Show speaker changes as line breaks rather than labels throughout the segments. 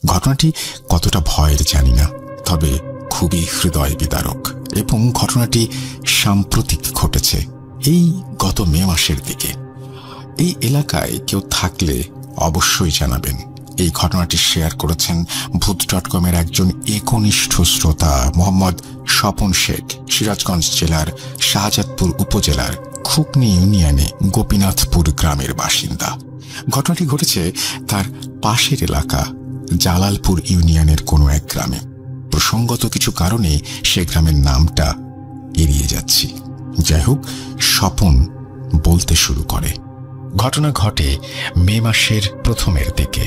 ঘটনাটি কতটা ভয়ের জানি না, তবে খুবই হৃদয় বিদারক এবং ঘটনাটি সাম্প্রতিক ঘটেছে, এই গত মে মাসের দিকে। এই এলাকায় কেউ থাকলে অবশ্যই জানাবেন। এই ঘটনাটি শেয়ার করেছেন ভূত.com-এর একজন একনিষ্ঠ শ্রোতা মোহাম্মদ স্বপন শেখ, সিরাজগঞ্জ জেলার শাহজাদপুর উপজেলার খুকনি ইউনিয়নে গোপীনাথপুর গ্রামের বাসিন্দা। ঘটনাটি ঘটেছে তার পাশের এলাকা জালালপুর ইউনিয়নের কোনো এক গ্রামে। প্রসঙ্গত কিছু কারণে সে গ্রামের নামটা এড়িয়ে যাচ্ছি। যাই হোক, স্বপন বলতে শুরু করে, ঘটনা ঘটে মে মাসের প্রথমের দিকে।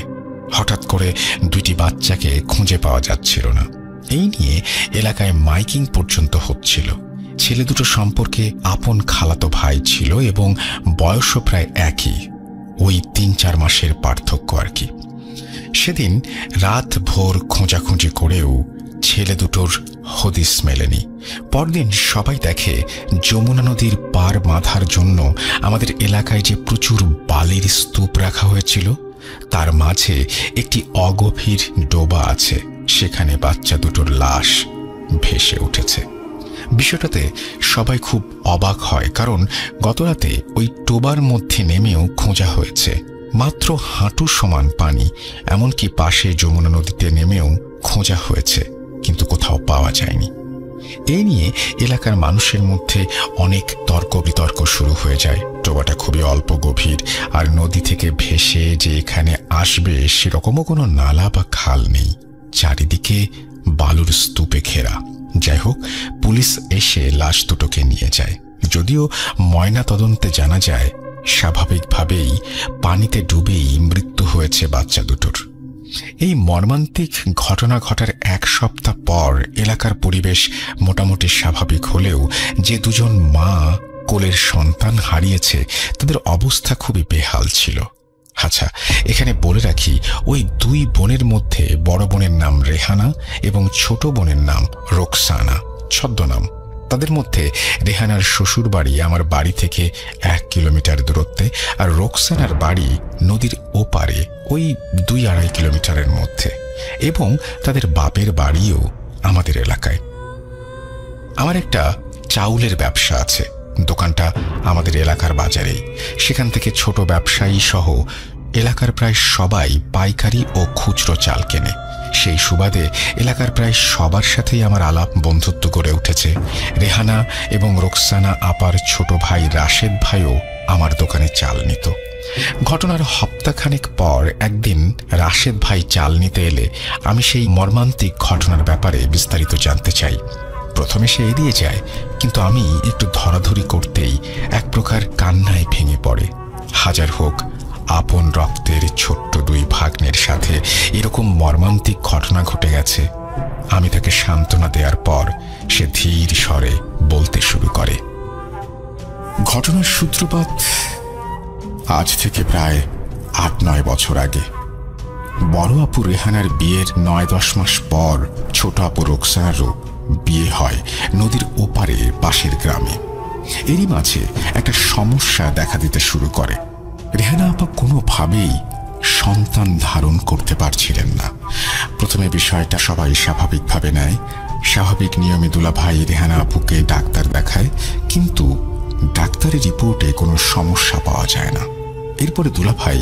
হঠাৎ করে দুইটি বাচ্চাকে খুঁজে পাওয়া যাচ্ছিল না। এই নিয়ে এলাকায় মাইকিং পর্যন্ত হচ্ছিল। ছেলে দুটো সম্পর্কে আপন খালাতো ভাই ছিল এবং বয়সও প্রায় একই, ওই ৩-৪ মাসের পার্থক্য আর কি। সেদিন রাত ভোর খোঁজাখুঁজি করেও ছেলে দুটোর হদিস মেলেনি। পরদিন সবাই দেখে যমুনা নদীর পার বাঁধার জন্য আমাদের এলাকায় যে প্রচুর বালির স্তূপ রাখা হয়েছিল, তার মাঝে একটি অগভীর ডোবা আছে, সেখানে বাচ্চা দুটোর লাশ ভেসে উঠেছে। বিষয়টাতে সবাই খুব অবাক হয়, কারণ গতরাতে ওই ডোবার মধ্যে নেমেও খোঁজা হয়েছে। মাত্র হাঁটু সমান পানি, এমনকি পাশে যমুনা নদীতে নেমেও খোঁজা হয়েছে, কিন্তু কোথাও পাওয়া যায়নি। এই নিয়ে এলাকার মানুষের মধ্যে অনেক তর্ক বিতর্ক শুরু হয়ে যায়। ডোবাটা খুবই অল্প গভীর, আর নদী থেকে ভেসে যে এখানে আসবে সেরকমও কোনো নালা বা খাল নেই। চারিদিকে বালুর স্তূপে ঘেরা। যাই হোক, পুলিশ এসে লাশ দুটোকে নিয়ে যায়। যদিও ময়না তদন্তে জানা যায় স্বাভাবিকভাবেই পানিতে ডুবেই মৃত্যু হয়েছে বাচ্চা দুটোর। এই মর্মান্তিক ঘটনা ঘটার 1 সপ্তাহ পর এলাকার পরিবেশ মোটামুটি স্বাভাবিক হলেও যে দুজন মা কোলের সন্তান হারিয়েছে তাদের অবস্থা খুবই বেহাল ছিল। আচ্ছা, এখানে বলে রাখি, ওই 2 বোনের মধ্যে বড় বোনের নাম রেহানা এবং ছোট বোনের নাম রোকসানা, ছদ্মনাম। তাদের মধ্যে রেহানার শ্বশুর বাড়ি আমার বাড়ি থেকে 1 কিলোমিটার দূরত্বে, আর রোকসানার বাড়ি নদীর ওপারে ওই 2-2.5 কিলোমিটারের মধ্যে, এবং তাদের বাপের বাড়িও আমাদের এলাকায়। আমার একটা চাউলের ব্যবসা আছে, দোকানটা আমাদের এলাকার বাজারেই। সেখান থেকে ছোট ব্যবসায়ী সহ এলাকার প্রায় সবাই পাইকারি ও খুচরো চাল কেনে। সেই সুবাদে এলাকার প্রায় সবার সাথেই আমার আলাপ বন্ধুত্ব গড়ে উঠেছে। রেহানা এবং রোকসানা আপার ছোট ভাই রাশেদ ভাইও আমার দোকানে চাল নিত। ঘটনার হপ্তাখানেক পর একদিন রাশেদ ভাই চাল নিতে এলে আমি সেই মর্মান্তিক ঘটনার ব্যাপারে বিস্তারিত জানতে চাই। প্রথমে সে এড়িয়ে যায়, কিন্তু আমি একটু ধরাধরি করতেই এক প্রকার কান্নায় ভেঙে পড়ে। হাজার হোক, আপন রক্তের ছোট্ট 2 ভাগ্নের সাথে এরকম মর্মান্তিক ঘটনা ঘটে গেছে। আমি তাকে সান্ত্বনা দেওয়ার পর সে ধীর স্বরে বলতে শুরু করে। ঘটনার সূত্রপাত আজ থেকে প্রায় 8-9 বছর আগে। বড় আপু রেহানার বিয়ের 9-10 মাস পর ছোট আপু রোকসানারও বিয়ে হয় নদীর ওপারে পাশের গ্রামে। এরই মাঝে একটা সমস্যা দেখা দিতে শুরু করে। রেহানা আপা কোনোভাবেই সন্তান ধারণ করতে পারছিলেন না। প্রথমে বিষয়টা সবাই স্বাভাবিকভাবে নেয়। স্বাভাবিক নিয়মে দুলাভাই রেহানা আপুকে ডাক্তার দেখায়, কিন্তু ডাক্তারের রিপোর্টে কোনো সমস্যা পাওয়া যায় না। এরপরে দুলাভাই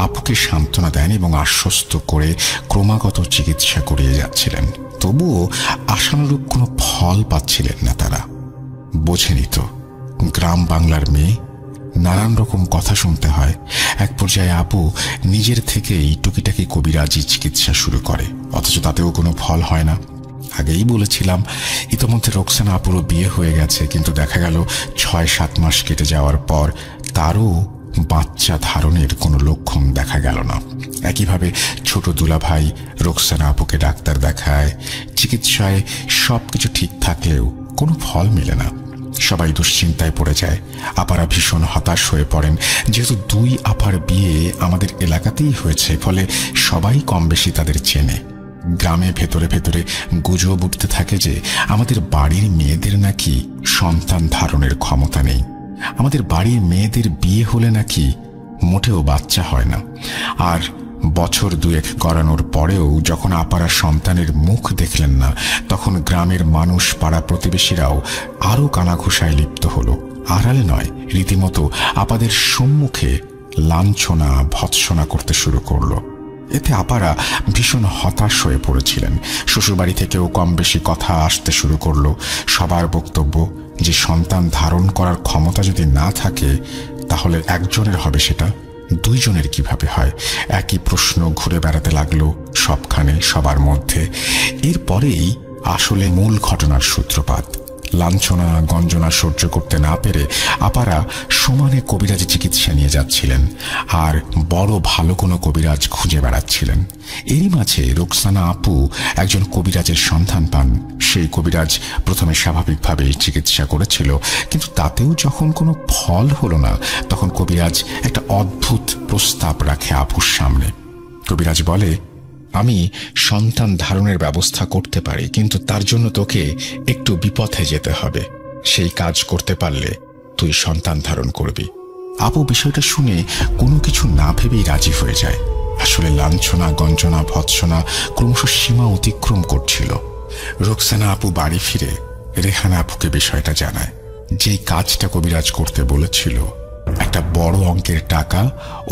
আপুকে সান্ত্বনা দেন এবং আশ্বস্ত করে ক্রমাগত চিকিৎসা করিয়ে যাচ্ছিলেন। তবুও আশানুরূপ কোনো ফল পাচ্ছিলেন না তারা। বোঝেনি তো, গ্রাম বাংলার মেয়ে, নানান রকম কথা শুনতে হয়। এক পর্যায়ে আপু নিজের থেকেই টুকিটাকি কবিরাজি চিকিৎসা শুরু করে, অথচ তাতেও কোনো ফল হয় না। আগেই বলেছিলাম, ইতোমধ্যে রোকসানা আপুরও বিয়ে হয়ে গেছে, কিন্তু দেখা গেল 6-7 মাস কেটে যাওয়ার পর তারও বাচ্চা ধারণের কোনো লক্ষণ দেখা গেল না। একইভাবে ছোট দুলাভাই রোকসানা আপুকে ডাক্তার দেখায়, চিকিৎসায় সবকিছু ঠিক থাকলেও কোনো ফল মেলে না। সবাই দুশ্চিন্তায় পড়ে যায়। আপারা ভীষণ হতাশ হয়ে পড়েন, যেহেতু 2 আপার বিয়ে আমাদের এলাকাতেই হয়েছে, ফলে সবাই কম বেশি তাদের চেনে। গ্রামে ভেতরে ভেতরে গুজব উঠতে থাকে যে আমাদের বাড়ির মেয়েদের নাকি সন্তান ধারণের ক্ষমতা নেই, আমাদের বাড়ির মেয়েদের বিয়ে হলে নাকি মোটেও বাচ্চা হয় না, আর বছর দুয়েক করানোর পরেও যখন আপারা সন্তানের মুখ দেখলেন না, তখন গ্রামের মানুষ, পাড়া প্রতিবেশীরাও আরও কানাঘুষায় লিপ্ত হলো। আড়ালে নয়, রীতিমতো আপাদের সম্মুখে লাঞ্ছনা ভৎসনা করতে শুরু করলো। এতে আপারা ভীষণ হতাশ হয়ে পড়েছিলেন। শ্বশুরবাড়ি থেকেও কম বেশি কথা আসতে শুরু করলো। সবার বক্তব্য যে সন্তান ধারণ করার ক্ষমতা যদি না থাকে তাহলে একজনের হবে সেটা দুইজনের কিভাবে হয়। একই প্রশ্ন ঘুরে বেড়াতে লাগলো সবখানে, সবার মধ্যে। এরপরেই আসলে মূল ঘটনার সূত্রপাত। লাঞ্ছনা গঞ্জনা সহ্য করতে না পেরে আপারা সমানে কবিরাজি চিকিৎসা নিয়ে যাচ্ছিলেন, আর বড় ভালো কোনো কবিরাজ খুঁজে বেড়াচ্ছিলেন। এরই মাঝে রোকসানা আপু একজন কবিরাজের সন্ধান পান। সেই কবিরাজ প্রথমে স্বাভাবিকভাবেই চিকিৎসা করেছিল, কিন্তু তাতেও যখন কোনো ফল হলো না, তখন কবিরাজ একটা অদ্ভুত প্রস্তাব রাখে আপুর সামনে। কবিরাজ বলে, আমি সন্তান ধারণের ব্যবস্থা করতে পারি, কিন্তু তার জন্য তোকে একটু বিপথে যেতে হবে। সেই কাজ করতে পারলে তুই সন্তান ধারণ করবি। আপু বিষয়টা শুনে কোনো কিছু না ভেবেই রাজি হয়ে যায়। আসলে লাঞ্ছনা গঞ্জনা ভৎসনা ক্রমশ সীমা অতিক্রম করছিল। রোকসানা আপু বাড়ি ফিরে রেহানা আপুকে বিষয়টা জানায়। যেই কাজটা কবিরাজ করতে বলেছিল একটা বড় অঙ্কের টাকা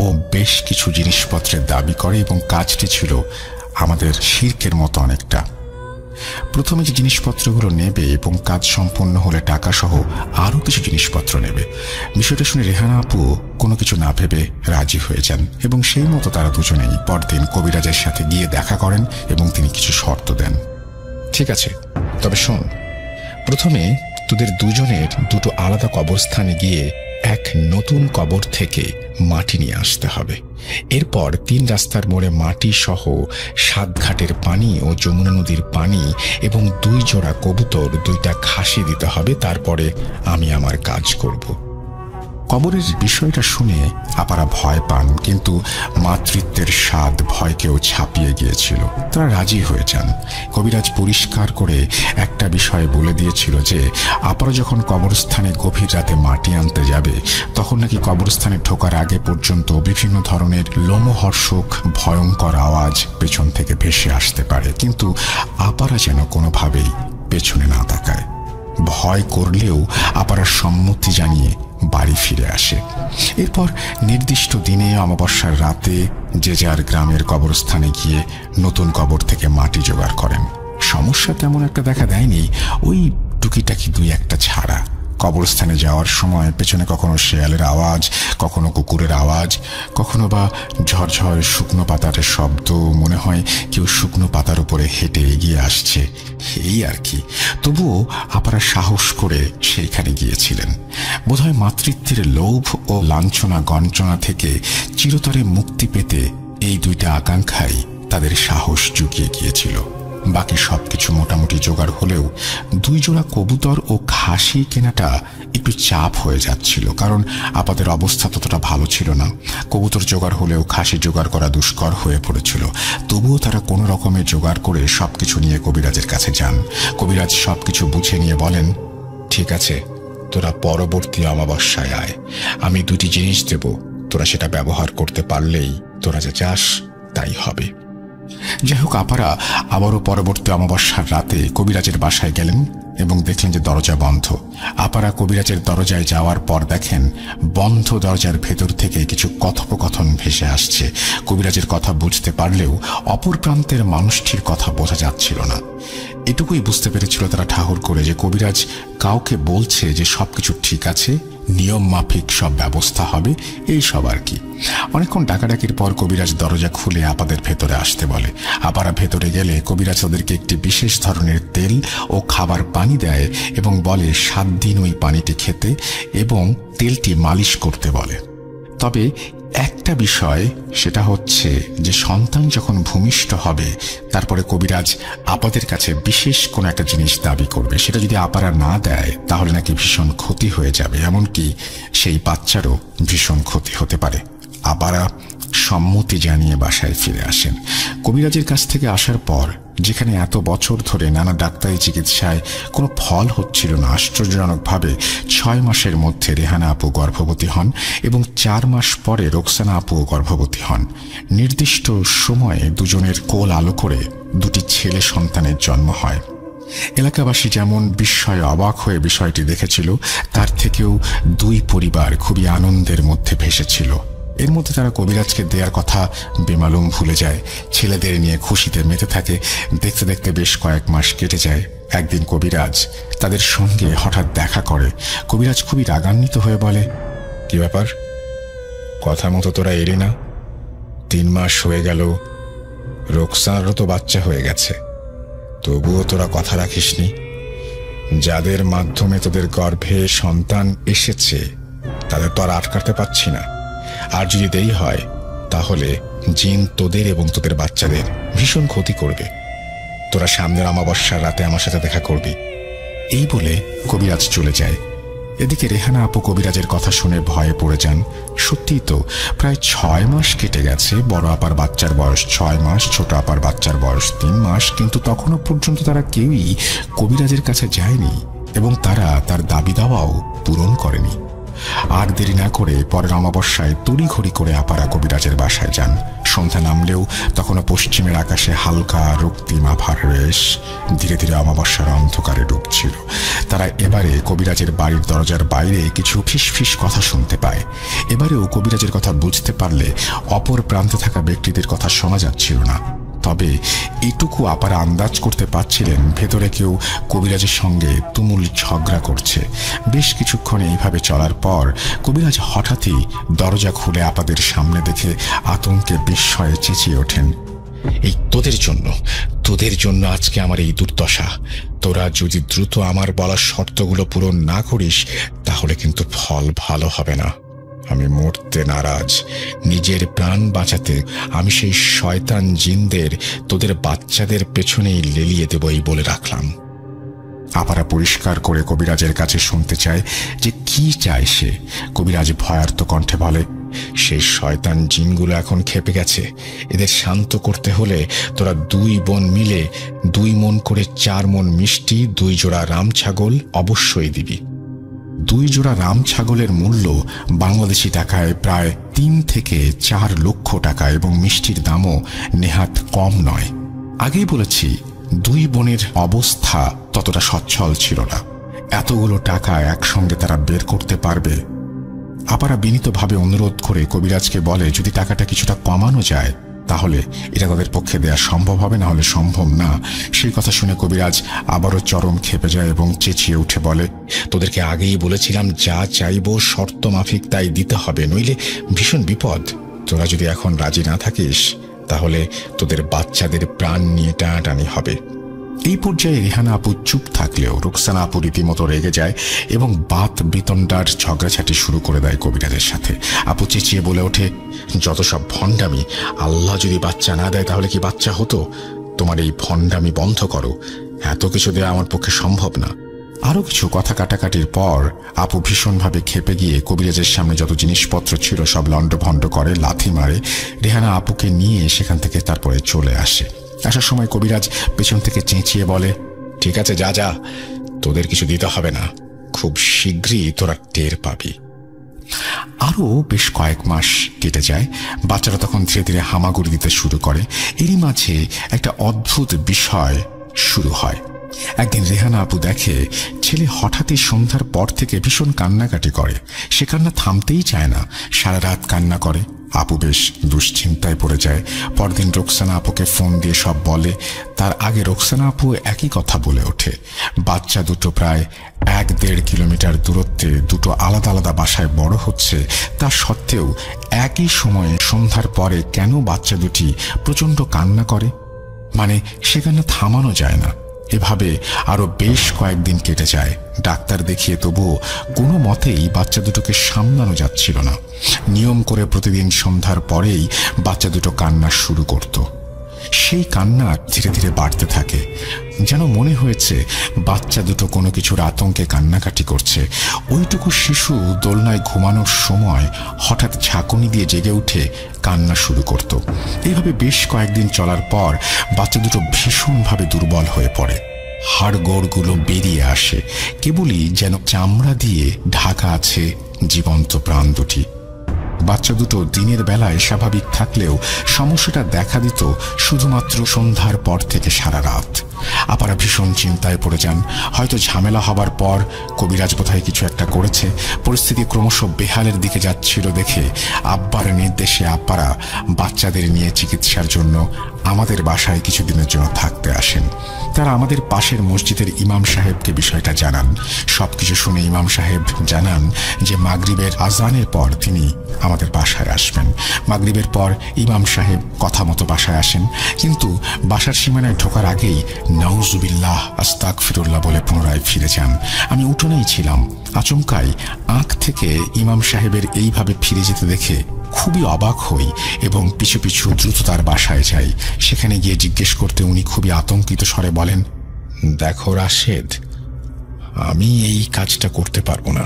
ও বেশ কিছু জিনিসপত্রের দাবি করে, এবং কাজটি ছিল আমাদের শিরকের মতো অনেকটা। প্রথমে যে জিনিসপত্রগুলো নেবে এবং কাজ সম্পন্ন হলে টাকা সহ আরো কিছু জিনিসপত্র নেবে। বিষয়টা শুনে রেহানা আপু কোনো কিছু না ভেবে রাজি হয়ে যান, এবং সেই মতো তারা দুজনেই পরদিন কবিরাজের সাথে গিয়ে দেখা করেন এবং তিনি কিছু শর্ত দেন। ঠিক আছে, তবে শোন, প্রথমে তোদের দুজনের দুটো আলাদা কবরস্থানে গিয়ে এক নতুন কবর থেকে মাটি নিয়ে আসতে হবে। এরপর 3 রাস্তার মোড়ে মাটি সহ 7 ঘাটের পানি ও যমুনা নদীর পানি এবং 2 জোড়া কবুতর, 2টা খাসি দিতে হবে। তারপরে আমি আমার কাজ করব। কবরের বিষয়টা শুনে আপারা ভয় পান, কিন্তু মাতৃত্বের স্বাদ ভয়কেও ছাপিয়ে গিয়েছিল। তারা রাজি হয়ে যান। কবিরাজ পরিষ্কার করে একটা বিষয় বলে দিয়েছিল যে আপারা যখন কবরস্থানে গভীর রাতে মাটি আনতে যাবে, তখন নাকি কবরস্থানে ঢোকার আগে পর্যন্ত বিভিন্ন ধরনের লোমহর্ষক ভয়ঙ্কর আওয়াজ পেছন থেকে ভেসে আসতে পারে, কিন্তু আপারা যেন কোনোভাবেই পেছনে না তাকায়। ভয় করলেও আপারা সম্মতি জানিয়ে বাড়ি ফিরে আসে। এরপর নির্দিষ্ট দিনে অমাবস্যার রাতে যে যার গ্রামের কবরস্থানে গিয়ে নতুন কবর থেকে মাটি জোগাড় করেন। সমস্যা তেমন একটা দেখা দেয়নি, ওই টুকিটাকি 2-1টা ছাড়া। কবরস্থানে যাওয়ার সময় পেছনে কখনো শেয়ালের আওয়াজ, কখনো কুকুরের আওয়াজ, কখনো বা ঝরঝর শুকনো পাতার শব্দ, মনে হয় কেউ শুকনো পাতার উপরে হেঁটে এগিয়ে আসছে, এই আর কি। তবুও আপারা সাহস করে সেইখানে গিয়েছিলেন। বোধহয় মাতৃত্বের লোভ ও লাঞ্ছনা গঞ্জনা থেকে চিরতরে মুক্তি পেতে এই 2টা আকাঙ্ক্ষাই তাদের সাহস জুগিয়ে গিয়েছিল। বাকি সবকিছু মোটামুটি জোগাড় হলেও 2 জোড়া কবুতর ও খাসি কেনাটা একটু চাপ হয়ে যাচ্ছিল, কারণ আপাদের অবস্থা ততটা ভালো ছিল না। কবুতর জোগাড় হলেও খাসি জোগাড় করা দুষ্কর হয়ে পড়েছিল। তবুও তারা কোনো রকমে জোগাড় করে সবকিছু নিয়ে কবিরাজের কাছে যান। কবিরাজ সবকিছু বুঝে নিয়ে বলেন, ঠিক আছে, তোরা পরবর্তী অমাবস্যায় আয়, আমি 2টি জিনিস দেব, তোরা সেটা ব্যবহার করতে পারলেই তোরা যা চাস তাই হবে। যাই হোক, আপারা আবারও পরবর্তী অমাবস্যার রাতে কবিরাজের বাসায় গেলেন এবং দেখলেন যে দরজা বন্ধ। আপারা কবিরাজের দরজায় যাওয়ার পর দেখেন বন্ধ দরজার ভেতর থেকে কিছু কথোপকথন ভেসে আসছে। কবিরাজের কথা বুঝতে পারলেও অপর প্রান্তের মানুষটির কথা বোঝা যাচ্ছিল না। এটুকুই বুঝতে পেরেছিল তারা ঠাহর করে যে কবিরাজ কাউকে বলছে যে সবকিছু ঠিক আছে, নিয়ম মাফিক সব ব্যবস্থা হবে, এই সব আর কি। অনেকক্ষণ ডাকাডাকির পর কবিরাজ দরজা খুলে আপাদের ভেতরে আসতে বলে। আপারা ভেতরে গেলে কবিরাজ ওদেরকে একটি বিশেষ ধরনের তেল ও খাবার পানি দেয় এবং বলে 7 দিন ওই পানিটি খেতে এবং তেলটি মালিশ করতে বলে। তবে একটা বিষয়, সেটা হচ্ছে যে সন্তান যখন ভূমিষ্ঠ হবে তারপরে কবিরাজ আপাদের কাছে বিশেষ কোনো একটা জিনিস দাবি করবে। সেটা যদি আপারা না দেয় তাহলে নাকি ভীষণ ক্ষতি হয়ে যাবে, এমনকি সেই বাচ্চারও ভীষণ ক্ষতি হতে পারে। আপারা সম্মতি জানিয়ে বাসায় ফিরে আসেন। কবিরাজের কাছ থেকে আসার পর যেখানে এত বছর ধরে নানা ডাক্তারি চিকিৎসায় কোনো ফল হচ্ছিল না, আশ্চর্যজনকভাবে 6 মাসের মধ্যে রেহানা আপু গর্ভবতী হন এবং 4 মাস পরে রোকসানা আপুও গর্ভবতী হন। নির্দিষ্ট সময়ে দুজনের কোল আলো করে 2টি ছেলে সন্তানের জন্ম হয়। এলাকাবাসী যেমন বিস্ময়ে অবাক হয়ে বিষয়টি দেখেছিল, তার থেকেও 2 পরিবার খুবই আনন্দের মধ্যে ভেসেছিল। এর মধ্যে তারা কবিরাজকে দেওয়ার কথা বেমালুম ভুলে যায়, ছেলেদের নিয়ে খুশিতে মেতে থাকে। দেখতে দেখতে বেশ কয়েক মাস কেটে যায়। একদিন কবিরাজ তাদের সঙ্গে হঠাৎ দেখা করে। কবিরাজ খুবই রাগান্বিত হয়ে বলে, কি ব্যাপার, কথা মতো তোরা এলি না? 3 মাস হয়ে গেল, রোকসানারও তো বাচ্চা হয়ে গেছে, তবুও তোরা কথা রাখিসনি। যাদের মাধ্যমে তোদের গর্ভে সন্তান এসেছে তাদের তো আর আটকাতে পারছি না, আর যদি দেরি হয় তাহলে জিন তোদের এবং তোদের বাচ্চাদের ভীষণ ক্ষতি করবে। তোরা সামনের অমাবস্যার রাতে আমার সাথে দেখা করবি। এই বলে কবিরাজ চলে যায়। এদিকে রেহানা আপু কবিরাজের কথা শুনে ভয়ে পড়ে যান। সত্যিই তো প্রায় 6 মাস কেটে গেছে। বড় আপার বাচ্চার বয়স 6 মাস, ছোট আপার বাচ্চার বয়স 3 মাস, কিন্তু তখনও পর্যন্ত তারা কেউই কবিরাজের কাছে যায়নি এবং তারা তার দাবি দাওয়াও পূরণ করেনি। আর দেরি না করে পরের অমাবস্যায় তড়িঘড়ি করে আপারা কবিরাজের বাসায় যান। সন্ধ্যা নামলেও তখনও পশ্চিমের আকাশে হালকা রক্তিম আভার রেশ ধীরে ধীরে অমাবস্যার অন্ধকারে ডুবছিল। তারা এবারে কবিরাজের বাড়ির দরজার বাইরে কিছু ফিসফিস কথা শুনতে পায়। এবারেও কবিরাজের কথা বুঝতে পারলে অপর প্রান্তে থাকা ব্যক্তিদের কথা শোনা যাচ্ছিল না। তবে এটুকু আপারা আন্দাজ করতে পারছিলেন ভেতরে কেউ কবিরাজের সঙ্গে তুমুল ঝগড়া করছে। বেশ কিছুক্ষণ এইভাবে চলার পর কবিরাজ হঠাৎই দরজা খুলে আপাদের সামনে দেখে আতঙ্কে বিস্ময়ে চেঁচিয়ে ওঠেন, এই তোদের জন্য আজকে আমার এই দুর্দশা। তোরা যদি দ্রুত আমার বলা শর্তগুলো পূরণ না করিস তাহলে কিন্তু ফল ভালো হবে না। আমি মরতে নারাজ, নিজের প্রাণ বাঁচাতে আমি সেই শয়তান জিনদের তোদের বাচ্চাদের পেছনেই লেলিয়ে দেব এই বলে রাখলাম। আপারা পরিষ্কার করে কবিরাজের কাছে শুনতে চায় যে কি চায় সে। কবিরাজ ভয়ার্ত কণ্ঠে বলে, সেই শয়তান জিনগুলো এখন খেপে গেছে, এদের শান্ত করতে হলে তোরা 2 বোন মিলে 2 মণ করে 4 মণ মিষ্টি, 2 জোড়া রাম ছাগল অবশ্যই দিবি। 2 জোড়া রাম ছাগলের মূল্য বাংলাদেশি টাকায় প্রায় 3 থেকে 4 লক্ষ টাকা এবং মিষ্টির দামও নেহাত কম নয়। আগেই বলেছি 2 বোনের অবস্থা ততটা সচ্ছল ছিল না। এতগুলো টাকা একসঙ্গে তারা বের করতে পারবে? আপারা বিনীতভাবে অনুরোধ করে কবিরাজকে বলে যদি টাকাটা কিছুটা কমানো যায় তাহলে এটা তাদের পক্ষে দেয়া সম্ভব হবে, না হলে সম্ভব না। সেই কথা শুনে কবিরাজ আবারও চরম খেপে যায় এবং চেঁচিয়ে উঠে বলে, তোদেরকে আগেই বলেছিলাম যা চাইবো শর্ত মাফিক তাই দিতে হবে, নইলে ভীষণ বিপদ। তোরা যদি এখন রাজি না থাকিস তাহলে তোদের বাচ্চাদের প্রাণ নিয়ে টানাটানি হবে। এই পর্যায়ে রেহানা আপু চুপ থাকলেও রোকসানা আপু রীতিমতো রেগে যায় এবং বাত বিতণ্ডার ঝগড়াঝাটি শুরু করে দেয় কবিরাজের সাথে। আপু চেঁচিয়ে বলে ওঠে, যত সব ভণ্ডামি, আল্লাহ যদি বাচ্চা না দেয় তাহলে কি বাচ্চা হতো? তোমার এই ভণ্ডামি বন্ধ করো, এত কিছু দেওয়া আমার পক্ষে সম্ভব না। আরো কিছু কথা কাটাকাটির পর আপু ভীষণভাবে খেপে গিয়ে কবিরাজের সামনে যত জিনিসপত্র ছিল সব লণ্ডভণ্ড করে, লাথি মারে। রেহানা আপুকে নিয়ে সেখান থেকে তারপরে চলে আসে। আসার সময় কবিরাজ পেছন থেকে চেঁচিয়ে বলে, ঠিক আছে যা যা, তোদের কিছু দিতে হবে না, খুব শীঘ্রই তোরা টের পাবি। আরও বেশ কয়েক মাস কেটে যায়। বাচ্চারা তখন ধীরে ধীরে হামাগুড়ি দিতে শুরু করে। এরই মাঝে একটা অদ্ভুত বিষয় শুরু হয়। একদিন রেহানা আপু দেখে ছেলে হঠাৎই সন্ধ্যার পর থেকে ভীষণ কান্নাকাটি করে। সে কান্না থামতেই চায় না, সারা রাত কান্না করে। আপু বেশ দুশ্চিন্তায় পড়ে যায়। পরদিন রোকসানা আপুকে ফোন দিয়ে সব বলে। তার আগে রোকসানা আপু একই কথা বলে ওঠে। বাচ্চা দুটো প্রায় 1-1.5 কিলোমিটার দূরত্বে দুটো আলাদা আলাদা বাসায় বড় হচ্ছে, তা সত্ত্বেও একই সময়ে সন্ধ্যার পরে কেন বাচ্চা দুটি প্রচণ্ড কান্না করে? মানে সে কান্না থামানো যায় না। এভাবে আরো বেশ কয়েকদিন কেটে যায়। ডাক্তার দেখিয়ে তবুও কোনো মতেই বাচ্চা দুটোকে সামলানো যাচ্ছিল না। নিয়ম করে প্রতিদিন সন্ধ্যার পরেই বাচ্চা দুটো কান্না শুরু করত। সেই কান্না ধীরে ধীরে বাড়তে থাকে, যেন মনে হয়েছে বাচ্চা দুটো কোনো কিছুর আতঙ্কে কান্নাকাটি করছে। ওইটুকু শিশু দোলনায় ঘুমানোর সময় হঠাৎ ঝাঁকুনি দিয়ে জেগে উঠে কান্না শুরু করত। এইভাবে বেশ কয়েকদিন চলার পর বাচ্চা দুটো ভীষণভাবে দুর্বল হয়ে পড়ে। হাড়গোড়গুলো বেরিয়ে আসে, কেবলই যেন চামড়া দিয়ে ঢাকা আছে জীবন্ত প্রাণ দুটি। বাচ্চা দুটো দিনের বেলায় স্বাভাবিক থাকলেও সমস্যাটা দেখা দিত শুধুমাত্র সন্ধ্যার পর থেকে সারা রাত। আপারা ভীষণ চিন্তায় পড়ে যান। হয়তো ঝামেলা হবার পর কবিরাজ বোধহয় কিছু একটা করেছে। পরিস্থিতি ক্রমশ বেহালের দিকে যাচ্ছিল দেখে আব্বার নির্দেশে আপারা বাচ্চাদের নিয়ে চিকিৎসার জন্য আমাদের বাসায় কিছুদিনের জন্য থাকতে আসেন। তারা আমাদের পাশের মসজিদের ইমাম সাহেবকে বিষয়টা জানান। সবকিছু শুনে ইমাম সাহেব জানান যে মাগরিবের আজানের পর তিনি আমাদের বাসায় আসবেন। মাগরিবের পর ইমাম সাহেব কথা মতো বাসায় আসেন, কিন্তু বাসার সীমানায় ঢোকার আগেই নাউজুবিল্লাহ আস্তাগফিরুল্লাহ বলে পুনরায় ফিরে যান। আমি উঠোনেই ছিলাম। আচমকাই আঁখ থেকে ইমাম সাহেবের এইভাবে ফিরে যেতে দেখে খুবই অবাক হই এবং পিছু পিছু দ্রুত তার বাসায় যাই। সেখানে গিয়ে জিজ্ঞেস করতে উনি খুবই আতঙ্কিত স্বরে বলেন, দেখো রাশেদ, আমি এই কাজটা করতে পারবো না।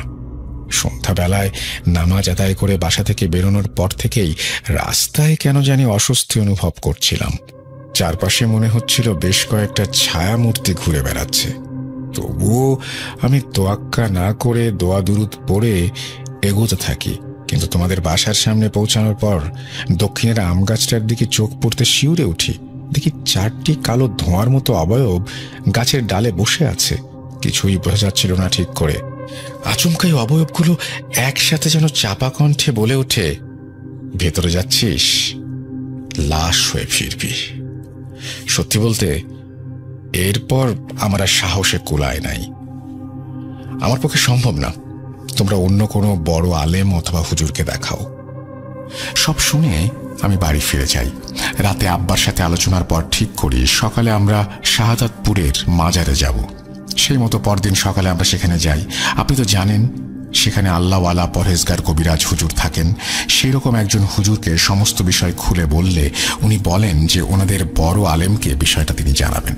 সন্ধ্যাবেলায় নামাজ আদায় করে বাসা থেকে বেরোনোর পর থেকেই রাস্তায় কেন জানি অস্বস্তি অনুভব করছিলাম। চারপাশে মনে হচ্ছিল বেশ কয়েকটা ছায়ামূর্তি ঘুরে বেড়াচ্ছে। তবুও আমি তোয়াক্কা না করে দোয়া দুরুদ পড়ে এগোতে থাকি। কিন্তু তোমাদের বাসার সামনে পৌঁছানোর পর দক্ষিণের আম গাছটার দিকে চোখ পড়তে শিউরে উঠি। দেখি 4টি কালো ধোঁয়ার মতো অবয়ব গাছের ডালে বসে আছে। কিছুই বোঝা যাচ্ছিল না ঠিক করে। আচমকাই অবয়বগুলো একসাথে যেন চাপা কণ্ঠে বলে ওঠে, ভেতরে যাচ্ছিস, লাশ হয়ে ফিরবি। সত্যি বলতে এরপর আমার আর সাহসে কুলায় নাই। আমার পক্ষে সম্ভব না, তোমরা অন্য কোনো বড় আলেম অথবা হুজুরকে দেখাও। সব শুনে আমি বাড়ি ফিরে যাই। রাতে আব্বার সাথে আলোচনার পর ঠিক করি সকালে আমরা শাহাদাতপুরের মাজারে যাব। সেই মতো পরদিন সকালে আমরা সেখানে যাই। আপনি তো জানেন সেখানে আল্লাহওয়ালা পরহেজগার কবিরাজ হুজুর থাকেন। সেই রকম একজন হুজুরকে সমস্ত বিষয় খুলে বললে উনি বলেন যে ওনাদের বড় আলেমকে বিষয়টা তিনি জানাবেন।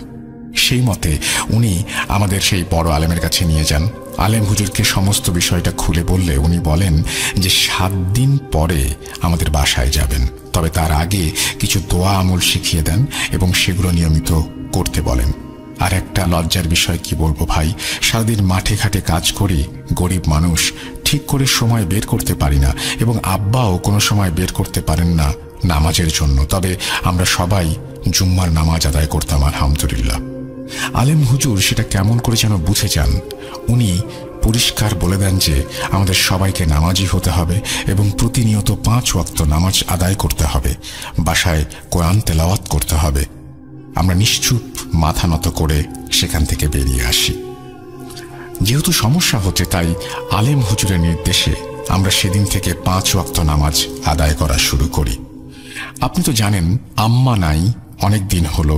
সেই মতে উনি আমাদের সেই বড় আলেমের কাছে নিয়ে যান। আলেম হুজুরকে সমস্ত বিষয়টা খুলে বললে উনি বলেন যে 7 দিন পরে আমাদের বাসায় যাবেন, তবে তার আগে কিছু দোয়া আমল শিখিয়ে দেন এবং সেগুলো নিয়মিত করতে বলেন। আর একটা লজ্জার বিষয় কি বলবো ভাই, সারাদিন মাঠে ঘাটে কাজ করি, গরিব মানুষ, ঠিক করে সময় বের করতে পারি না এবং আব্বাও কোনো সময় বের করতে পারেন না নামাজের জন্য। তবে আমরা সবাই জুম্মার নামাজ আদায় করতাম আলহামদুলিল্লাহ। আলেম হুজুর সেটা কেমন করে যেন বুঝে যান। উনি পরিষ্কার বলে দেন যে আমাদের সবাইকে নামাজি হতে হবে এবং প্রতিনিয়ত 5 ওয়াক্ত নামাজ আদায় করতে হবে, বাসায় কোরআন তেলাওয়াত করতে হবে। আমরা নিশ্চুপ মাথা নত করে সেখান থেকে বেরিয়ে আসি। যেহেতু সমস্যা হচ্ছে তাই আলেম হুজুরের নির্দেশে আমরা সেদিন থেকে 5 ওয়াক্ত নামাজ আদায় করা শুরু করি। আপনি তো জানেন আম্মা নাই অনেক দিন হলো,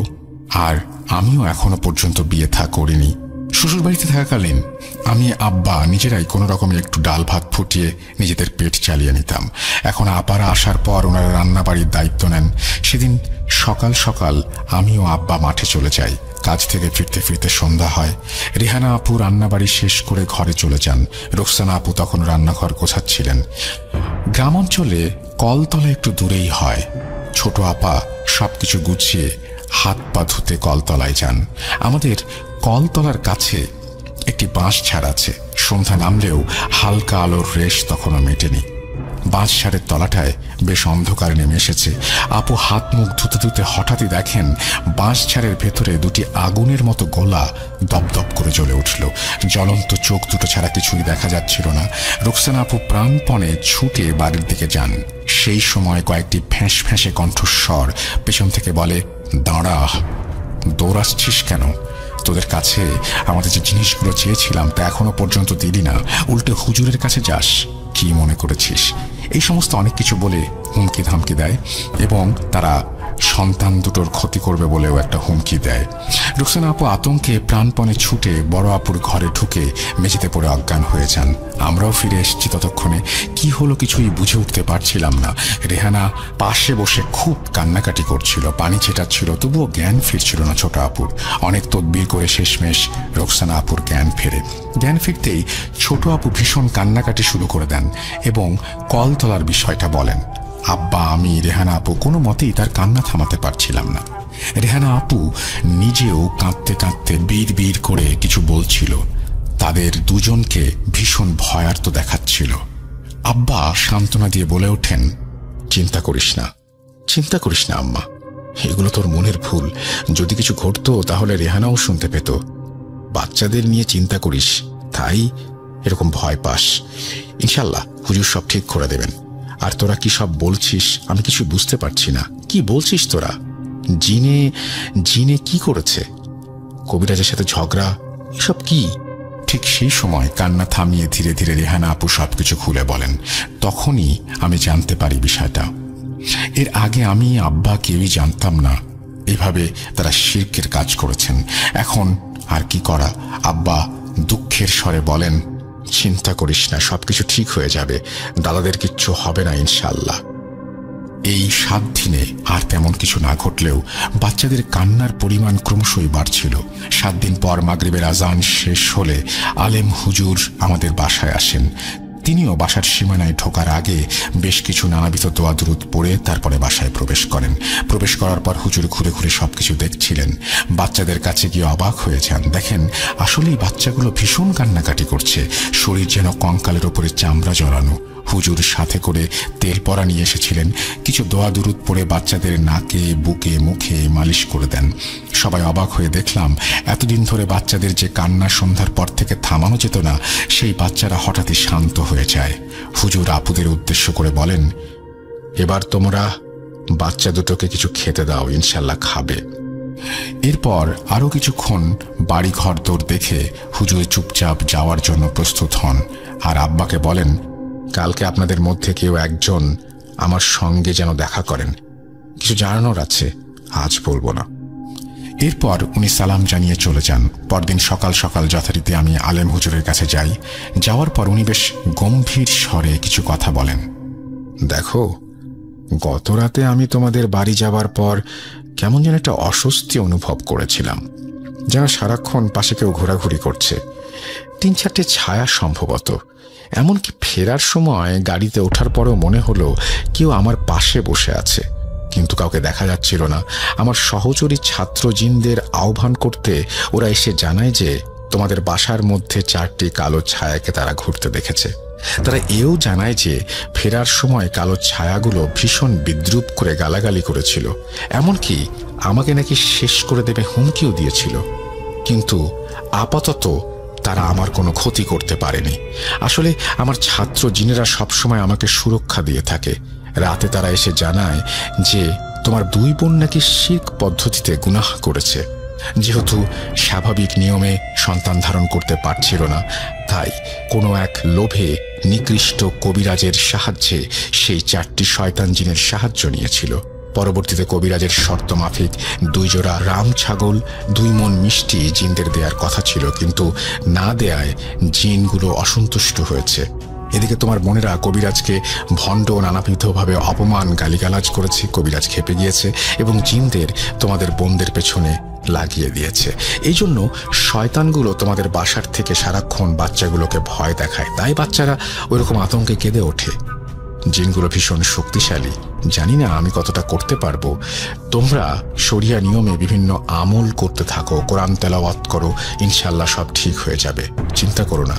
আর আমিও এখনো পর্যন্ত বিয়ে থা করিনি। শ্বশুর বাড়িতে থাকাকালীন আমি আব্বা নিজেরাই কোনো রকমে একটু ডাল ভাত ফুটিয়ে নিজেদের পেট চালিয়ে নিতাম। এখন আপারা আসার পর ওনারা রান্নাবাড়ির দায়িত্ব নেন। সেদিন সকাল সকাল আমিও আব্বা মাঠে চলে যাই। কাজ থেকে ফিরতে ফিরতে সন্ধ্যা হয়। রেহানা আপু রান্নাবাড়ি শেষ করে ঘরে চলে যান। রোকসানা আপু তখন রান্নাঘর গোছাচ্ছিলেন। গ্রাম অঞ্চলে কলতলা একটু দূরেই হয়। ছোট আপা সবকিছু গুছিয়ে হাত পা ধুতে কলতলায় যান। আমাদের কলতলার কাছে একটি বাঁশ ঝাড় আছে। সন্ধ্যা নামলেও হালকা আলোর রেশ তখনও মেটেনি। বাঁশ ঝাড়ের তলাটায় বেশ অন্ধকার নেমে এসেছে। আপু হাত মুখ ধুতে ধুতে হঠাৎই দেখেন বাঁশ ঝাড়ের ভেতরে 2টি আগুনের মতো গোলা দপদপ করে জ্বলে উঠল। জ্বলন্ত চোখ দুটো ছাড়া কিছুই দেখা যাচ্ছিল না। রোকসানা আপু প্রাণপণে ছুটে বাড়ির দিকে যান। সেই সময় কয়েকটি ফ্যাঁস ফ্যাঁসে কণ্ঠস্বর পেছন থেকে বলে, দাঁড়া, দৌড়াচ্ছিস কেন? তোদের কাছে আমাদের যে জিনিসগুলো চেয়েছিলাম তা এখনো পর্যন্ত দিলি না, উল্টে হুজুরের কাছে যাস, কি মনে করেছিস? এই সমস্ত অনেক কিছু বলে হুমকি ধামকি দেয় এবং তারা সন্তান দুটোর ক্ষতি করবে বলেও একটা হুমকি দেয়। রুকসানা আপু আতঙ্কে প্রাণপণে ছুটে বড় আপুর ঘরে ঢুকে মেঝেতে পড়ে অজ্ঞান হয়ে যান। আমরাও ফিরে এসেছি ততক্ষণে। কি হলো কিছুই বুঝে উঠতে পারছিলাম না। রেহানা পাশে বসে খুব কান্নাকাটি করছিল, পানি ছেটাচ্ছিল, তবুও জ্ঞান ফিরছিল না ছোট আপুর। অনেক তদবির করে শেষমেশ রুকসানা আপুর জ্ঞান ফেরে। জ্ঞান ফিরতেই ছোট আপু ভীষণ কান্নাকাটি শুরু করে দেন এবং কল তোলার বিষয়টা বলেন। আব্বা, আমি, রেহানা আপু কোনো মতেই তার কান্না থামাতে পারছিলাম না। রেহানা আপু নিজেও কাঁদতে কাঁদতে বীর বীর করে কিছু বলছিল। তাদের দুজনকে ভীষণ ভয়ার্ত দেখাচ্ছিল। আব্বা সান্ত্বনা দিয়ে বলে ওঠেন, চিন্তা করিস না, চিন্তা করিস না আম্মা, এগুলো তোর মনের ভুল। যদি কিছু ঘটতো তাহলে রেহানাও শুনতে পেত। বাচ্চাদের নিয়ে চিন্তা করিস, তাই এরকম ভয় পাস। ইনশাল্লাহ হুজুর সব ঠিক করে দেবেন। আর তোরা কি সব বলছিস আমি কিছু বুঝতে পারছি না। কি বলছিস তোরা? জিনে জিনে কি করেছে? কবিরাজের সাথে ঝগড়া, এসব কি? ঠিক সেই সময় কান্না থামিয়ে ধীরে ধীরে রেহানা আপু সবকিছু খুলে বলেন। তখনই আমি জানতে পারি বিষয়টা। এর আগে আমি আব্বা কেউই জানতাম না এভাবে তারা শিরকের কাজ করেছেন। এখন আর কি করা? আব্বা দুঃখের স্বরে বলেন, চিন্তা করিস না, সবকিছু ঠিক হয়ে যাবে, দাদাদের কিচ্ছু হবে না ইনশাল্লাহ। এই 7 দিনে আর তেমন কিছু না ঘটলেও বাচ্চাদের কান্নার পরিমাণ ক্রমশই বাড়ছিল। 7 দিন পর মাগরিবের আজান শেষ হলে আলেম হুজুর আমাদের বাসায় আসেন। তিনিও বাসার সীমানায় ঢোকার আগে বেশ কিছু নানাবিধ দোয়া দুরুদ পড়ে তারপরে বাসায় প্রবেশ করেন। প্রবেশ করার পর হুজুর ঘুরে ঘুরে সবকিছু দেখছিলেন। বাচ্চাদের কাছে গিয়ে অবাক হয়ে যান। দেখেন আসলেই বাচ্চাগুলো ভীষণ কান্নাকাটি করছে, শরীর যেন কঙ্কালের ওপরে চামড়া জড়ানো। হুজুর সাথে করে তেল পরা নিয়ে এসেছিলেন। কিছু দোয়া দুরুদ পড়ে বাচ্চাদের নাকে, বুকে, মুখে মালিশ করে দেন। সবাই অবাক হয়ে দেখলাম এতদিন ধরে বাচ্চাদের যে কান্না সন্ধ্যার পর থেকে থামানো যেত না, সেই বাচ্চারা হঠাৎই শান্ত হয়ে যায়। হুজুর আপুদের উদ্দেশ্য করে বলেন, এবার তোমরা বাচ্চা দুটোকে কিছু খেতে দাও, ইনশাল্লাহ খাবে। এরপর আরো কিছুক্ষণ বাড়ি ঘর দৌড় দেখে হুজুর চুপচাপ যাওয়ার জন্য প্রস্তুত হন। আর আব্বাকে বলেন, কালকে আপনাদের মধ্যে কেউ একজন আমার সঙ্গে যেন দেখা করেন, কিছু জানানোর আছে, আজ বলবো না। এরপর উনি সালাম জানিয়ে চলে যান। পরদিন সকাল সকাল যথারীতি আমি আলেম হুজুরের কাছে যাই। যাওয়ার পর উনি বেশ গম্ভীর স্বরে কিছু কথা বলেন। দেখো, গত রাতে আমি তোমাদের বাড়ি যাবার পর কেমন যেন একটা অস্বস্তি অনুভব করেছিলাম, যেন সারাক্ষণ পাশে কেউ ঘোরাঘুরি করছে। 3-4টে ছায়া সম্ভবত। এমনকি ফেরার সময় গাড়িতে ওঠার পরও মনে হলো কেউ আমার পাশে বসে আছে, কিন্তু কাউকে দেখা যাচ্ছিল না। আমার সহচরী ছাত্র জিনদের আহ্বান করতে ওরা এসে জানায় যে তোমাদের বাসার মধ্যে 4টি কালো ছায়াকে তারা ঘুরতে দেখেছে। তারা এও জানায় যে ফেরার সময় কালো ছায়াগুলো ভীষণ বিদ্রুপ করে গালাগালি করেছিল, এমনকি আমাকে নাকি শেষ করে দেবে হুমকিও দিয়েছিল। কিন্তু আপাতত তারা আমার কোনো ক্ষতি করতে পারেনি। আসলে আমার ছাত্র জিনেরা সবসময় আমাকে সুরক্ষা দিয়ে থাকে। রাতে তারা এসে জানায় যে তোমার 2 বোন নাকি শিরক পদ্ধতিতে গুনাহ করেছে। যেহেতু স্বাভাবিক নিয়মে সন্তান ধারণ করতে পারছিল না, তাই কোনো এক লোভে নিকৃষ্ট কবিরাজের সাহায্যে সেই 4টি শয়তান জিনের সাহায্য নিয়েছিল। পরবর্তীতে কবিরাজের শর্ত মাফিক 2 জোড়া রাম ছাগল, 2 মণ মিষ্টি জিনদের দেওয়ার কথা ছিল, কিন্তু না দেয়ায় জিনগুলো অসন্তুষ্ট হয়েছে। এদিকে তোমার বোনেরা কবিরাজকে ভণ্ড ও নানাবিধভাবে অপমান গালিগালাজ করেছে। কবিরাজ খেপে গিয়েছে এবং জিনদের তোমাদের বোনদের পেছনে লাগিয়ে দিয়েছে। এই জন্য শয়তানগুলো তোমাদের বাসার থেকে সারাক্ষণ বাচ্চাগুলোকে ভয় দেখায়, তাই বাচ্চারা ওইরকম আতঙ্কে কেঁদে ওঠে। জিনগুলো ভীষণ শক্তিশালী, জানি না আমি কতটা করতে পারবো। তোমরা শরিয়া নিয়মে বিভিন্ন আমল করতে থাকো, কোরআন তেলাওয়াত করো, ইনশাল্লাহ সব ঠিক হয়ে যাবে, চিন্তা করো না।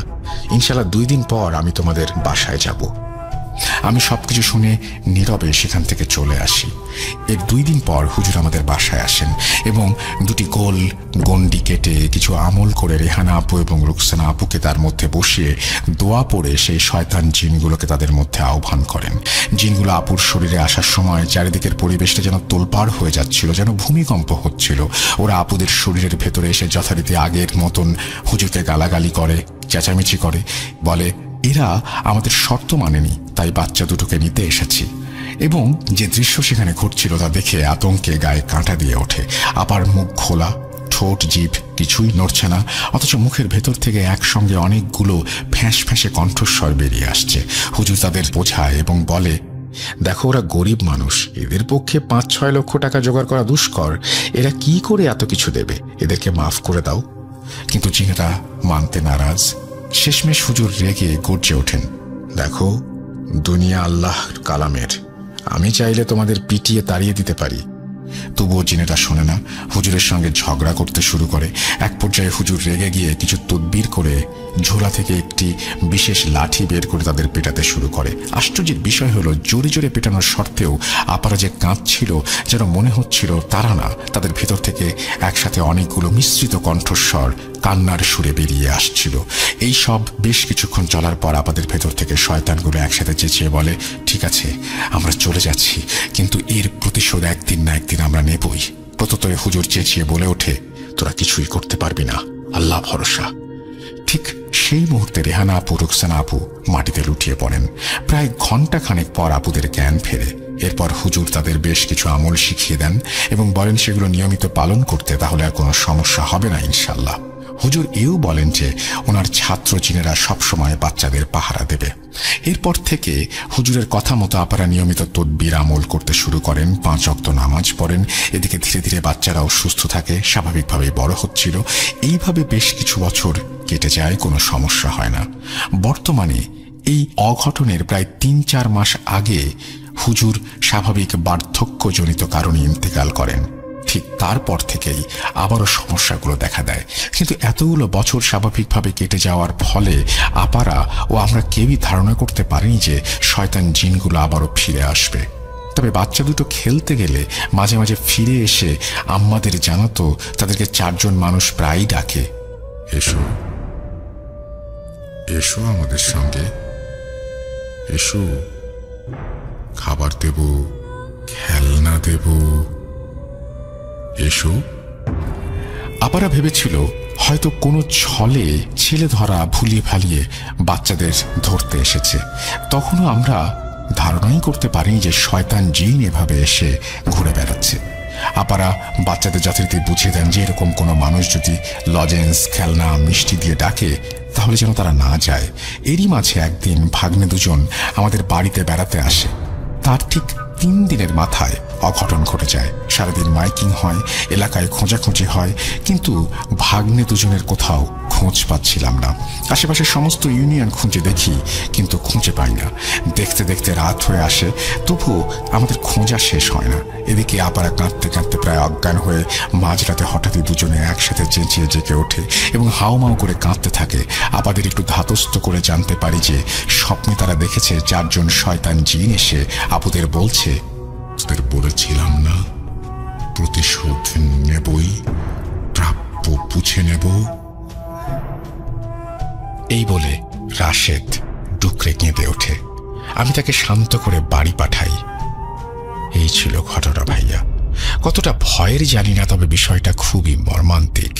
ইনশাল্লাহ 2 দিন পর আমি তোমাদের বাসায় যাব। আমি সবকিছু শুনে নীরবে সেখান থেকে চলে আসি। এর 2 দিন পর হুজুর আমাদের বাসায় আসেন এবং 2টি গোল গন্ডি কেটে কিছু আমল করে রেহানা আপু এবং রুকসানা আপুকে তার মধ্যে বসিয়ে দোয়া পড়ে সেই শয়তান জিনগুলোকে তাদের মধ্যে আহ্বান করেন। জিনগুলো আপুর শরীরে আসার সময় চারিদিকের পরিবেশটা যেন তোলপাড় হয়ে যাচ্ছিল, যেন ভূমিকম্প হচ্ছিল। ওরা আপুদের শরীরের ভেতরে এসে যথারীতি আগের মতন হুজুরকে গালাগালি করে, চেঁচামেচি করে, বলে এরা আমাদের শর্ত মানেনি, তাই বাচ্চা দুটোকে নিতে এসেছি। এবং যে দৃশ্য সেখানে ঘটছিল তা দেখে আতঙ্কে গায়ে কাঁটা দিয়ে ওঠে। আপার মুখ খোলা, ঠোঁট জিভ কিছুই নড়ছে না, অথচ মুখের ভেতর থেকে একসঙ্গে অনেকগুলো ফ্যাঁস ফ্যাঁসে কণ্ঠস্বর বেরিয়ে আসছে। হুজুর তাদের বোঝায় এবং বলে, দেখো ওরা গরিব মানুষ, এদের পক্ষে 5-6 লক্ষ টাকা জোগাড় করা দুষ্কর, এরা কি করে এত কিছু দেবে, এদেরকে মাফ করে দাও। কিন্তু জিনেরা মানতে নারাজ। শেষমেশ হুজুর রেগে গর্জে ওঠেন, দেখো দুনিয়া আল্লাহর কালামের, আমি চাইলে তোমাদের পিটিয়ে তাড়িয়ে দিতে পারি। তবুও জিনেরা শোনে না, হুজুরের সঙ্গে ঝগড়া করতে শুরু করে। এক পর্যায়ে হুজুর রেগে গিয়ে কিছু তদবির করে ঝোলা থেকে একটি বিশেষ লাঠি বের করে তাদের পেটাতে শুরু করে। আশ্চর্যের বিষয় হলো, জোরে জোরে পেটানোর সত্ত্বেও আপারা যে কাঁদছিল, যেন মনে হচ্ছিল তারা না, তাদের ভেতর থেকে একসাথে অনেকগুলো মিশ্রিত কণ্ঠস্বর কান্নার সুরে বেরিয়ে আসছিল। এই সব বেশ কিছুক্ষণ চলার পর আপাদের ভেতর থেকে শয়তানগুলো একসাথে চেঁচিয়ে বলে, ঠিক আছে আমরা চলে যাচ্ছি, কিন্তু এর প্রতিশোধ একদিন না একদিন আমরা নেবই। প্রত্যুত্তরে হুজুর চেঁচিয়ে বলে ওঠে, তোরা কিছুই করতে পারবি না, আল্লাহ ভরসা। ঠিক সেই মুহূর্তে রেহানা আপু, রুকসানা আপু মাটিতে লুটিয়ে পড়েন। প্রায় ঘণ্টাখানেক পর আপুদের জ্ঞান ফেরে। এরপর হুজুর তাদের বেশ কিছু আমল শিখিয়ে দেন এবং বলেন সেগুলো নিয়মিত পালন করতে, তাহলে আর কোনো সমস্যা হবে না ইনশাল্লাহ। হুজুর এও বলেন যে ওনার ছাত্র জিনেরা সবসময় বাচ্চাদের পাহারা দেবে। এরপর থেকে হুজুরের কথা মতো আপারা নিয়মিত তদবির আমল করতে শুরু করেন, 5 ওয়াক্ত নামাজ পড়েন। এদিকে ধীরে ধীরে বাচ্চারাও সুস্থ থাকে, স্বাভাবিকভাবেই বড় হচ্ছিল। এইভাবে বেশ কিছু বছর কেটে যায়, কোনো সমস্যা হয় না। বর্তমানে এই অঘটনের প্রায় 3-4 মাস আগে হুজুর স্বাভাবিক বার্ধক্যজনিত কারণে ইন্তেকাল করেন। ঠিক তারপর থেকেই আবারও সমস্যাগুলো দেখা দেয়। কিন্তু এতগুলো বছর স্বাভাবিকভাবে কেটে যাওয়ার ফলে আপারা ও আমরা কেউই ধারণা করতে পারিনি যে শয়তান জিনগুলো আবারও ফিরে আসবে। তবে বাচ্চা দুটো খেলতে গেলে মাঝে মাঝে ফিরে এসে আম্মাদের জানাতো তাদেরকে 4 জন মানুষ প্রায়ই ডাকে, এসো এসো আমাদের সঙ্গে, এসো খাবার দেব, খেলনা দেব, এসো। আপারা ভেবেছিল হয়তো কোনো ছলে ছেলে ধরা ভুলিয়ে ভালিয়ে বাচ্চাদের ধরতে এসেছে। তখনও আমরা ধারণাই করতে পারিনি যে শয়তান জিন এভাবে এসে ঘুরে বেড়াচ্ছে। আপারা বাচ্চাদের যথারীতি বুঝিয়ে দেন যে এরকম কোনো মানুষ যদি লজেন্স, খেলনা, মিষ্টি দিয়ে ডাকে তাহলে যেন তারা না যায়। এরই মাঝে একদিন ভাগ্নে দুজন আমাদের বাড়িতে বেড়াতে আসে। তার ঠিক 3 দিনের মাথায় অঘটন ঘটে যায়। সারাদিন মাইকিং হয়, এলাকায় খোঁজাখুঁজি হয়, কিন্তু ভাগ্নে দুজনের কোথাও খোঁজ পাচ্ছিলাম না। আশেপাশে সমস্ত ইউনিয়ন খুঁজে দেখি, কিন্তু খুঁজে পাই না। দেখতে দেখতে রাত হয়ে আসে, তবুও আমাদের খোঁজা শেষ হয় না। এদিকে আপারা কাঁদতে কাঁদতে প্রায় অজ্ঞান হয়ে মাঝরাতে হঠাৎই দুজনে একসাথে চেঁচিয়ে জেগে ওঠে এবং হাউমাউ করে কাঁদতে থাকে। আপাদের একটু ধাতস্থ করে জানতে পারি যে স্বপ্নে তারা দেখেছে 4 জন শয়তান জিন এসে আপুদের বলছে, তোদের বলেছিলাম না প্রতিশোধ নেবই, প্রাপ্য বুঝে নেব। এই বলে রাশেদ ডুকরে কেঁদে ওঠে। আমি তাকে শান্ত করে বাড়ি পাঠাই। এই ছিল ঘটনা ভাইয়া। কতটা ভয়ের জানি না, তবে বিষয়টা খুবই মর্মান্তিক।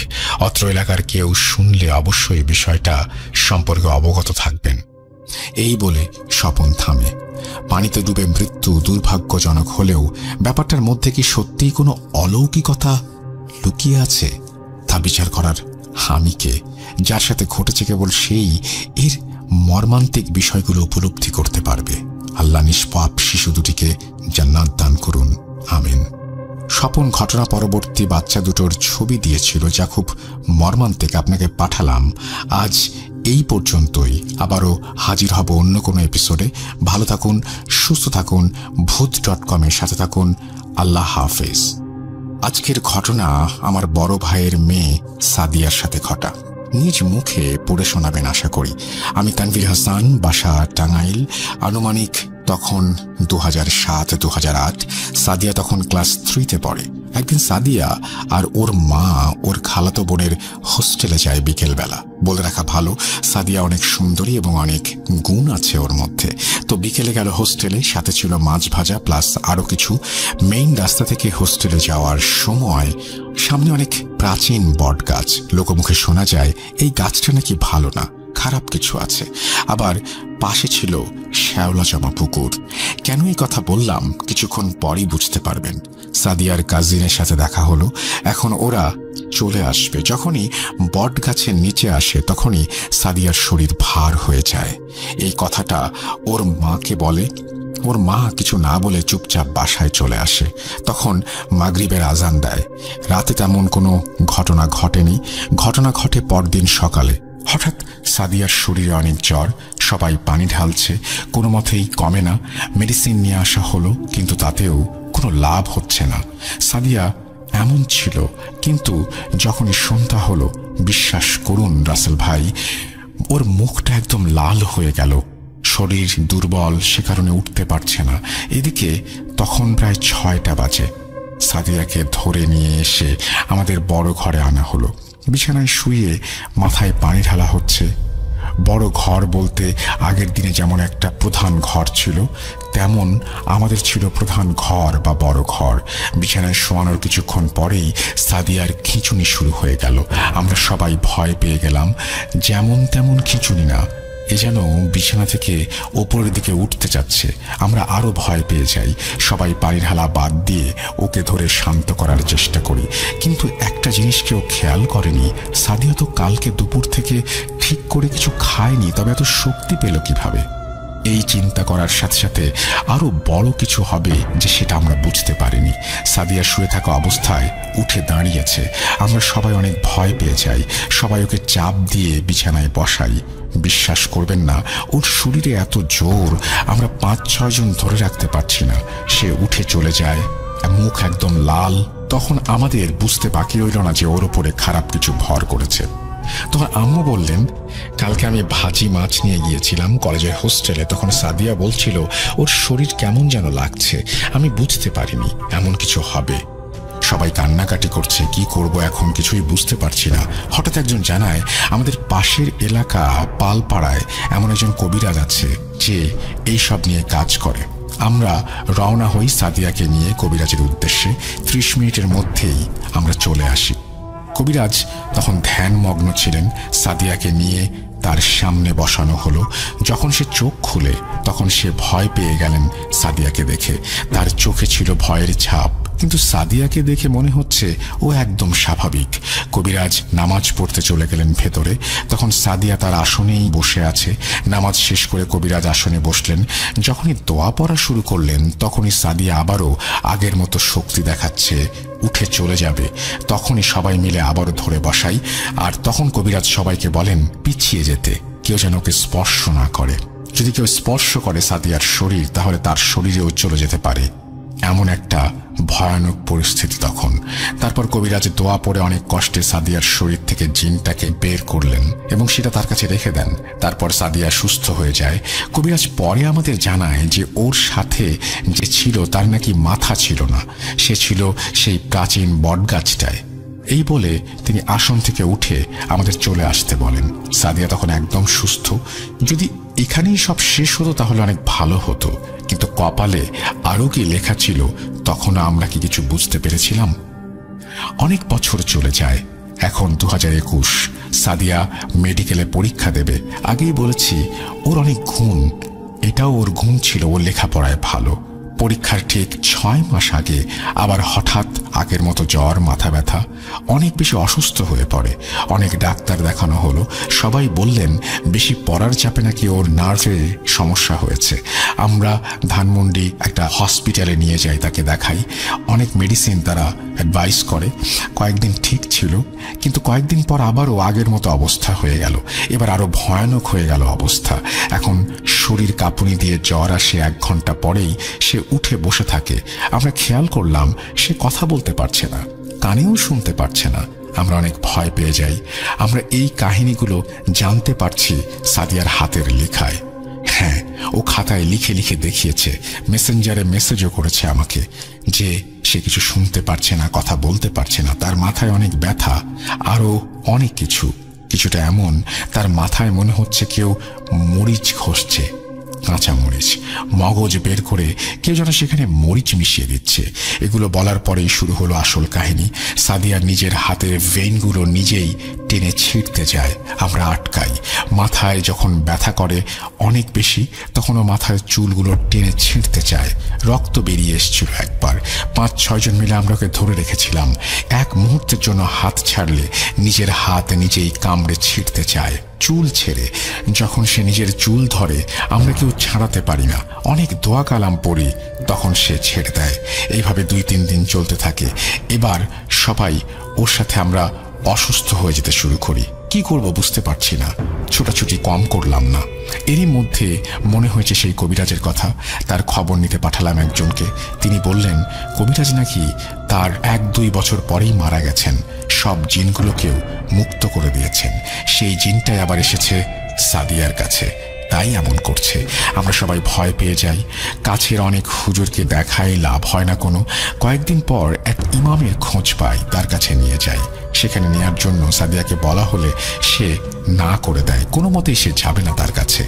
অত্র এলাকার কেউ শুনলে অবশ্যই বিষয়টা সম্পর্কে অবগত থাকবেন। এই বলে স্বপন থামে। পানিতে ডুবে মৃত্যু দুর্ভাগ্যজনক হলেও ব্যাপারটার মধ্যে কি সত্যিই কোনো অলৌকিকতা লুকিয়ে আছে তা বিচার করার হামিকে, যার সাথে ঘটেছে কেবল সেই এর মর্মান্তিক বিষয়গুলো উপলব্ধি করতে পারবে। আল্লাহ নিষ্পাপ শিশু দুটিকে জান্নাত দান করুন, আমিন। স্বপন ঘটনা পরবর্তী বাচ্চা দুটোর ছবি দিয়েছিল, যা খুব মর্মান্তিক। আপনাকে পাঠালাম। আজ এই পর্যন্তই। আবারও হাজির হব অন্য কোনো এপিসোডে। ভালো থাকুন, সুস্থ থাকুন, ভূত.com-এর সাথে থাকুন। আল্লাহ হাফেজ। আজকের ঘটনা আমার বড় ভাইয়ের মেয়ে সাদিয়ার সাথে ঘটা। নিজ মুখে পড়ে শোনাবেন আশা করি। আমি তানভীর হাসান, বাসা টাঙ্গাইল। আনুমানিক তখন 2007-2008। সাদিয়া তখন ক্লাস 3-তে পড়ে। একদিন সাদিয়া আর ওর মা ওর খালাতো বোনের হোস্টেলে যায় বিকেলবেলা। বলে রাখা ভালো, সাদিয়া অনেক সুন্দরী এবং অনেক গুণ আছে ওর মধ্যে। তো বিকেলে গেল হোস্টেলে, সাথে ছিল মাছ ভাজা প্লাস আরও কিছু। মেইন রাস্তা থেকে হোস্টেলে যাওয়ার সময় সামনে অনেক প্রাচীন বট গাছ। লোকমুখে শোনা যায় এই গাছটা নাকি ভালো না, খারাপ কিছু আছে। আবার পাশে ছিল শ্যাওলা জমা পুকুর। কেন এই কথা বললাম কিছুক্ষণ পরই বুঝতে পারবেন। সাদিয়ার কাজিনের সাথে দেখা হলো, এখন ওরা চলে আসবে। যখনই বট গাছের নিচে আসে তখনই সাদিয়ার শরীর ভার হয়ে যায়। এই কথাটা ওর মাকে বলে। ওর মা কিছু না বলে চুপচাপ বাসায় চলে আসে। তখন মাগরিবের আজান দেয়। রাতে তেমন কোনো ঘটনা ঘটেনি। ঘটনা ঘটে পরদিন সকালে। হঠাৎ সাদিয়ার শরীরে অনেক জ্বর, সবাই পানি ঢালছে, কোনো মতেই কমে না। মেডিসিন নিয়ে আসা হলো, কিন্তু তাতেও কোনো লাভ হচ্ছে না। সাদিয়া এমন ছিল, কিন্তু যখনই সন্ধ্যা হলো, বিশ্বাস করুন রাসেল ভাই, ওর মুখটা একদম লাল হয়ে গেল। শরীর দুর্বল, সে কারণে উঠতে পারছে না। এদিকে তখন প্রায় 6টা বাজে। সাদিয়াকে ধরে নিয়ে এসে আমাদের বড় ঘরে আনা হলো। বিছানায় শুয়ে মাথায় পানি ঢালা হচ্ছে। বড় ঘর বলতে আগের দিনে যেমন একটা প্রধান ঘর ছিল, তেমন আমাদের ছিল প্রধান ঘর বা বড় ঘর। বিছানায় শোয়ানোর কিছুক্ষণ পরেই সাদিয়ার খিঁচুনি শুরু হয়ে গেল। আমরা সবাই ভয় পেয়ে গেলাম। যেমন তেমন খিঁচুনি না, এ যেন বিছানা থেকে ওপরের দিকে উঠতে যাচ্ছে। আমরা আরো ভয় পেয়ে যাই। সবাই পানি ঢালা বাদ দিয়ে ওকে ধরে শান্ত করার চেষ্টা করি, কিন্তু একটা জিনিস কেউ খেয়াল করেনি, সাদিয়া তো কালকে দুপুর থেকে ঠিক করে কিছু খায়নি, তবে এত শক্তি পেল কিভাবে? এই চিন্তা করার সাথে সাথে আরো বড় কিছু হবে যে সেটা আমরা বুঝতে পারিনি। সাদিয়া শুয়ে থাকা অবস্থায় উঠে দাঁড়িয়েছে। আমরা সবাই অনেক ভয় পেয়ে যাই। সবাই ওকে চাপ দিয়ে বিছানায় বসাই। বিশ্বাস করবেন না, ওর শরীরে এত জোর আমরা 5-6 জন ধরে রাখতে পারছি না। সে উঠে চলে যায়, মুখ একদম লাল। তখন আমাদের বুঝতে বাকি রইল না যে ওর উপরে খারাপ কিছু ভর করেছে। তখন আম্মু বললেন, কালকে আমি ভাজি মাছ নিয়ে গিয়েছিলাম কলেজের হোস্টেলে। তখন সাদিয়া বলছিল ওর শরীর কেমন যেন লাগছে। আমি বুঝতে পারিনি এমন কিছু হবে। সবাই কান্নাকাটি করছে, কি করব এখন কিছুই বুঝতে পারছি না। হঠাৎ একজন জানায় আমাদের পাশের এলাকা পালপাড়ায় এমন একজন কবিরাজ আছে যে এই সব নিয়ে কাজ করে। আমরা রওনা হই সাদিয়াকে নিয়ে কবিরাজের উদ্দেশ্যে। 30 মিনিটের মধ্যেই আমরা চলে আসি। কবিরাজ তখন ধ্যানমগ্ন ছিলেন। সাদিয়াকে নিয়ে তার সামনে বসানো হলো। যখন সে চোখ খুলে তখন সে ভয় পেয়ে গেলেন সাদিয়াকে দেখে। তার চোখে ছিল ভয়ের ছাপ, কিন্তু সাদিয়াকে দেখে মনে হচ্ছে ও একদম স্বাভাবিক। কবিরাজ নামাজ পড়তে চলে গেলেন ভেতরে। তখন সাদিয়া তার আসনেই বসে আছে। নামাজ শেষ করে কবিরাজ আসনে বসলেন। যখনই দোয়া পড়া শুরু করলেন তখনই সাদিয়া আবারও আগের মতো শক্তি দেখাচ্ছে, উঠে চলে যাবে। তখনই সবাই মিলে আবারও ধরে বসাই। আর তখন কবিরাজ সবাইকে বলেন পিছিয়ে যেতে, কেউ যেন ওকে স্পর্শ না করে। যদি কেউ স্পর্শ করে সাদিয়ার শরীর, তাহলে তার শরীরেও চলে যেতে পারে। এমন একটা ভয়ানক পরিস্থিতি তখন। তারপর কবিরাজ দোয়া পড়ে অনেক কষ্টে সাদিয়ার শরীর থেকে জিনটাকে বের করলেন এবং সেটা তার কাছে রেখে দেন। তারপর সাদিয়া সুস্থ হয়ে যায়। কবিরাজ পরে আমাদের জানায় যে ওর সাথে যে ছিল তার নাকি মাথা ছিল না, সে ছিল সেই প্রাচীন বটগাছটায়। এই বলে তিনি আসন থেকে উঠে আমাদের চলে আসতে বলেন। সাদিয়া তখন একদম সুস্থ। যদি এখানেই সব শেষ হতো তাহলে অনেক ভালো হতো, কিন্তু কপালে আরও কি লেখা ছিল তখনও আমরা কি কিছু বুঝতে পেরেছিলাম? অনেক বছর চলে যায়। এখন 2021। সাদিয়া মেডিকেলে পরীক্ষা দেবে। আগেই বলেছি ওর অনেক গুণ। এটাও ওর গুণ ছিল, ও লেখাপড়ায় ভালো। পরীক্ষার ঠিক 6 মাস আগে আবার হঠাৎ আগের মতো জ্বর, মাথা ব্যথা, অনেক বেশি অসুস্থ হয়ে পড়ে। অনেক ডাক্তার দেখানো হলো। সবাই বললেন বেশি পড়ার চাপে নাকি ওর নার্ভে সমস্যা হয়েছে। আমরা ধানমন্ডি একটা হসপিটালে নিয়ে যাই, তাকে দেখাই। অনেক মেডিসিন তারা অ্যাডভাইস করে। কয়েকদিন ঠিক ছিল, কিন্তু কয়েকদিন পর আবারও আগের মতো অবস্থা হয়ে গেল। এবার আরো ভয়ানক হয়ে গেল অবস্থা। এখন শরীর কাঁপুনি দিয়ে জ্বর আসে। 1 ঘন্টা পরেই সে উঠে বসে থাকে। আমরা খেয়াল করলাম সে কথা বলতে পারছে না, কানেও শুনতে পারছে না। আমরা অনেক ভয় পেয়ে যাই। আমরা এই কাহিনীগুলো জানতে পারছি সাদিয়ার হাতের লেখায়। হ্যাঁ, ও খাতায় লিখে লিখে দেখিয়েছে, মেসেঞ্জারে মেসেজও করেছে আমাকে যে সে কিছু শুনতে পারছে না, কথা বলতে পারছে না, তার মাথায় অনেক ব্যথা, আরো অনেক কিছু। কিছুটা এমন তার মাথায় মনে হচ্ছে কেউ মরিচ ঘষছে, কাঁচা মরিচ। মগজ বের করে কেউ যেন সেখানে মরিচ মিশিয়ে দিচ্ছে। এগুলো বলার পরেই শুরু হলো আসল কাহিনী। সাদিয়ার নিজের হাতের ভেইনগুলো নিজেই টেনে ছিঁড়তে যায়, আমরা আটকাই। মাথায় যখন ব্যথা করে অনেক বেশি, তখনও মাথার চুলগুলো টেনে ছিঁড়তে চায়। রক্ত বেরিয়ে এসেছিল একবার। 5-6 জন মিলে আমরা ওকে ধরে রেখেছিলাম। এক মুহূর্তের জন্য হাত ছাড়লে নিজের হাত নিজেই কামড়ে ছিঁড়তে চায়। চুল ছেড়ে যখন সে নিজের চুল ধরে আমরা কেউ ছাড়াতে পারি না। অনেক দোয়া কালাম পড়ি, তখন সে ছেড়ে দেয়। এইভাবে 2-3 দিন চলতে থাকে। এবার সবাই ওর সাথে আমরা অসুস্থ হয়ে যেতে শুরু করি। কি করব বুঝতে পারছি না। ছোটাছুটি কম করলাম না। এরই মধ্যে মনে হয়েছে সেই কবিরাজের কথা। তার খবর নিতে পাঠালাম একজনকে। তিনি বললেন কবিরাজ নাকি তার 1-2 বছর পরেই মারা গেছেন। সব জিনগুলোকেও মুক্ত করে দিয়েছেন। সেই জিনটাই আবার এসেছে সাদিয়ার কাছে, তাই এমন করছে। আমরা সবাই ভয় পেয়ে যাই। কাছের অনেক হুজুরকে দেখাই, লাভ হয় না কোনো। কয়েকদিন পর এক ইমামের খোঁজ পাই, তার কাছে নিয়ে যাই। সেখানে নেওয়ার জন্য সাদিয়াকে বলা হলে সে না করে দেয়, কোনো মতেই সে যাবে না তার কাছে।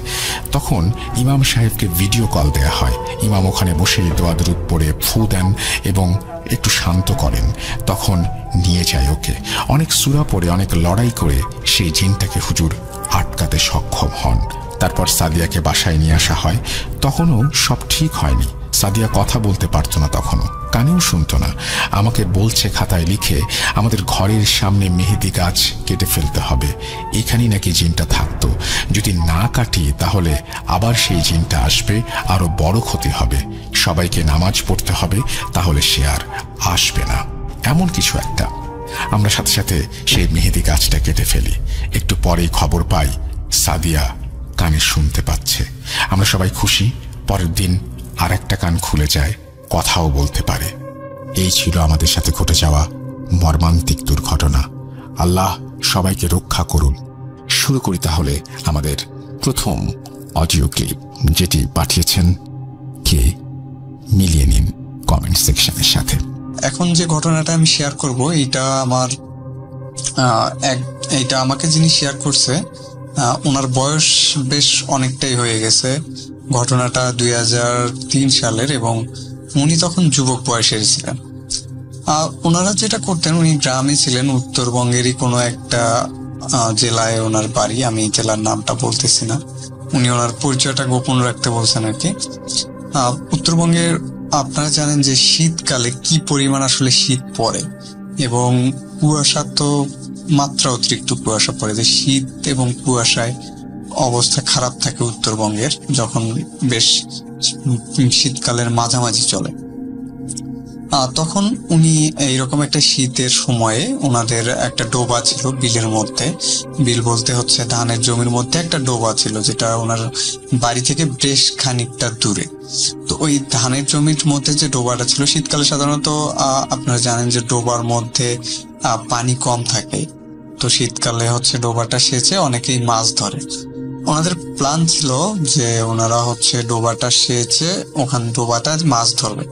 তখন ইমাম সাহেবকে ভিডিও কল দেয়া হয়। ইমাম ওখানে বসে দোয়া দরুদ পড়ে ফু দেন এবং একটু শান্ত করেন। তখন নিয়ে যায় ওকে। অনেক সূরা পড়ে, অনেক লড়াই করে সেই জিনটাকে হুজুর আটকাতে সক্ষম হন। তারপর সাদিয়াকে বাসায় নিয়ে আসা হয়। তখনও সব ঠিক হয়নি। সাদিয়া কথা বলতে পারত না, তখনও কানেও শুনত না। আমাকে বলছে খাতায় লিখে আমাদের ঘরের সামনে মেহেদি গাছ কেটে ফেলতে হবে। এখানেই নাকি জিনটা থাকতো। যদি না কাটি তাহলে আবার সেই জিনটা আসবে, আরো বড় ক্ষতি হবে। সবাইকে নামাজ পড়তে হবে, তাহলে সে আর আসবে না, এমন কিছু একটা। আমরা সাথে সাথে সেই মেহেদি গাছটা কেটে ফেলি। একটু পরেই খবর পাই সাদিয়া কানে শুনতে পাচ্ছে। আমরা সবাই খুশি। পরের দিন আর একটা কান খুলে যায়, কথাও বলতে পারে। এই ছিল আমাদের সাথে ঘটে যাওয়া মর্মান্তিক দুর্ঘটনা। আল্লাহ সবাইকে রক্ষা করুন। শুরু করি তাহলে আমাদের প্রথম অডিও ক্লিপ, যেটি পাঠিয়েছেন কে, মিলিয়ে নিন কমেন্ট সেকশনের সাথে।
এখন যে ঘটনাটা আমি শেয়ার করব, এইটা আমাকে যিনি শেয়ার করছে ওনার বয়স বেশ অনেকটাই হয়ে গেছে। ঘটনাটা 2003 সালের এবং উনি তখন যুবক বয়সের ছিলেন। ওনারা যেটা করতেন, উনি গ্রামে ছিলেন, উত্তরবঙ্গেরই কোনো একটা জেলায় ওনার বাড়ি। আমি জেলার নামটা বলতেছি না, উনি ওনার পরিচয়টা গোপন রাখতে বলছেন আর কি। উত্তরবঙ্গের আপনারা জানেন যে শীতকালে কি পরিমাণ আসলে শীত পড়ে এবং কুয়াশা তো মাত্রা অতিরিক্ত কুয়াশা পড়ে। যে শীত এবং কুয়াশায় অবস্থা খারাপ থাকে উত্তরবঙ্গের, যখন বেশ শীতকালের মাঝামাঝি চলে। তখন উনি এইরকম একটা শীতের সময়ে ওনাদের একটা ডোবা ছিল বিলের মধ্যে। বিল বলতে হচ্ছে ধানের জমির মধ্যে একটা ডোবা ছিল, যেটা ওনার বাড়ি থেকে বেশ খানিকটা দূরে। তো ওই ধানের জমির মধ্যে যে ডোবাটা ছিল, শীতকালে সাধারণত আপনারা জানেন যে ডোবার মধ্যে পানি কম থাকে। তো শীতকালে হচ্ছে ডোবাটা সেচে অনেকেই মাছ ধরে। ওনাদের প্ল্যান ছিল যে ওনারা হচ্ছে ডোবাটা সেচে ওখান ডোবাটা মাছ ধরবে।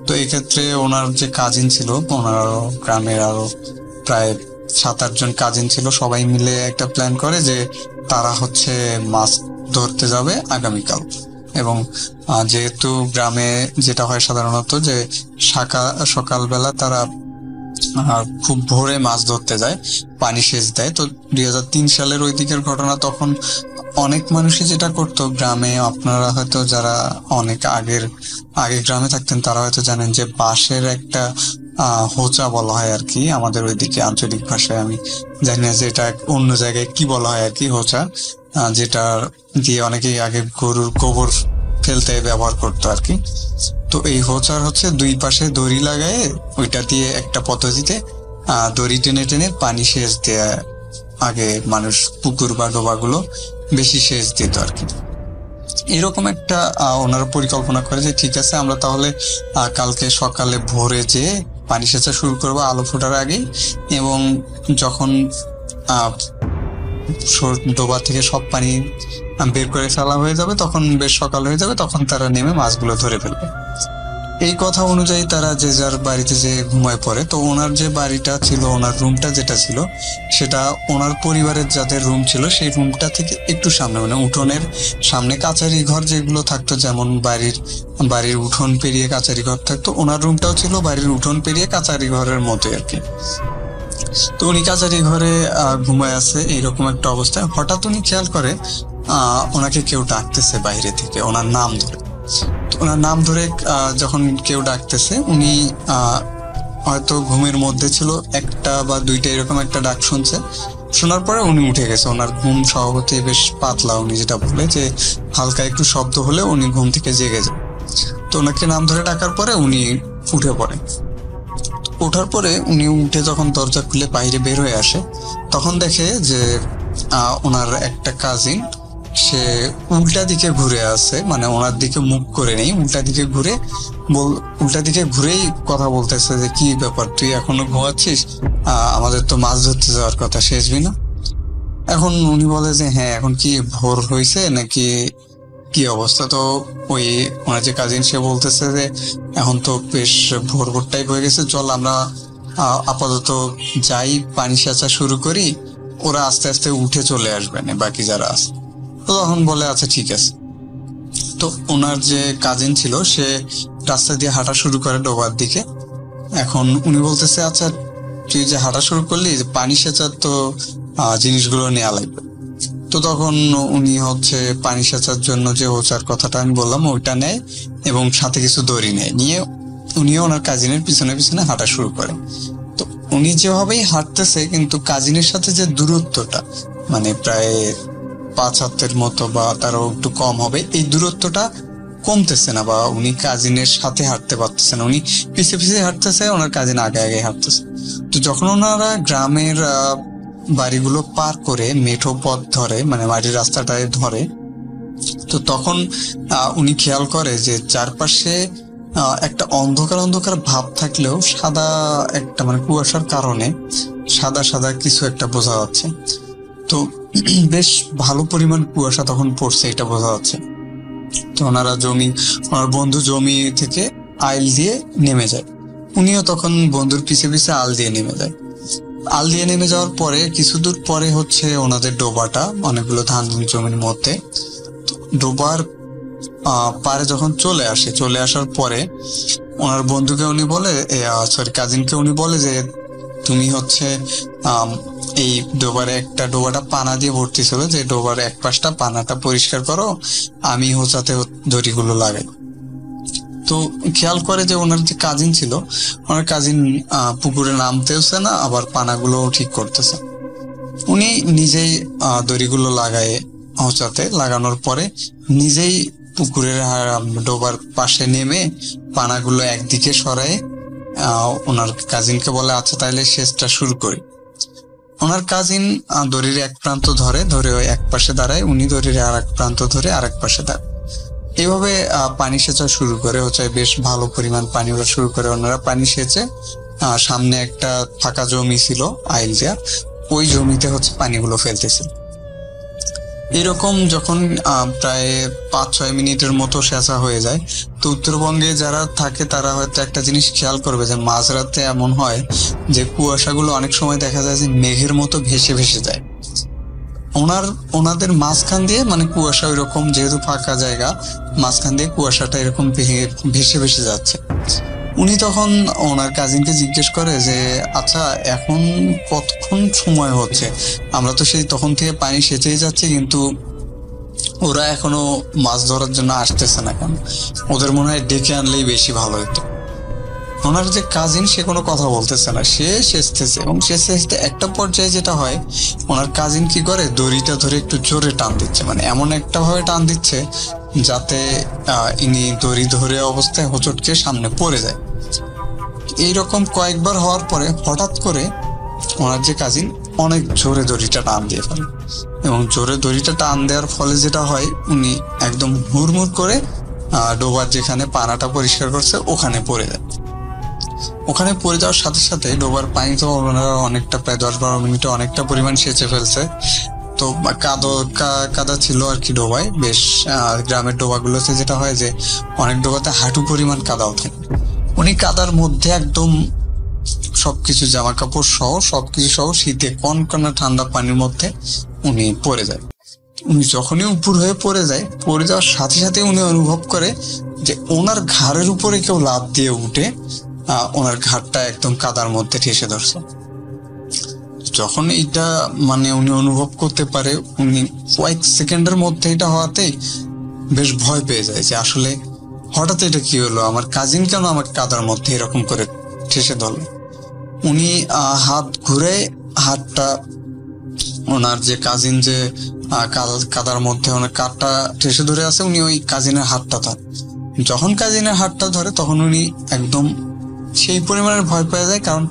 তো এক্ষেত্রে ওনার যে কাজিন ছিল, ওনার গ্রামের আরো প্রায় 7-8 জন কাজিন ছিল, সবাই মিলে একটা প্ল্যান করে যে তারা হচ্ছে মাছ ধরতে যাবে আগামীকাল। এবং যেহেতু গ্রামে যেটা হয় সাধারণত যে সকালবেলা তারা খুব ভোরে মাছ ধরতে যায়, পানি সেচ দেয়। তো 2003 সালের ওই দিকের ঘটনা। তখন অনেক মানুষই যেটা করতো গ্রামে, আপনারা হয়তো যারা অনেক আগে গ্রামে থাকতেন তারা হয়তো জানেন যে বাঁশের একটা হোচা বলা হয় আর কি, আমাদের ওইদিকে আঞ্চলিক ভাষায়। আমি জানি না যে এটা অন্য জায়গায় কি বলা হয় আর কি, হোচা, যেটা দিয়ে অনেকেই আগে গরুর গোবর ফেলতে ব্যবহার করতো আর কি। তো এই হোচার হচ্ছে দুই পাশে দড়ি লাগায়, ওইটা দিয়ে একটা পদ্ধতিতে দড়ি টেনে টেনে পানি সেচ দেয়া আগে মানুষ পুকুর বা ডোবাগুলো বেশি সেচ দিত আর কি। এরকম একটা ওনারা পরিকল্পনা করে যে ঠিক আছে, আমরা তাহলে কালকে সকালে ভোরে যে পানি সেচা শুরু করবো আলো ফোটার আগেই, এবং যখন ডোবা থেকে সব পানি বের করে ফেলা হয়ে যাবে, তখন বেশ সকাল হয়ে যাবে, তখন তারা নেমে মাছগুলো ধরে ফেলবে। এই কথা অনুযায়ী তারা যে যার বাড়িতে যে ঘুমায় পড়ে। তো ওনার যে বাড়িটা ছিল, ওনার রুমটা যেটা ছিল, সেটা ওনার পরিবারের যাদের রুম ছিল সেই রুমটা থেকে একটু সামনে, মানে উঠোনের সামনে কাচারি ঘর যেগুলো থাকতো, যেমন বাড়ির উঠোন পেরিয়ে কাচারি ঘর থাকতো, ওনার রুমটাও ছিল বাড়ির উঠোন পেরিয়ে কাচারি ঘরের মতোই আর কি। তো উনি কাচারি ঘরে ঘুমায় আছে, এইরকম একটা অবস্থায় হঠাৎ উনি খেয়াল করে ওনাকে কেউ ডাকতেছে বাইরে থেকে ওনার নাম ধরে। ওনার নাম ধরে যখন কেউ ডাকতেছে, উনি হয়তো ঘুমের মধ্যে ছিল, একটা বা দুইটা এরকম একটা ডাক শুনছে। শোনার পরে উনি উঠে গেছে। ওনার ঘুম স্বভাবতই বেশ পাতলা, উনি যেটা বলে যে হালকা একটু শব্দ হলে উনি ঘুম থেকে জেগে যায়। তো ওনাকে নাম ধরে ডাকার পরে উনি উঠে পড়ে। ওঠার পরে উনি উঠে যখন দরজা খুলে বাইরে বের হয়ে আসে, তখন দেখে যে ওনার একটা কাজিন সে উল্টা দিকে ঘুরে আছে, মানে ওনার দিকে মুখ করে নেই, উল্টা দিকে ঘুরেই কথা বলতেছে যে কি ব্যাপার, তুই এখনো ঘুমাচ্ছিস? আমাদের তো মাছ ধরতে যাওয়ার কথা, শেষবি না? এখন উনি বলে যে হ্যাঁ, এখন কি ভোর হয়েছে নাকি কি অবস্থা? তো ওই ওনার যে কাজিন সে বলতেছে যে এখন তো বেশ ভোর ভোর টাইপ হয়ে গেছে, চল আমরা আপাতত যাই, পানি সেচা শুরু করি, ওরা আস্তে আস্তে উঠে চলে আসবে না বাকি যারা আছে। তো তখন বলে আচ্ছা ঠিক আছে। তো ওনার যে কাজিন ছিল সে রাস্তা দিয়ে হাঁটা শুরু করে ডোবার দিকে। এখন উনি বলতেছে আচ্ছা তুই যে হাঁটা শুরু করলি, পানি সেচার তো জিনিসগুলো নেওয়া লাগবে। তো তখন উনি হচ্ছে পানি সেচার জন্য যে ওচার কথাটা আমি বললাম ওইটা নেয় এবং সাথে কিছু দড়ি নেয়, নিয়ে উনিও ওনার কাজিনের পিছনে পিছনে হাঁটা শুরু করে। তো উনি যেভাবেই হাঁটতেছে, কিন্তু কাজিনের সাথে যে দূরত্বটা, মানে প্রায় 5 হাতের মতো বা তারও একটু কম হবে, এই দূরত্বটা কমতেছে না, বা উনি কাজিনের সাথে হাঁটতে পারতেছে না। উনি পিছিয়ে পিছিয়ে হাঁটতেছে, ওনার কাজিন আগে আগে হাঁটতেছে। তো যখন ওনারা গ্রামের বাড়িগুলো পার করে মেঠো পথ ধরে, মানে মাটির রাস্তাটায় ধরে, তো তখন উনি খেয়াল করে যে চারপাশে একটা অন্ধকার অন্ধকার ভাব থাকলেও সাদা একটা, মানে কুয়াশার কারণে সাদা সাদা কিছু একটা বোঝা যাচ্ছে। তো বেশ ভালো পরিমাণ কুয়াশা তখন পড়ছে, এটা বোঝা যাচ্ছে। তো ওনার বন্ধু জমি থেকে আইল দিয়ে নেমে যায়। উনিও তখন বন্ধুর পিছে পিছে আল দিয়ে নেমে যায়। আল দিয়ে নেমে যাওয়ার পরে কিছু দূর পরে হচ্ছে ওনাদের ডোবাটা, অনেকগুলো ধান জমির মধ্যে। ডোবার পারে যখন চলে আসার পরে ওনার বন্ধুকে উনি বলে, কাজিনকে উনি বলে যে তুমি হচ্ছে এই ডোবাটা পানা দিয়ে ভর্তি ছিল, যে ডোবার এক পাশটা পানাটা পরিষ্কার করো, আমি হোঁচাতে দড়িগুলো লাগাই। তো খেয়াল করে যে ওনার যে কাজিন ছিল, ওনার কাজিন পুকুরে নামতেছে না, আবার পানাগুলো ঠিক করতেছে। উনি নিজেই দড়িগুলো হোঁচাতে লাগানোর পরে নিজেই পুকুরের ডোবার পাশে নেমে পানাগুলো একদিকে সরায় ওনার কাজিনকে বলে আচ্ছা তাহলে সেচটা শুরু করি। ওনার কাজিন দড়ির এক প্রান্ত ধরে ওই এক পাশে দাঁড়ায়, উনি দড়ির আর এক প্রান্ত ধরে আর এক পাশে দাঁড়ায়। এইভাবে পানি সেচা শুরু করে, হচ্ছে বেশ ভালো পরিমাণ পানি ওরা শুরু করে। ওনারা পানি সেচে সামনে একটা ফাঁকা জমি ছিল আইল দেয়া, ওই জমিতে হচ্ছে পানিগুলো ফেলতেছিল। এরকম যখন প্রায় 5-6 মিনিটের মতো সেচা হয়ে যায়, তো উত্তরবঙ্গে যারা থাকে তারা হয়তো একটা জিনিস খেয়াল করবে যে মাঝরাতে এমন হয় যে কুয়াশাগুলো অনেক সময় দেখা যায় যে মেঘের মতো ভেসে ভেসে যায়। ওনাদের মাঝখান দিয়ে, মানে কুয়াশা ওইরকম, যেহেতু ফাঁকা জায়গা, মাঝখান দিয়ে কুয়াশাটা এরকম ভেসে ভেসে যাচ্ছে। উনি তখন ওনার কাজিনকে জিজ্ঞেস করে যে আচ্ছা এখন কতক্ষণ সময় হচ্ছে, আমরা তো সেই তখন থেকে পানি সেচেই যাচ্ছি, কিন্তু ওরা এখনো মাছ ধরার জন্য আসতেছে না কেন? ওদের মনে হয় ডেকে আনলেই বেশি ভালো হতো। ওনার যে কাজিন সে কোনো কথা বলতেছে না, সে সেচতেছে, এবং সেচতে একটা পর্যায়ে যেটা হয়, ওনার কাজিন কি করে, দড়িটা ধরে একটু জোরে টান দিচ্ছে, মানে এমন একটা ভাবে টান দিচ্ছে যাতে ইনি দড়ি ধরে অবস্থায় হোঁচটকে সামনে পড়ে যায়। এইরকম কয়েকবার হওয়ার পরে হঠাৎ করে ওনার যে কাজিন অনেক জোরে দড়িটা টান দিয়ে ফেলে, এবং জোরে দড়িটা টান দেওয়ার ফলে যেটা হয়, উনি একদম হুড়মুড় করে ডোবার যেখানে পানাটা পরিষ্কার করছে ওখানে পড়ে যায়। ওখানে পড়ে যাওয়ার সাথে সাথে ডোবার পানি তো ওনারা অনেকটা, প্রায় 10-12 মিনিটে অনেকটা পরিমাণ সেচে ফেলছে। তো কাদা ছিল আর কি ডোবায়, বেশ গ্রামের ডোবাগুলোতে যেটা হয় যে অনেক ডোবাতে হাঁটু পরিমাণ কাদাও থাকে। উনি কাদার মধ্যে একদম সবকিছু, জামা কাপড় সহ সবকিছু সহ, শীতে কনকনা ঠান্ডা পানির মধ্যে উনি পড়ে যায়। উনি যখনই উপর হয়ে পড়ে যাওয়ার সাথে সাথে উনি অনুভব করে যে ওনার ঘাড়ের উপরে কেউ লাফ দিয়ে উঠে ওনার ঘাড়টা একদম কাদার মধ্যে ঠেসে ধরছে। যখন এটা মানে উনি অনুভব করতে পারে, উনি কয়েক সেকেন্ডের মধ্যে এটা হওয়াতেই বেশ ভয় পেয়ে যায় যে আসলে হঠাৎ এটা কি হলো, আমার কাজিন কেন আমাকে কাদার মধ্যে এরকম করে ঠেসে ধরলো। উনি হাত ঘুরে হাতটা, ওনার যে কাজিন যে কাদার মধ্যে ওনার কাঠটা ঠেসে ধরে আছে, উনি ওই কাজিনের হাতটা ধরে। যখন কাজিনের হাতটা ধরে তখন উনি একদম সেই পরিমাণের ভয় পেয়ে যায়, কারণ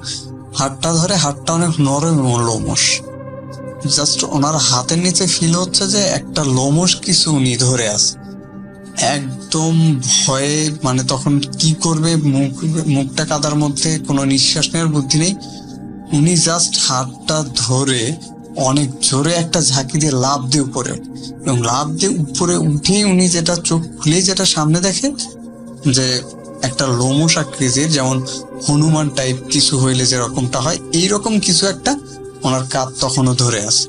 হাতটা ধরে, হাতটা অনেক নরম এবং লোমশ। জাস্ট ওনার হাতের নিচে ফিল হচ্ছে যে একটা লোমশ কিছু উনি ধরে আছে। একদম ভয়ে মানে তখন কি করবে, মুখটা কাদার মধ্যে, কোনো নিঃশ্বাস নেওয়ার বুদ্ধি নেই। উনি জাস্ট হাতটা ধরে অনেক জোরে একটা ঝাঁকি দিয়ে লাফ দিয়ে উপরে, এবং লাফ দিয়ে উপরে উঠেই উনি যেটা চোখ খুলে যেটা সামনে দেখে যে একটা লোমশ আকৃতির, যেমন হনুমান টাইপ কিছু হইলে যেরকমটা হয় এইরকম কিছু একটা ওনার কাঁধ তখনও ধরে আছে,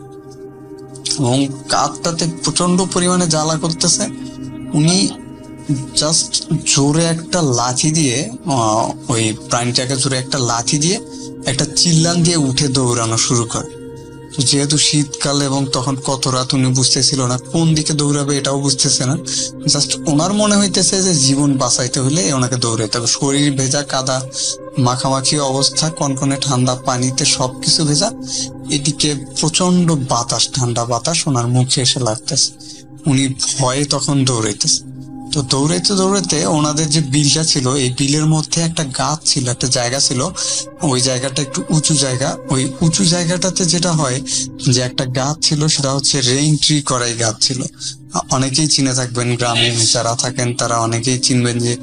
এবং কাঁধটাতে প্রচন্ড পরিমাণে জ্বালা করতেছে। উনি জাস্ট জোরে একটা লাঠি দিয়ে, ওই প্রাণীটাকে জোরে একটা লাঠি দিয়ে একটা চিল্লান দিয়ে উঠে দৌড়ানো শুরু করে। যেহেতু শীতকাল এবং তখন কত রাত, উনি বুঝতেছিল না কোন দিকে দৌড়াবে, এটাও বুঝতেছে না। জাস্ট ওনার মনে হইতেছে যে জীবন বাঁচাইতে হলে ওনাকে দৌড়াইতে হবে। শরীর ভেজা, কাদা মাখামাখি অবস্থা, কনকনে ঠান্ডা পানিতে সবকিছু ভেজা, এদিকে প্রচন্ড বাতাস, ঠান্ডা বাতাস ওনার মুখে এসে লাগতেছে। উনি ভয়ে তখন দৌড়াইতেছে। তো দৌড়াইতে দৌড়াইতে ওনাদের যে বিলটা ছিল, এই বিলের মধ্যে একটা গাছ ছিল, একটা জায়গা ছিল, ওই জায়গাটা একটু উঁচু জায়গা। ওই উঁচু জায়গাটাতে যেটা হয় যে একটা গাছ ছিল, সেটা হচ্ছে রেইন ট্রি করাই গাছ ছিল। অনেকেই চিনে থাকবেন, গ্রামে যারা থাকেন তারা অনেকেই চিনবেন যে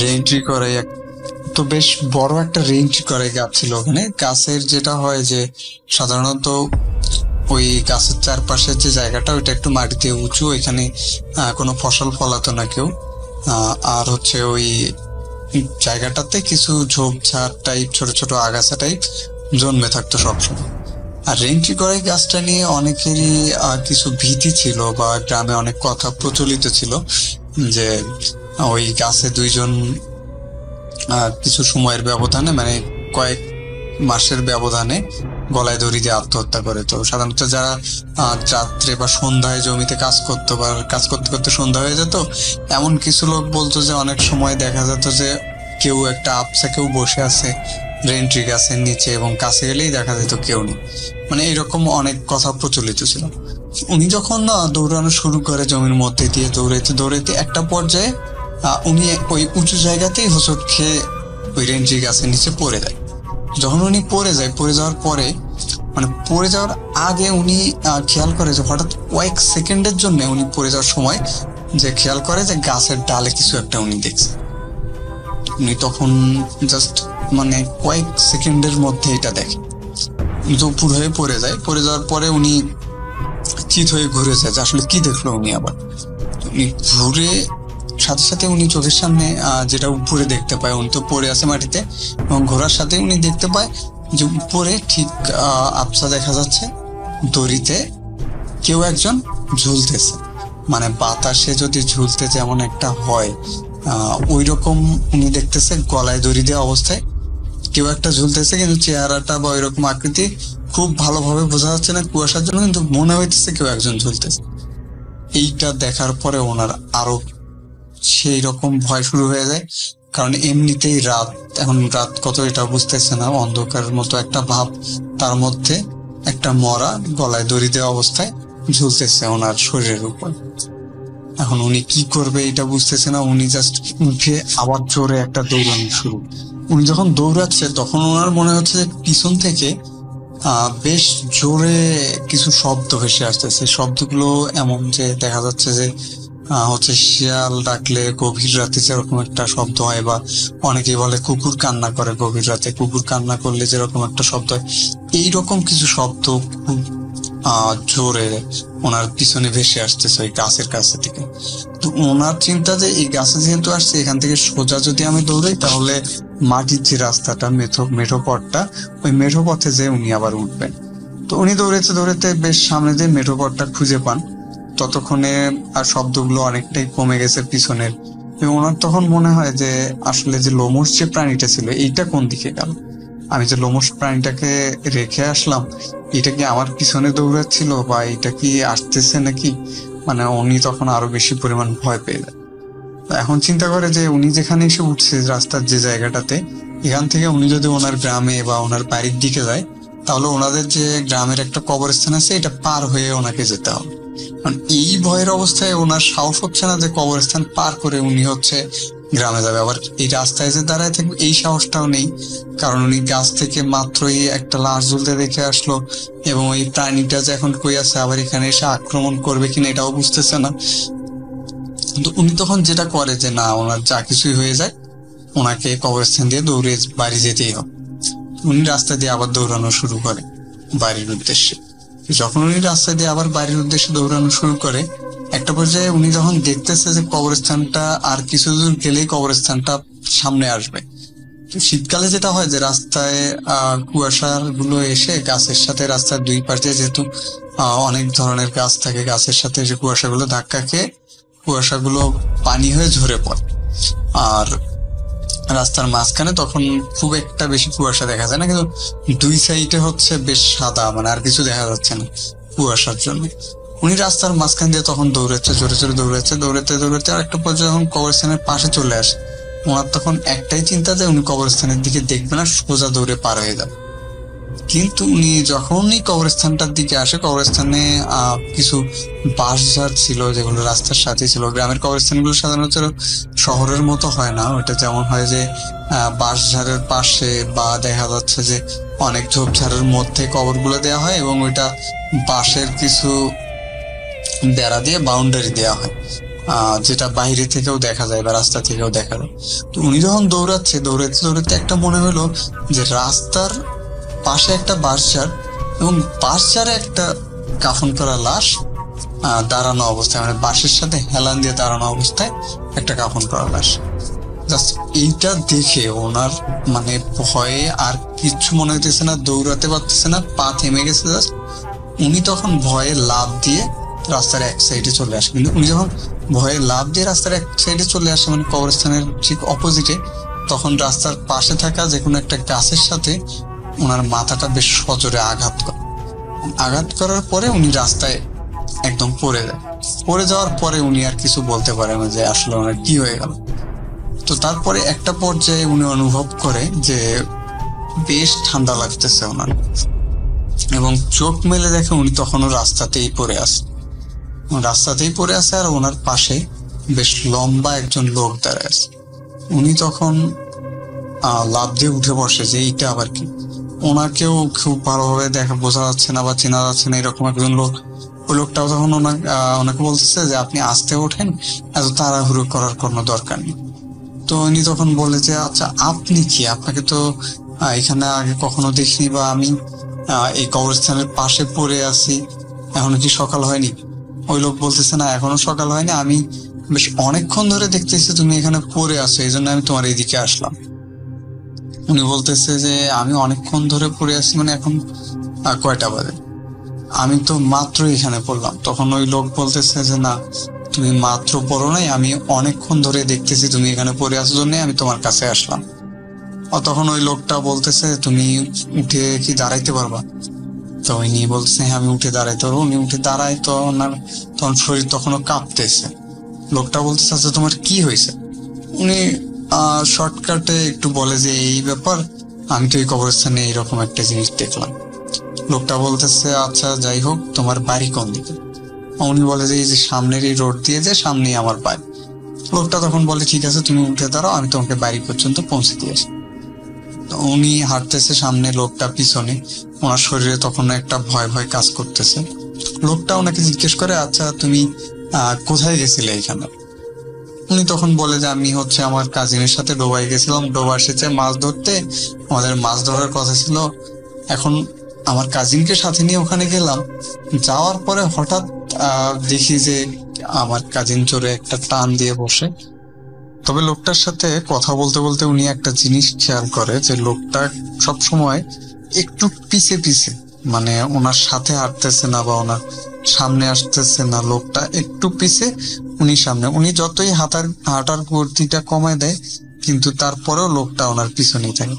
রেইন ট্রি করাই, তো বেশ বড় একটা রেইন ট্রি করাই গাছ ছিল ওখানে। গাছের যেটা হয় যে সাধারণত ওই গাছের চারপাশের যে জায়গাটা, ওইটা একটু মাটিতে উঁচু, এখানে কোনো ফসল ফলাতো না কেউ। আর হচ্ছে ওই জায়গাটাতে কিছু ঝোপঝাড় টাইপ, ছোট ছোট আগাছা টাইপ জন্মে থাকতো সবসময়। আর রেন্ট্রি করে গাছটা নিয়ে অনেকেরই কিছু ভীতি ছিল, বা গ্রামে অনেক কথা প্রচলিত ছিল যে ওই গাছে দুইজন কিছু সময়ের ব্যবধানে, মানে কয়েক মাসের ব্যবধানে গলায় দড়ি দিয়ে আত্মহত্যা করে। তো সাধারণত যারা রাত্রে বা সন্ধ্যায় জমিতে কাজ করতো, বা কাজ করতে করতে সন্ধ্যা হয়ে যেত, এমন কিছু লোক বলতো যে অনেক সময় দেখা যেত যে কেউ একটা আপসা কেউ বসে আছে রেন্ট্রি গাছের নিচে, এবং কাছে গেলেই দেখা যেত কেউ নেই। মানে এরকম অনেক কথা প্রচলিত ছিল। উনি যখন দৌড়ানো শুরু করে জমির মধ্যে দিয়ে দৌড়াইতে দৌড়াইতে একটা পর্যায়ে উনি ওই উঁচু জায়গাতেই হোঁচট খেয়ে ওই রেন্ট্রি গাছের নিচে পড়ে যায়। যখন উনি পড়ে যাওয়ার পরে, মানে পড়ে যাওয়ার আগে উনি খেয়াল করে যে হঠাৎ কয়েক সেকেন্ডের জন্য উনি পড়ে যাওয়ার সময় যে খেয়াল করে যে গাছের ডালে কিছু একটা উনি দেখছে। উনি তখন জাস্ট মানে কয়েক সেকেন্ডের মধ্যে এটা দেখে, তো পুরো হয়ে পড়ে যায়। পড়ে যাওয়ার পরে উনি চিত হয়ে ঘুরে যায় যে আসলে কি দেখলো উনি। আবার উনি ঘুরে সাথে সাথে উনি চোখের সামনে যেটা উপরে দেখতে পায়, উনি তো পড়ে আছে মাটিতে, এবং ঘোরার সাথে উনি দেখতে পায় যে উপরে ঠিক আবছা দেখা যাচ্ছে দড়িতে কেউ একজন ঝুলতেছে। মানে বাতাসে যদি ঝুলতে যেমন একটা হয়, ওই রকম উনি দেখতেছে গলায় দড়ি দেওয়া অবস্থায় কেউ একটা ঝুলতেছে, কিন্তু চেহারাটা বা ওইরকম আকৃতি খুব ভালোভাবে বোঝা যাচ্ছে না কুয়াশার জন্য, কিন্তু মনে হইতেছে কেউ একজন ঝুলতেছে। এইটা দেখার পরে ওনার আরো সেই রকম ভয় শুরু হয়ে যায়, কারণ এমনিতেই রাত, এখন রাত কত এটা বুঝতেছে না, অন্ধকারের মতো একটা ভাব, তার মধ্যে একটা মরা গলায় দড়ি দেওয়া অবস্থায় ঝুলতেছে ওনার শরীরের উপর। এখন উনি কি করবে এটা বুঝতেছে না। উনি জাস্ট উঠে আবার জোরে একটা দৌড়ানো শুরু। উনি যখন দৌড়াচ্ছে তখন ওনার মনে হচ্ছে যে পিছন থেকে বেশ জোরে কিছু শব্দ ভেসে আসতেছে। শব্দগুলো এমন যে দেখা যাচ্ছে যে হচ্ছে শিয়াল ডাকলে গভীর রাতে যেরকম একটা শব্দ হয়, বা অনেকেই বলে কুকুর কান্না করে গভীর রাতে, কুকুর কান্না করলে যেরকম একটা শব্দ হয়, এইরকম কিছু শব্দ খুব জোরে ওনার পিছনে ভেসে আসতেছে ওই গাছের কাছে থেকে। তো ওনার চিন্তা যে এই গাছে যেহেতু আসছে, এখান থেকে সোজা যদি আমি দৌড়াই তাহলে মাটির যে রাস্তাটা, মেঠো পথটা, ওই মেঠো পথে যে উনি আবার উঠবেন। তো উনি দৌড়াতে দৌড়াতে বেশ সামনে যে মেঠো পথটা খুঁজে পান, ততক্ষণে আর শব্দগুলো অনেকটাই কমে গেছে পিছনের, এবং ওনার তখন মনে হয় যে আসলে যে লোমশ যে প্রাণীটা ছিল এইটা কোন দিকে গেল। আমি যে লোমশ প্রাণীটাকে রেখে আসলাম এটা কি আমার পিছনে দৌড়াচ্ছিল বা এটা কি আসতেছে নাকি, মানে উনি তখন আরো বেশি পরিমাণ ভয় পেয়ে যায়। এখন চিন্তা করে যে উনি যেখানে এসে উঠছে রাস্তার যে জায়গাটাতে, এখান থেকে উনি যদি ওনার গ্রামে বা ওনার বাড়ির দিকে যায়, তাহলে ওনাদের যে গ্রামের একটা কবরস্থান আছে এটা পার হয়ে ওনাকে যেতে হবে। কারণ এই ভয়ের অবস্থায় ওনার সাহস হচ্ছে না যে কবরস্থান পার করে উনি হচ্ছে গ্রামে যাবে। আবার এই রাস্তায় যে দাঁড়ায় থাকবে এই সাহসটাও নেই, কারণ উনি গাছ থেকে মাত্রই একটা লাশ ঝুলতে দেখে আসলো, এবং এই প্রাণীটা যে এখন কই আছে আবার এখানে এসে আক্রমণ করবে কিনা এটাও বুঝতেছে না। কিন্তু উনি তখন যেটা করে যে না, ওনার যা কিছুই হয়ে যায় ওনাকে কবরস্থান দিয়ে দৌড়ে বাড়ি যেতেই হবে। উনি রাস্তা দিয়ে আবার দৌড়ানো শুরু করে বাড়ির উদ্দেশ্যে। যখন উনি রাস্তা দিয়ে আবার বাড়ির উদ্দেশ্যে দৌড়ানো শুরু করে, একটা পর্যায়ে উনি যখন দেখতেছে যে কবরস্থানটা আর কিছু দূর গেলেই কবরস্থানটা সামনে আসবে, তো শীতকালে যেটা হয় যে রাস্তায় কুয়াশা গুলো এসে গাছের সাথে রাস্তার দুই পাশে যেহেতু অনেক ধরনের গাছ থাকে, গাছের সাথে যে কুয়াশাগুলো ধাক্কা খেয়ে কুয়াশাগুলো পানি হয়ে ঝরে পড়ে। আর রাস্তার মাঝখানে তখন খুব একটা বেশি কুয়াশা দেখা যায় না, কিন্তু দুই সাইডে হচ্ছে বেশ সাদা, মানে আর কিছু দেখা যাচ্ছে না কুয়াশার জন্য। উনি রাস্তার মাঝখান দিয়ে তখন দৌড়াচ্ছে, জোরে জোরে দৌড়াচ্ছে, দৌড়াতে দৌড়াতে আর একটা পর্যায়ে যখন কবরস্থানের পাশে চলে আসে, ওনার তখন একটাই চিন্তা যে উনি কবরস্থানের দিকে দেখবে না, সোজা দৌড়ে পার হয়ে যাবে। কিন্তু উনি যখনই কবরস্থানটার দিকে আসে, কবরস্থানে কিছু বাঁশঝাড় ছিল যেগুলো রাস্তার সাথে ছিল। গ্রামের কবরস্থানগুলো সাধারণত শহরের মতো হয় না, ওটা যেমন হয় যে বাঁশঝাড়ের পাশে বা দেখা যাচ্ছে যে অনেক ঝোপঝাড়ের মধ্যে কবরগুলো দেওয়া হয়, এবং ওইটা বাঁশের কিছু বেড়া দিয়ে বাউন্ডারি দেওয়া হয়, যেটা বাইরে থেকেও দেখা যায় বা রাস্তা থেকেও দেখা যায়। তো উনি যখন দৌড়াচ্ছে, দৌড়াতে দৌড়াতে একটা মনে হলো যে রাস্তার পাশে একটা বাঁশঝাড় এবং বাঁশঝাড়ে একটা কাফন করা লাশ দাঁড়ানো অবস্থায়, মানে বাঁশের সাথে হেলান দিয়ে দাঁড়ানো অবস্থায় একটা কাফন করা লাশ। জাস্ট এইটা দেখে ওনার মানে ভয়ে আর কিচ্ছু মনে হইতেছে না, দৌড়াতে পারতেছে না, পা থেমে গেছে। জাস্ট উনি তখন ভয়ে লাফ দিয়ে রাস্তার এক সাইডে চলে আসে। কিন্তু উনি যখন ভয়ে লাফ দিয়ে রাস্তার এক সাইডে চলে আসে, মানে কবরস্থানের ঠিক অপোজিটে, তখন রাস্তার পাশে থাকা যে কোনো একটা গাছের সাথে ওনার মাথাটা বেশ সজোরে আঘাত করে। আঘাত করার পরে উনি রাস্তায় একদম পড়ে যায়। পড়ে যাওয়ার পরে উনি আর কিছু বলতে পারে না যে আসলে ওনার কি হয়ে গেল। তো তারপরে একটা পর্যায়ে উনি অনুভব করে যে বেশ ঠান্ডা লাগতেছে ওনার, এবং চোখ মেলে দেখে উনি তখনও রাস্তাতেই পড়ে আছে, আর ওনার পাশে বেশ লম্বা একজন লোক দাঁড়ায় আছে। উনি তখন লাফ দিয়ে উঠে বসে যে এইটা আবার কি। ওনাকেও খুব ভালোভাবে বোঝা যাচ্ছে না বা চেনা যাচ্ছে না এরকম একজন লোক। ওই লোকটাও তখন ওনাকে বলতেছে যে আপনি আস্তে ওঠেন, এত তাড়াহুড়ো করার কোনো দরকার নেই। তো উনি তখন বলে যে আচ্ছা আপনি কি, আপনাকে তো এখানে আগে কখনো দেখিনি, বা আমি এই কবরস্থানের পাশে পড়ে আছি, এখনো কি সকাল হয়নি? ওই লোক বলতেছে না এখনো সকাল হয়নি, আমি বেশ অনেকক্ষণ ধরে দেখতেছি তুমি এখানে পড়ে আছো, এই জন্য আমি তোমার এইদিকে আসলাম। উনি বলতেছে যে আমি অনেকক্ষণ ধরে পড়ে আছি, মানে এখন কয়টা বাজে? আমি তো মাত্র এখানে পড়লাম। তখন ওই লোক বলতেছে যে না, তুমি মাত্র পড়ো নাই, আমি অনেকক্ষণ ধরে দেখতেছি তুমি এখানে পড়ে আছো, জন্য আমি তোমার কাছে আসলাম। তখন ওই লোকটা বলতেছে তুমি উঠে কি দাঁড়াইতে পারবা? তো উনি বলতেছে হ্যাঁ আমি উঠে দাঁড়াইতে পারবো। উনি উঠে দাঁড়ায়, তো ওনার তখন শরীর তখনও কাঁপতেছে। লোকটা বলতেছে আচ্ছা তোমার কি হয়েছে? উনি শর্টকাটে একটু বলে যে এই ব্যাপার, আমি তো এই কবরস্থানে এইরকম একটা জিনিস দেখলাম। লোকটা বলতেছে আচ্ছা যাই হোক, তোমার বাড়ি কোন দিকে? উনি বলে যে এই যে সামনের এই রোড দিয়ে যে সামনেই আমার বাড়ি। লোকটা তখন বলে ঠিক আছে তুমি উঠে দাঁড়াও, আমি তোমাকে বাড়ি পর্যন্ত পৌঁছে দিয়ে আসি। উনি হাঁটতেছে সামনে, লোকটা পিছনে। ওনার শরীরে তখন একটা ভয় ভয় কাজ করতেছে। লোকটা ওনাকে জিজ্ঞেস করে আচ্ছা তুমি কোথায় গেছিলে এখানে? উনি তখন বলে যে আমি হচ্ছে আমার কাজিনের সাথে ডোবায় গেছিলাম, ডোবা এসেছে মাছ ধরতে, আমাদের মাছ ধরার কথা ছিল। এখন আমার কাজিনকে সাথে নিয়ে ওখানে গেলাম, যাওয়ার পরে হঠাৎ দেখি যে আমার কাজিন চোরে একটা টান দিয়ে বসে। তবে লোকটার সাথে কথা বলতে বলতে উনি একটা জিনিস খেয়াল করে যে লোকটা সব সময় একটু পিছে পিছে, মানে ওনার সাথে হাঁটতেছে না বা ওনার সামনে আসতেছে না, লোকটা একটু পিছে উনি সামনে। উনি যতই হাঁটার গতিটা কমায় দেয়, কিন্তু তারপরেও লোকটা ওনার পিছনেই থাকে।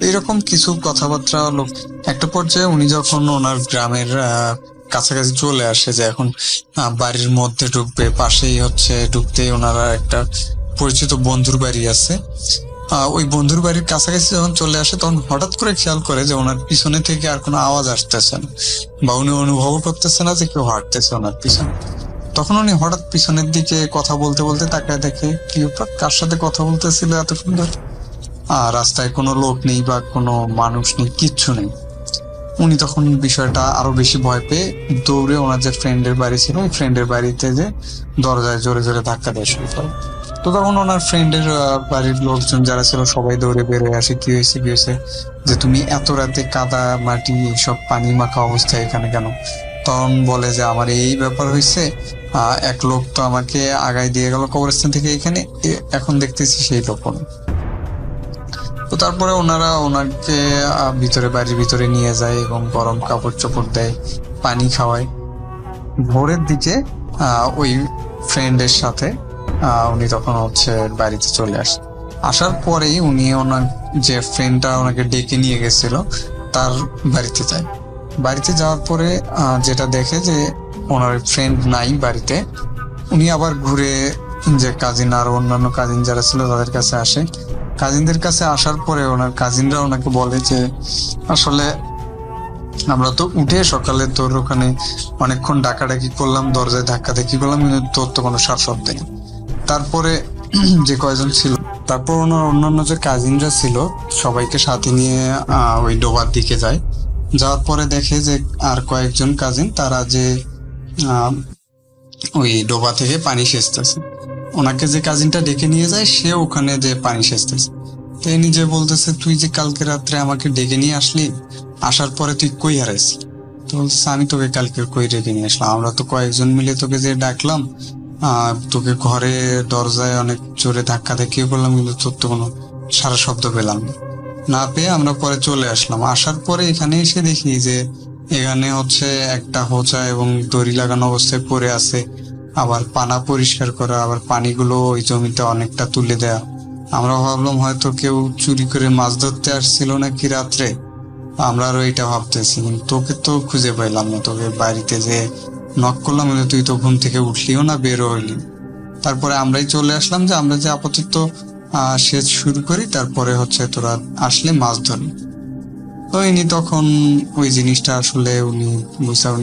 এইরকম কিছু কথাবার্তা হলো। একটা পর্যায়ে উনি যখন ওনার গ্রামের কাছাকাছি চলে আসে, যে এখন বাড়ির মধ্যে ঢুকবে, পাশেই হচ্ছে ঢুকতেই ওনারা একটা পরিচিত বন্ধুর বাড়ি আছে। ওই বন্ধুর বাড়ির কাছাকাছি যখন চলে আসে তখন হঠাৎ করে খেয়াল করে যে ওনার পিছনে থেকে আর কোনো আওয়াজ আসতেছে না, বা উনি অনুভব করতেছে না যে কেউ হাঁটতেছে ওনার পিছনে। তখন উনি হঠাৎ পিছনের দিকে কথা বলতে বলতে তাকায় দেখে কি ব্যাপার, কার সাথে কথা বলতেছিল এত সুন্দর, আর রাস্তায় কোনো লোক নেই বা কোনো মানুষ নেই, কিচ্ছু নেই। উনি তখন বিষয়টা আরো বেশি ভয় পেয়ে দৌড়ে ওনার যে ফ্রেন্ডের বাড়ি ছিল ওই ফ্রেন্ডের বাড়িতে যে দরজায় জোরে জোরে ধাক্কা দেওয়া শুরু করে। তো তখন ওনার ফ্রেন্ডের বাড়ির লোকজন যারা ছিল সবাই দৌড়ে বের হয়ে আসে, কি হয়েছে কি হয়েছে, যে তুমি এত রাতে কাদা মাটি সব পানি মাখা অবস্থায় এখানে কেন? তখন বলে যে আমার এই ব্যাপার হয়েছে, এক লোক তো আমাকে আগায় দিয়ে গেল কবরস্থান থেকে এখানে, এখন দেখতেছি সেই লোক নেই। তো তারপরে ওনারা ওনাকে বাড়ির ভিতরে নিয়ে যায় এবং গরম কাপড় চোপড় দেয়, পানি খাওয়ায়। ভোরের দিকে ওই ফ্রেন্ডের সাথে উনি তখন হচ্ছে বাড়িতে চলে আসে। আসার পরেই উনি ওনার যে ফ্রেন্ডটা ওনাকে ডেকে নিয়ে গেছিল তার বাড়িতে যায়। বাড়িতে যাওয়ার পরে যেটা দেখে যে ওনার ফ্রেন্ড নাই বাড়িতে, উনি আবার ঘুরে যে কাজিন আর অন্যান্য কাজিন যারা ছিল তাদের কাছে আসে। কাজিনদের কাছে আসার পরে ওনার কাজিনরা ওনাকে বলে যে আসলে আমরা তো উঠে সকালে তোর ওখানে অনেকক্ষণ ডাকাডাকি করলাম, দরজায় ধাক্কা ধাক্কি করলাম, কিন্তু তোর তো কোনো সার শব্দ নেই। তারপরে যে কয়জন ছিল, তারপর ওনার অন্যান্য যে কাজিনরা ছিল সবাইকে সাথে নিয়ে ওই ডোবার দিকে যায়। যাওয়ার পরে দেখে যে আর কয়েকজন কাজিন তারা যে ওই ডোবা থেকে পানি সেচতেছে। ওনাকে যে কাজিনটা ডেকে নিয়ে যায় সে ওখানে যে পানি সেচতেছে। তো নিজে বলতেছে, তুই যে কালকে রাত্রে আমাকে ডেকে নিয়ে আসলি, আসার পরে তুই কই হারাইছি? তো বলছে, আমি তোকে কালকে কই ডেকে নিয়ে আসলাম, আমরা তো কয়েকজন মিলে তোকে যে ডাকলাম, তোকে ঘরে দরজায় অনেক জোরে ধাক্কা ধাক্কিও করলাম, কিন্তু তোর তো কোনো সারা শব্দ পেলাম না পেয়ে আমরা পরে চলে আসলাম। আসার পরে এখানে এসে দেখি যে এখানে হচ্ছে একটা হোঁচা এবং দড়ি লাগানো অবস্থায় পড়ে আছে, আবার পানা পরিষ্কার করা, আবার পানিগুলো ওই জমিতে অনেকটা তুলে দেয়া। আমরা ভাবলাম হয়তো কেউ চুরি করে মাছ ধরতে আসছিল নাকি রাত্রে, আমরা আরো এটা ভাবতেছি। তোকে তো খুঁজে পাইলাম না, তোকে বাড়িতে যে নক করলাম তুই তো ঘুম থেকে উঠলিও না, বেরো হইলি। তারপরে আমরাই চলে আসলাম যে আমরা যে আপাতত সেচ শুরু করি, তারপরে হচ্ছে তোরা আসলে মাছ ধরি। তো ইনি তখন ওই জিনিসটা আসলে উনি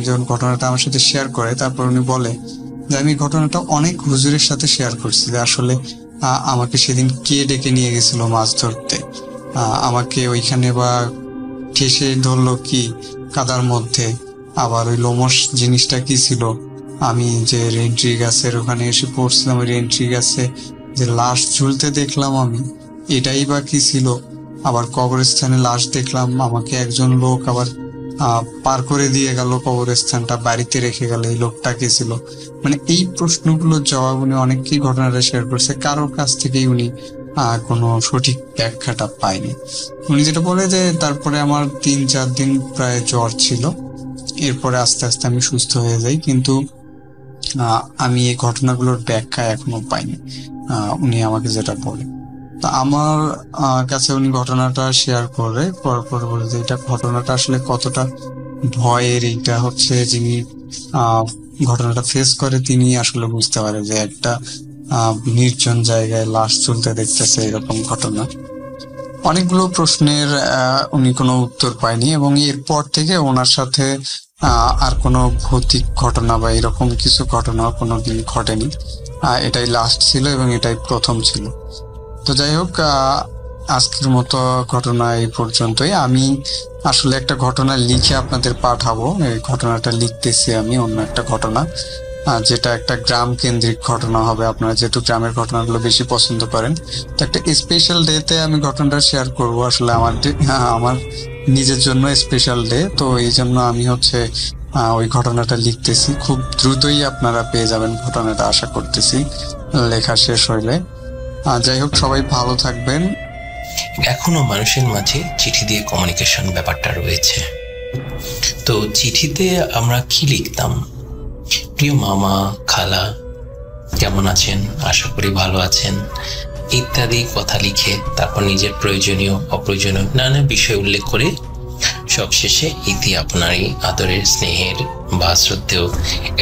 যখন ঘটনাটা আমার সাথে শেয়ার করে, তারপর উনি বলে যে আমি ঘটনাটা অনেক হুজুরের সাথে শেয়ার করছি, যে আসলে আমাকে সেদিন কে ডেকে নিয়ে গেছিল মাছ ধরতে, আমাকে ওইখানে বা ঠেসে ধরলো কি কাদার মধ্যে, আবার ওই লোমস জিনিসটা কি ছিল, আমি যে রেন্ট্রি গাছের ওখানে এসে পড়ছিলাম, ওই রেন্ট্রি গাছে যে লাশ ঝুলতে দেখলাম আমি, এটাই বা কি ছিল, আবার কবরস্থানে লাশ দেখলাম, আমাকে একজন লোক আবার পার করে দিয়ে গেল কবরস্থানটা, বাড়িতে রেখে গেল, এই লোকটা কে ছিল। মানে এই প্রশ্নগুলোর জবাব উনি অনেককেই ঘটনাটা শেয়ার করছে, কারোর কাছ থেকেই উনি কোনো সঠিক ব্যাখ্যাটা পায়নি। উনি যেটা বলে যে তারপরে আমার 3-4 দিন প্রায় জ্বর ছিল, এরপরে আস্তে আস্তে আমি সুস্থ হয়ে যাই, কিন্তু আমি এই ঘটনাগুলোর ব্যাখ্যা এখনো পাইনি, উনি আমাকে যেটা বলে। তা আমার কাছে উনি ঘটনাটা শেয়ার করে পর বলে যে এটা ঘটনাটা আসলে কতটা ভয়ের, এইটা হচ্ছে যিনি ঘটনাটা ফেস করে তিনি আসলে বুঝতে পারে যে একটা নির্জন জায়গায় লাশ চলতে দেখতেছে এরকম ঘটনা। অনেকগুলো প্রশ্নের উনি কোনো উত্তর পায়নি, এবং এরপর থেকে ওনার সাথে আর কোনো ভৌতিক ঘটনা বা এরকম কিছু ঘটনা কোনোদিন ঘটেনি। এটাই লাস্ট ছিল এবং এটাই প্রথম ছিল। তো যাই হোক, আজকের মতো ঘটনা এই পর্যন্তই। আমি আসলে একটা ঘটনা লিখে আপনাদের পাঠাবো, এই ঘটনাটা লিখতেছি আমি, অন্য একটা ঘটনা যেটা একটা গ্রাম কেন্দ্রিক ঘটনা হবে। আপনারা যেহেতু গ্রামের ঘটনাগুলো বেশি পছন্দ করেন, তো একটা স্পেশাল ডেতে আমি ঘটনাটা শেয়ার করব। আসলে আমার নিজের জন্য স্পেশাল ডে, তো এই জন্য আমি হচ্ছে ওই ঘটনাটা লিখতেছি। খুব দ্রুতই আপনারা পেয়ে যাবেন ঘটনাটা, আশা করতেছি লেখা শেষ হইলে। যাই হোক, সবাই ভালো থাকবেন।
এখনো মানুষের মাঝে চিঠি দিয়ে কমিউনিকেশন ব্যাপারটা রয়েছে। তো চিঠিতে আমরা কি লিখতাম? প্রিয় মামা, খালা, কেমন আছেন? আশা করি ভালো আছেন। ইত্যাদি কথা লিখে তারপর নিজের প্রয়োজনীয় অপ্রয়োজনীয় নানা বিষয় উল্লেখ করে সবশেষে ইতি আপনারই আদরের স্নেহের বা শ্রদ্ধেয়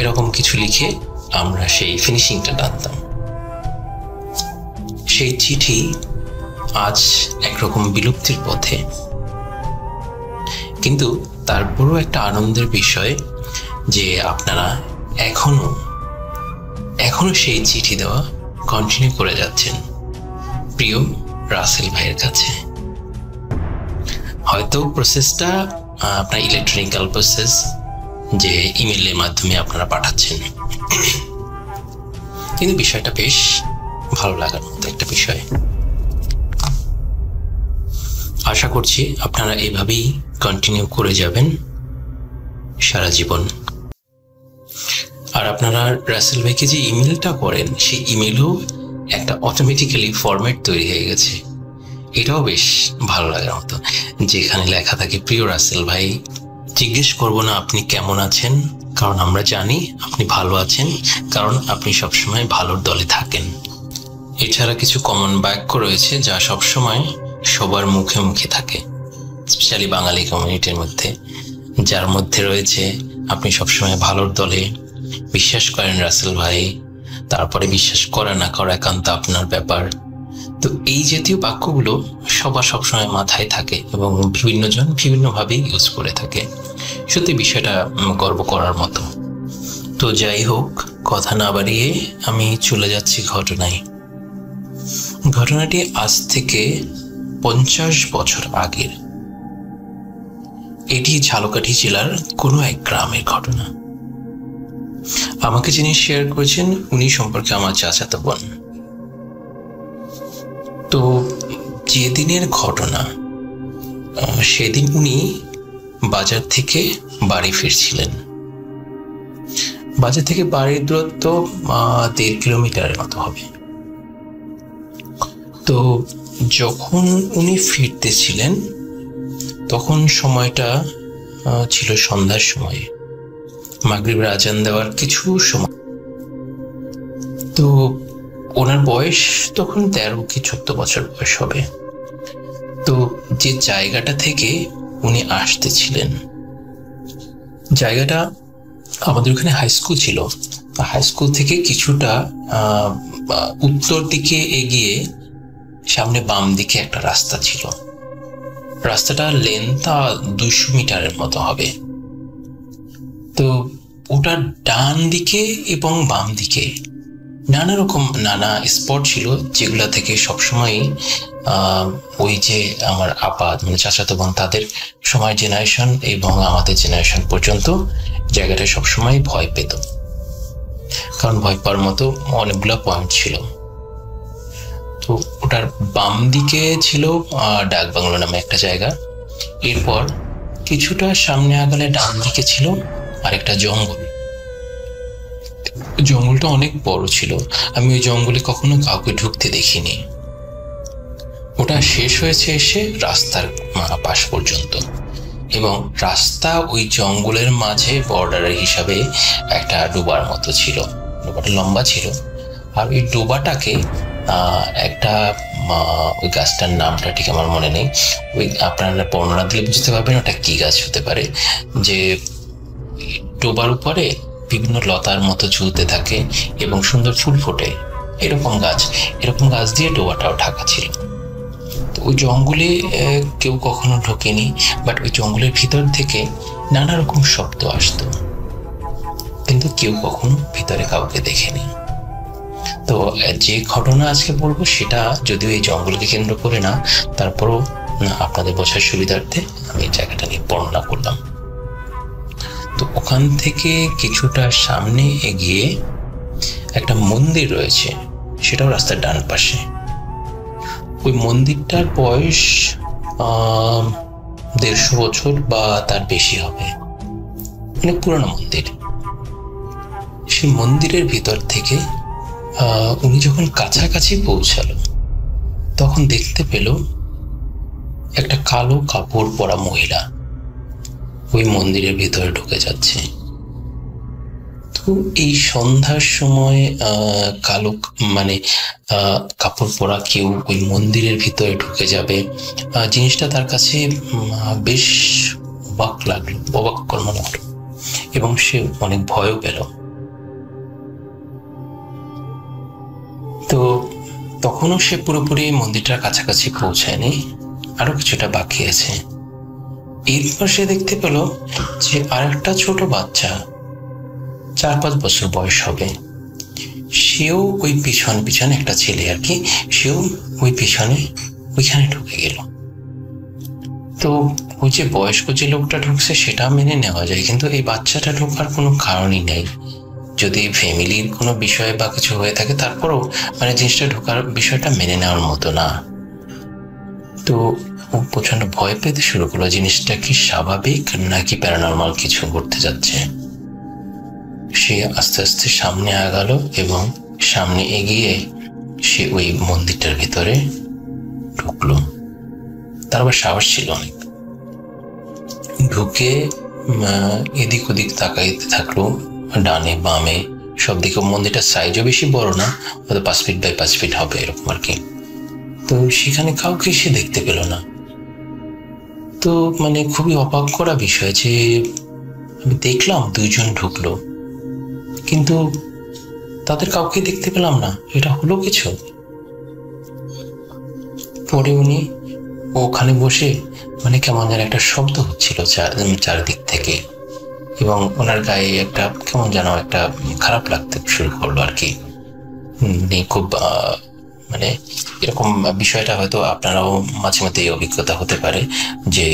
এরকম কিছু লিখে আমরা সেই ফিনিশিংটা টানতাম। সেই চিঠি আজ একরকম বিলুপ্তির পথে, কিন্তু তারপরও একটা আনন্দের বিষয় যে আপনারা এখনো সেই চিঠি দেওয়া কন্টিনিউ করে যাচ্ছেন প্রিয় রাসেল ভাইয়ের কাছে। হয়তো প্রসেসটা আপনার ইলেকট্রনিক্যাল প্রসেস, যে ইমেলের মাধ্যমে আপনারা পাঠাচ্ছেন, কিন্তু বিষয়টা বেশ ভালো লাগার মতো একটা বিষয়। আশা করছি আপনারা এভাবেই কন্টিনিউ করে যাবেন সারা জীবন। আর আপনারা রাসেল ভাইকে যে ইমেলটা করেন সেই ইমেলও একটা অটোমেটিক্যালি ফরম্যাট তৈরি হয়ে গেছে, এটাও বেশ ভালো লাগার মতো, যেখানে লেখা থাকে প্রিয় রাসেল ভাই, জিজ্ঞেস করবো না আপনি কেমন আছেন, কারণ আমরা জানি আপনি ভালো আছেন, কারণ আপনি সবসময় ভালোর দলে থাকেন। এছাড়া কিছু কমন বাক্য রয়েছে যা সবসময় সবার মুখে মুখে থাকে, স্পেশালি বাঙালি কমিউনিটির মধ্যে, যার মধ্যে রয়েছে আপনি সবসময় ভালোর দলে, বিশ্বাস করেন রাসেল ভাই, তারপরে বিশ্বাস করা না করা একান্ত আপনার ব্যাপার। তো এই জাতীয় বাক্যগুলো সবার সবসময় মাথায় থাকে এবং বিভিন্নজন বিভিন্নভাবেই ইউজ করে থাকে। সত্যি বিষয়টা গর্ব করার মতো। তো যাই হোক, কথা না বাড়িয়ে আমি চলে যাচ্ছি ঘটনায়। ঘটনাটি আজ থেকে 50 বছর আগের। এটি ঝালকাঠি জেলার কোনো এক গ্রামের ঘটনা। আমাকে যিনি শেয়ার করেছেন উনি সম্পর্কে আমার চাচাতো বোন। তো যেদিনের ঘটনা, সেদিন উনি বাজার থেকে বাড়ি ফিরছিলেন। বাজার থেকে বাড়ির দূরত্ব 1.5 কিলোমিটারের মতো হবে। তো যখন উনি ফিরতেছিলেন তখন সময়টা ছিল সন্ধ্যার সময়, মাগরিবের আজান দেওয়ার কিছু সময়। তো ওনার বয়স তখন 13 কি 14 বছর বয়স হবে। তো যে জায়গাটা থেকে উনি আসতেছিলেন, জায়গাটা আমাদের ওখানে হাই স্কুল ছিল, হাই স্কুল থেকে কিছুটা উত্তর দিকে এগিয়ে সামনে বাম দিকে একটা রাস্তা ছিল। রাস্তাটা লেন্থটা 200 মিটারের মতো হবে। তো ওটার ডান দিকে এবং বাম দিকে নানা স্পট ছিল, যেগুলা থেকে সবসময় ওই যে আমার আপা মানে চাচাতো বোন তাদের সময় জেনারেশন এবং আমাদের জেনারেশন পর্যন্ত জায়গাটা সবসময় ভয় পেত, কারণ ভয় পাওয়ার মতো অনেকগুলো পয়েন্ট ছিল। তো ওটার বাম দিকে ছিল ডাক বাংলো নামে একটা জায়গা। এরপর কিছুটা সামনে আগালে ডান দিকে ছিল আরেকটা জঙ্গল। জঙ্গলটা অনেক বড় ছিল, আমি ওই জঙ্গলে কখনো কাউকে ঢুকতে দেখিনি। ওটা শেষ হয়েছে এসে রাস্তার পাশ পর্যন্ত, এবং রাস্তা ওই জঙ্গলের মাঝে বর্ডারের হিসাবে একটা ডোবার মতো ছিল। ডোবাটা লম্বা ছিল, আর ওই ডোবাটাকে একটা ওই গাছটার নামটা ঠিক আমার মনে নেই, ওই আপনারা বর্ণনা দিলে বুঝতে পারবেন ওটা কি গাছ হতে পারে, যে ডোবার উপরে বিভিন্ন লতার মতো ঝুলতে থাকে এবং সুন্দর ফুল ফোটে, এরকম গাছ দিয়ে ডোবাটাও ঢাকা ছিল। তো ওই জঙ্গলে কেউ কখনো ঢোকেনি, বাট ওই জঙ্গলের ভিতর থেকে নানা রকম শব্দ আসতো, কিন্তু কেউ কখনো ভিতরে কাউকে দেখেনি। তো যে ঘটনা আজকে বলবো সেটা যদিও এই জঙ্গলকে কেন্দ্র করে না, তারপরও আপনাদের বোঝার সুবিধার্থে আমি এই জায়গাটা নিয়ে বর্ণনা করলাম। তো ওখান থেকে কিছুটা সামনে এগিয়ে একটা মন্দির রয়েছে, সেটাও রাস্তার ডান পাশে। ওই মন্দিরটার বয়স 150 বছর বা তার বেশি হবে, অনেক পুরনো মন্দির। সেই মন্দিরের ভিতর থেকে উনি যখন কাছাকাছি পৌঁছালো তখন দেখতে পেল একটা কালো কাপড় পরা মহিলা ওই মন্দিরের ভিতরে ঢুকে যাচ্ছে। তো তো এই সন্ধ্যার সময় কালো মানে কাপড় পরা কেউ ওই মন্দিরের ভিতরে ঢুকে যাবে, জিনিসটা তার কাছে বেশ অবাক মনে হলো এবং সে অনেক ভয়ও পেল। তো তখনও সে পুরোপুরি মন্দিরটার কাছাকাছি পৌঁছায়নি, আরো কিছুটা বাকি আছে। এরপর সে দেখতে পেল যে আরেকটা ছোট বাচ্চা, 4-5 বছর বয়স হবে, সেও ওই পিছনে একটা ছেলে আর কি, সেও ওই ওইখানে ঢুকে গেল। তো ওই যে বয়স্ক যে লোকটা ঢুকছে সেটা মেনে নেওয়া যায়, কিন্তু এই বাচ্চাটা ঢোকার কোনো কারণই নেই। যদি ফ্যামিলির কোনো বিষয় বা কিছু হয়ে থাকে তারপরও মানে জিনিসটা ঢোকার বিষয়টা মেনে নেওয়ার মতো না। তো ও প্রচন্ড ভয় পেতে শুরু করলো, জিনিসটা কি স্বাভাবিক নাকি প্যারানরমাল কিছু ঘটতে যাচ্ছে। সে আস্তে আস্তে সামনে আগালো এবং সামনে এগিয়ে সে ওই মন্দিরটার ভিতরে ঢুকলো। তার আবার সাহস ছিল অনেক। ঢুকে এদিক ওদিক তাকাইতে থাকলো, ডানে বামে সব দিকে। মন্দিরটার সাইজও বেশি বড় না, হয়তো 5 ফিট বাই 5 ফিট হবে এরকম আর কি। তো সেখানে কাউকে সে দেখতে পেল না। তো মানে খুবই অবাক করা বিষয় যে আমি দেখলাম 2 জন ঢুকলো, কিন্তু তাদের কাউকে দেখতে পেলাম না, এটা হলো কিছু। পরে উনি ওখানে বসে মানে কেমন যেন একটা শব্দ হচ্ছিল চারিদিক থেকে, এবং ওনার গায়ে একটা কেমন যেন একটা খারাপ লাগতে শুরু করলো আর কি। খুব মানে এরকম বিষয়টা হয়তো আপনারাও মাঝে মধ্যে এই অভিজ্ঞতা হতে পারে যে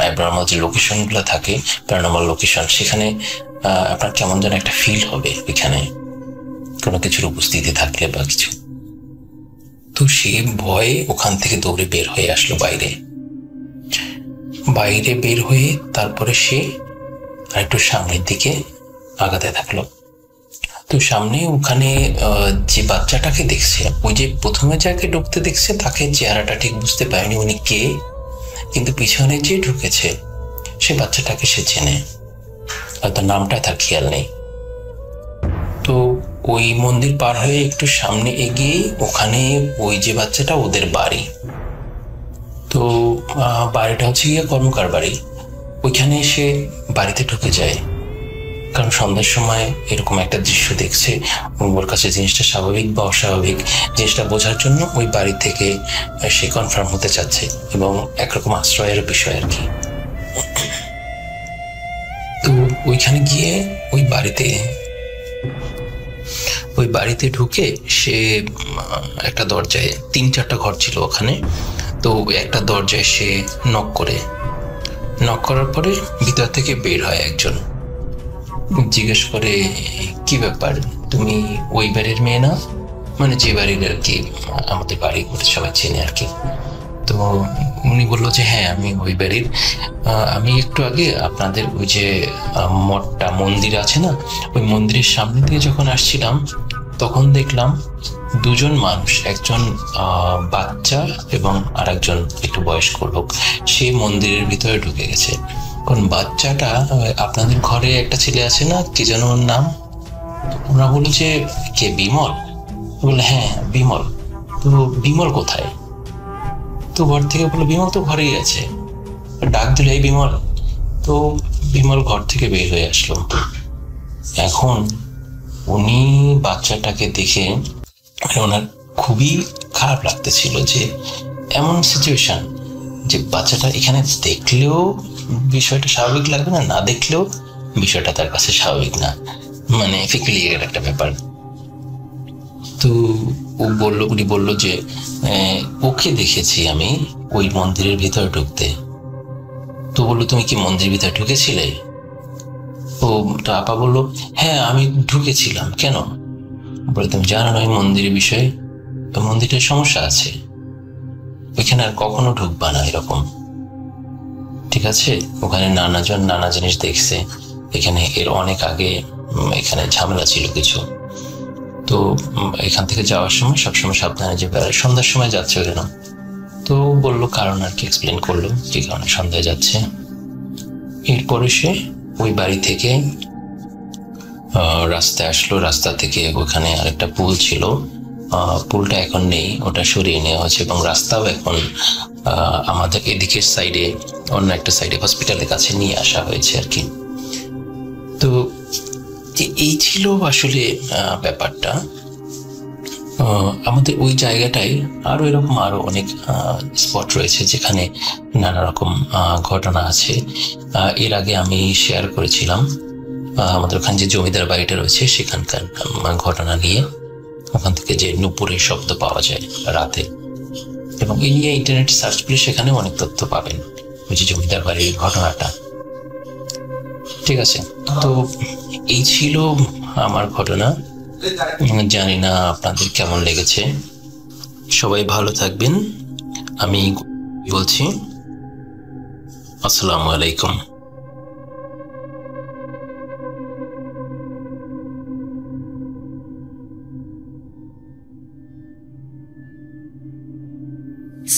অ্যাবনর্মাল যে লোকেশনগুলো থাকে, প্যারানর্মাল লোকেশন, সেখানে আপনার কেমন যেন একটা ফিল হবে এখানে কোনো কিছুর উপস্থিতি থাকলে বা কিছু। তো সে ভয়ে ওখান থেকে দৌড়ে বের হয়ে আসলো বাইরে বের হয়ে তারপরে সে আরেকটু সামনের দিকে আগাতে থাকলো। তো সামনে ওখানে যে বাচ্চাটাকে দেখছে, ওই যে প্রথমে যাকে ঢুকতে দেখছে তাকে চেহারাটা ঠিক বুঝতে পারেনি উনি কে, কিন্তু পিছনে যে ঢুকেছে সে বাচ্চাটাকে সে চেনে, হয়তো নামটা তার খেয়াল নেই। তো ওই মন্দির পার হয়ে একটু সামনে এগিয়ে ওখানে ওই যে বাচ্চাটা ওদের বাড়ি। তো বাড়িটা হচ্ছে গিয়ে কর্মকার বাড়ি। ওইখানে এসে বাড়িতে ঢুকে যায়, কারণ সন্ধ্যার সময় এরকম একটা দৃশ্য দেখছে। ওর কাছে জিনিসটা স্বাভাবিক বা অস্বাভাবিক জিনিসটা বোঝার জন্য ওই বাড়ি থেকে সে কনফার্ম হতে চাচ্ছে, এবং একরকম আশ্রয়ের বিষয় আর কি। তো ওইখানে গিয়ে ওই বাড়িতে ঢুকে সে একটা দরজায়, 3-4টা ঘর ছিল ওখানে, তো একটা দরজায় সে নক করার পরে ভিতর থেকে বের হয় একজন, জিজ্ঞেস করে কি ব্যাপার, তুমি ওই বাড়ির মেয়ে না? মানে যে বাড়ির আর কি আমাদের বাড়ি করে সবাই চেনে আর কি। তো উনি বললো যে হ্যাঁ আমি ওই বাড়ির, আমি একটু আগে আপনাদের ওই যে মন্দির আছে না, ওই মন্দিরের সামনে দিয়ে যখন আসছিলাম তখন দেখলাম 2 জন মানুষ, একজন বাচ্চা এবং আর একজন একটু বয়স্ক লোক, সে মন্দিরের ভিতরে ঢুকে গেছে। কারণ বাচ্চাটা, আপনাদের ঘরে একটা ছেলে আছে না, কি যেন ওর নাম? ওরা বললো যে কে, বিমল? বললো হ্যাঁ বিমল। তো বিমল কোথায়? তো ঘর থেকে বললো বিমল তো ঘরেই আছে। ডাক দিল এই বিমল। তো বিমল ঘর থেকে বের হয়ে আসলো। এখন উনি বাচ্চাটাকে দেখে ওনার খুবই খারাপ লাগতেছিল যে এমন সিচুয়েশন যে বাচ্চাটা এখানে দেখলেও বিষয়টা স্বাভাবিক লাগবে না, না দেখলেও বিষয়টা তার কাছে স্বাভাবিক না, মানে ফিক্রিলিয়ার একটা ব্যাপার। তো উনি বলল যে ওকে দেখেছি আমি ওই মন্দিরের ভিতরে ঢুকতে। তো বললো তুমি কি মন্দিরের ভিতরে ঢুকেছিলে? তো আপা বললো হ্যাঁ আমি ঢুকেছিলাম। কেন? বলে তুমি জানো না ওই মন্দিরের বিষয়ে, ওই মন্দিরটার সমস্যা আছে, ওইখানে আর কখনো ঢুকবা না এরকম, ঠিক আছে? ওখানে নানাজন নানা জিনিস দেখছে, এখানে এর অনেক আগে এখানে ঝামেলা ছিল কিছু। তো এখান থেকে যাওয়ার সময় সবসময় সাবধানে যে সন্ধ্যার সময় যাচ্ছে কেন? তো বললো কারণ আর কি, এক্সপ্লেন করলো যে কারণে সন্ধ্যায় যাচ্ছে। এরপরে সে ওই বাড়ি থেকে রাস্তায় আসলো। রাস্তা থেকে ওখানে আরেকটা পুল ছিল, পুলটা এখন নেই, ওটা সরিয়ে নেওয়া হয়েছে এবং রাস্তাও এখন আমাদের এদিকের সাইডে, অন্য একটা সাইডে হসপিটালের কাছে নিয়ে আসা হয়েছে আর কি। তো এই ছিল আসলে ব্যাপারটা। আমাদের ওই জায়গাটায় এরকম আরো অনেক স্পট রয়েছে যেখানে নানা রকম ঘটনা আছে। এর আগে আমি শেয়ার করেছিলাম আমাদের ওখানে যে জমিদার বাড়িটা রয়েছে সেখানকার ঘটনা নিয়ে, ওখান থেকে যে নুপুরের শব্দ পাওয়া যায় রাতে, এবং এই নিয়ে ইন্টারনেট সার্চ করলে সেখানে অনেক তথ্য পাবেন, ওই যে জমিদার বাড়ির ঘটনাটা। ঠিক আছে, তো এই ছিল আমার ঘটনা। জানি না আপনাদের কেমন লেগেছে। সবাই ভালো থাকবেন। আমি বলছি আসসালামু আলাইকুম।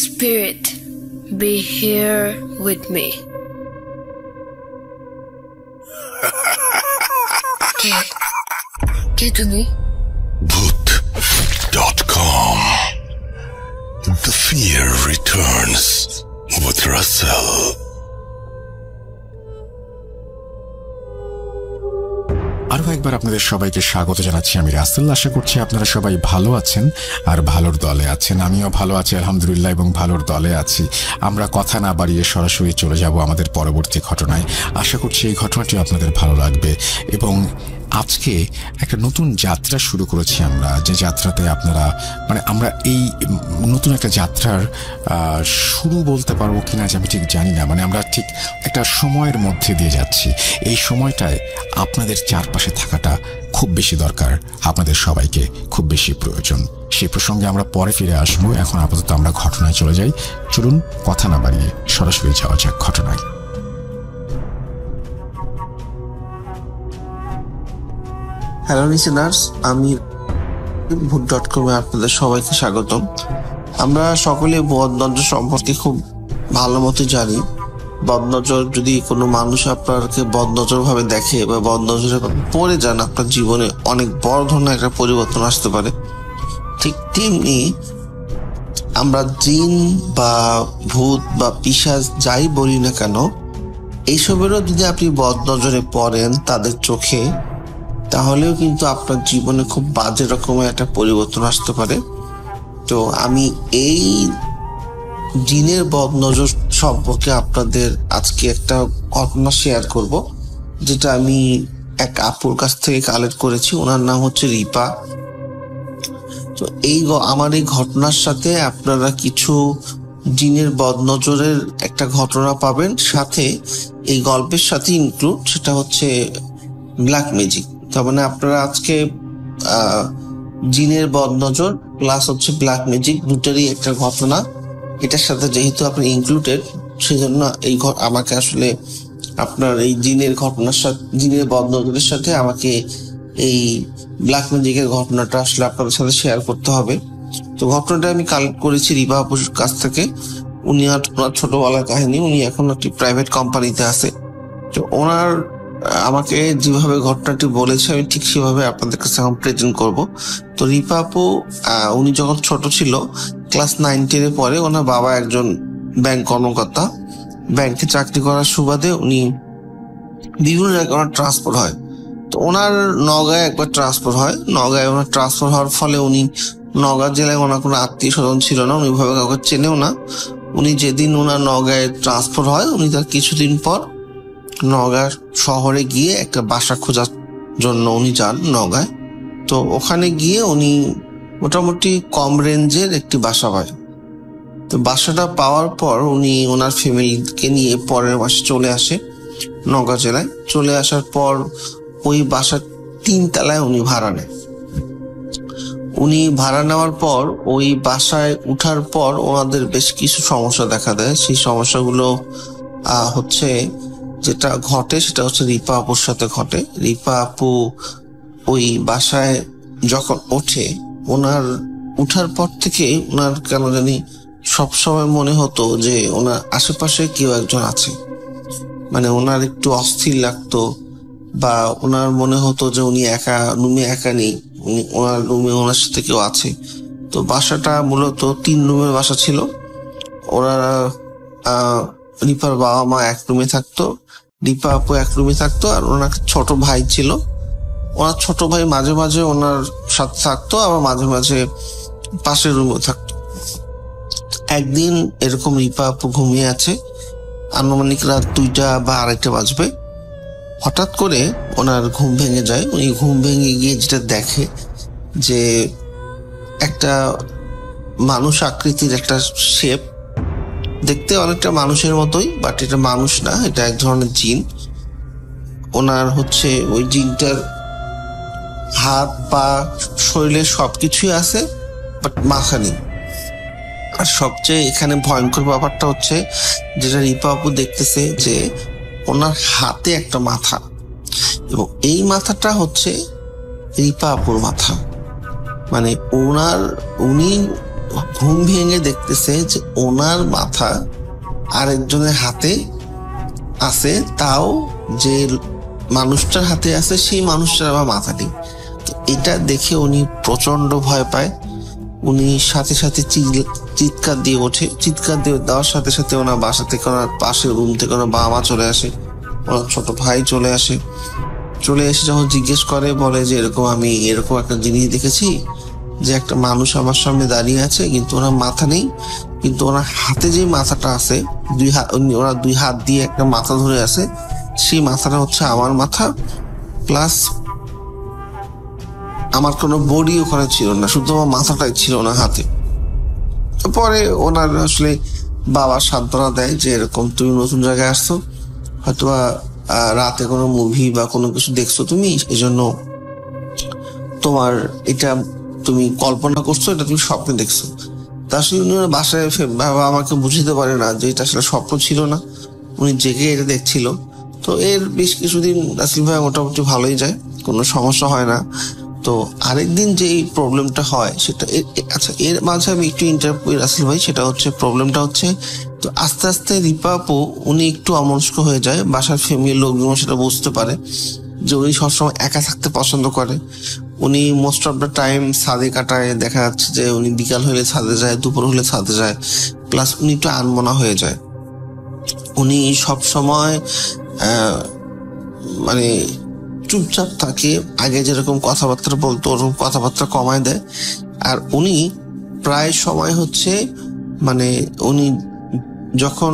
Spirit, be here with me. কে তুমি?
Bhoot.com. The fear returns with Russell.
আরো একবার আপনাদের সবাইকে স্বাগত জানাচ্ছি। আমি রাসেল। আশা করছি আপনারা সবাই ভালো আছেন আর ভালোর দলে আছেন। আমিও ভালো আছি আলহামদুলিল্লাহ, এবং ভালোর দলে আছি। আমরা কথা না বাড়িয়ে সরাসরি চলে যাব আমাদের পরবর্তী ঘটনায়। আশা করছি এই ঘটনাটি আপনাদের ভালো লাগবে। এবং আজকে একটা নতুন যাত্রা শুরু করেছি আমরা, যে যাত্রাতে আপনারা আমরা এই নতুন একটা যাত্রার শুরু বলতে পারবো কিনা যে আমি ঠিক জানি না। আমরা ঠিক একটা সময়ের মধ্যে দিয়ে যাচ্ছি। এই সময়টায় আপনাদের চারপাশে থাকাটা খুব বেশি দরকার, আপনাদের সবাইকে খুব বেশি প্রয়োজন। সেই প্রসঙ্গে আমরা পরে ফিরে আসবো। এখন আপাতত আমরা ঘটনায় চলে যাই। চলুন কথা না বাড়িয়ে সরাসরি যাওয়া যাক ঘটনায়।
হ্যালো লিসেনার্স, আমি Bhoot.com আপনাদের সবাইকে স্বাগতম। আমরা সকলে বদনজর সম্পর্কে খুব ভালো মতো জানি। বদনজর, যদি কোনো মানুষ আপনাকে বদনজর ভাবে দেখে বা বদনজরে পড়ে যান, আপনার জীবনে অনেক বড় ধরনের একটা পরিবর্তন আসতে পারে। ঠিক তেমনি আমরা জিন বা ভূত বা পিশাচ যাই বলি না কেন, এইসবেরও যদি আপনি বদনজরে পড়েন তাদের চোখে, তাহলেও কিন্তু আপনার জীবনে খুব বাজে রকমের একটা পরিবর্তন আসতে পারে। তো আমি এই জিনের বদনজর সম্পর্কে আপনাদের আজকে একটা ঘটনা শেয়ার করব, যেটা আমি এক আপুর কাছ থেকে কালেক্ট করেছি। ওনার নাম হচ্ছে রিপা। তো আমার এই ঘটনার সাথে আপনারা কিছু জিনের বদনজরের একটা ঘটনা পাবেন, সাথে এই গল্পের সাথে ইনক্লুড, সেটা হচ্ছে ব্ল্যাক ম্যাজিক। তার মানে আপনারা আজকে জিনের বদনজর প্লাস হচ্ছে ব্ল্যাক ম্যাজিক দুটারই একটা ঘটনা এটার সাথে যেহেতু আপনি ইনক্লুডেড, সেজন্য আমাকে আসলে আপনার এই জিনের ঘটনার সাথে, জিনের বদনজরের সাথে আমাকে এই ব্ল্যাক ম্যাজিকের ঘটনাটা আসলে আপনাদের সাথে শেয়ার করতে হবে। তো ঘটনাটা আমি কালেক্ট করেছি রিপা আপুর কাছ থেকে। ওনার ছোটবেলার কাহিনী। উনি এখন একটি প্রাইভেট কোম্পানিতে আছে। তো ওনার আমাকে যেভাবে ঘটনাটি বলেছে আমি ঠিক সেভাবে আপনাদের কাছে এখন প্রেজেন্ট করব। তো রিপা আপু, উনি যখন ছোট ছিল, ক্লাস 9-10 পরে, ওনার বাবা একজন ব্যাংক কর্মকর্তা। ব্যাংকে চাকরি করার সুবাদে উনি বিভিন্ন জায়গায় ট্রান্সফার হয়। তো ওনার নওগাঁয় একবার ট্রান্সফার হয়। নওগাঁয় ওনার ট্রান্সফার হওয়ার ফলে উনি নওগাঁ জেলায় ওনার কোনো আত্মীয় স্বজন ছিল না, উনি ভাবে কাউকে চেনেও না। উনি যেদিন ওনার নওগাঁয় ট্রান্সফার হয়, উনি তার কিছুদিন পর নওগাঁ শহরে গিয়ে একটা বাসা খোঁজার জন্য উনি যান নওগাঁয়। তো ওখানে গিয়ে উনি মোটামুটি কম রেঞ্জের একটি বাসা পায়। তো বাসাটা পাওয়ার পর উনি ওনার ফ্যামিলিকে নিয়ে পরের মাসে চলে আসে নওগাঁ জেলায়। চলে আসার পর ওই বাসার 3 তলায় উনি ভাড়া নেয়। উনি ভাড়া নেওয়ার পর ওই বাসায় উঠার পর ওনাদের বেশ কিছু সমস্যা দেখা দেয়। সেই সমস্যাগুলো হচ্ছে, যেটা ঘটে সেটা হচ্ছে রিপা আপুর সাথে ঘটে। রিপা আপু ওই বাসায় যখন ওঠে, ওনার উঠার পর থেকে ওনার কেন জানি সবসময় মনে হতো যে ওনার আশেপাশে কেউ একজন আছে। ওনার একটু অস্থির লাগতো বা ওনার মনে হতো যে উনি একা রুমে একা নেই, ওনার রুমে ওনার সাথে কেউ আছে। তো বাসাটা মূলত 3 রুমের বাসা ছিল। ওনারা রিপার বাবা মা এক রুমে থাকতো, রিপা আপু এক রুমে থাকতো, আর ওনার ছোট ভাই ছিল। ওনার ছোট ভাই মাঝে মাঝে ওনার সাথে থাকতো, আবার মাঝে মাঝে পাশের রুমেও থাকতো। একদিন এরকম রিপা আপু ঘুমিয়ে আছে, আনুমানিক রাত 2টা বা 2:30 বাজবে। হঠাৎ করে ওনার ঘুম ভেঙে যায়। উনি ঘুম ভেঙে গিয়ে যেটা দেখে যে একটা মানুষ আকৃতির একটা শেপ, দেখতে অনেকটা মানুষের মতোই, বাট এটা মানুষ না, এটা এক ধরনের জিন। ওনার হচ্ছে ওই জিনটার হাত পা শরীরের সবকিছুই আছে, বাট মাথা নেই। আর সবচেয়ে এখানে ভয়ঙ্কর ব্যাপারটা হচ্ছে যেটা রিপা আপু দেখতেছে, যে ওনার হাতে একটা মাথা, এবং এই মাথাটা হচ্ছে রিপা আপুর মাথা। মানে উনি ঘুম ভেঙে দেখতেছে যে ওনার মাথা আরেকজনের হাতে আছে, তাও যে মানুষটার হাতে আছে সেই মানুষটার আবার মাথা নেই। তো এটা দেখে উনি প্রচন্ড ভয় পায়। উনি সাথে সাথে চিৎকার দিয়ে ওঠে। চিৎকার দিয়ে দেওয়ার সাথে সাথে ওনার বাসা থেকে, ওনার পাশের রুম থেকে ওনার বাবা মা চলে আসে, ওনার ছোট ভাই চলে এসে যখন জিজ্ঞেস করে, বলে যে আমি এরকম একটা জিনিস দেখেছি, যে একটা মানুষ আমার সামনে দাঁড়িয়ে আছে, কিন্তু ওনার মাথা নেই, কিন্তু ওনার হাতে যে মাথাটা আছে, ওরা 2 হাত দিয়ে একটা মাথা ধরে আছে, সেই মাথাটা হচ্ছে আমার মাথা, প্লাস আমার কোনো বডি ওখানে ছিল না, শুধু আমার মাথাটাই ছিল না হাতে। পরে ওনার আসলে বাবা সান্ত্বনা দেয় যে এরকম তুমি নতুন জায়গায় আসছো, হয়তো রাতে কোনো মুভি বা কোনো কিছু দেখছো তুমি, এই জন্য তোমার এটা তুমি কল্পনা করছো, এটা তুমি স্বপ্নে দেখছো। তা আসলে উনি বাসায় বাবা আমাকে বুঝতে পারে না যে এটা আসলে স্বপ্ন ছিল না, উনি জেগে এটা দেখছিল। তো এর বেশ কিছুদিন রাসেল ভাই মোটামুটি ভালোই যায়, কোনো সমস্যা হয় না। তো আরেকদিন যে এই প্রবলেমটা হয় সেটা, আচ্ছা এর মাঝে আমি একটু ইন্টারাপ্ট করি রাসেল ভাই, সেটা হচ্ছে প্রবলেমটা হচ্ছে, তো আস্তে আস্তে রিপা আপু উনি একটু অমনস্ক হয়ে যায়। বাসার ফ্যামিলির লোকজন সেটা বুঝতে পারে যে উনি সবসময় একা থাকতে পছন্দ করে। উনি মোস্ট অফ দ্য টাইম ছাদে কাটায়, দেখা যাচ্ছে যে উনি বিকাল হলে ছাদে যায়, দুপুর হলে ছাদে যায়, প্লাস উনি একটু আনমনা হয়ে যায়। উনি সব সময় মানে চুপচাপ থাকে, আগে যেরকম কথাবার্তা বলতো ওরকম কথাবার্তা কমায় দেয়। আর উনি প্রায় সময় হচ্ছে মানে উনি যখন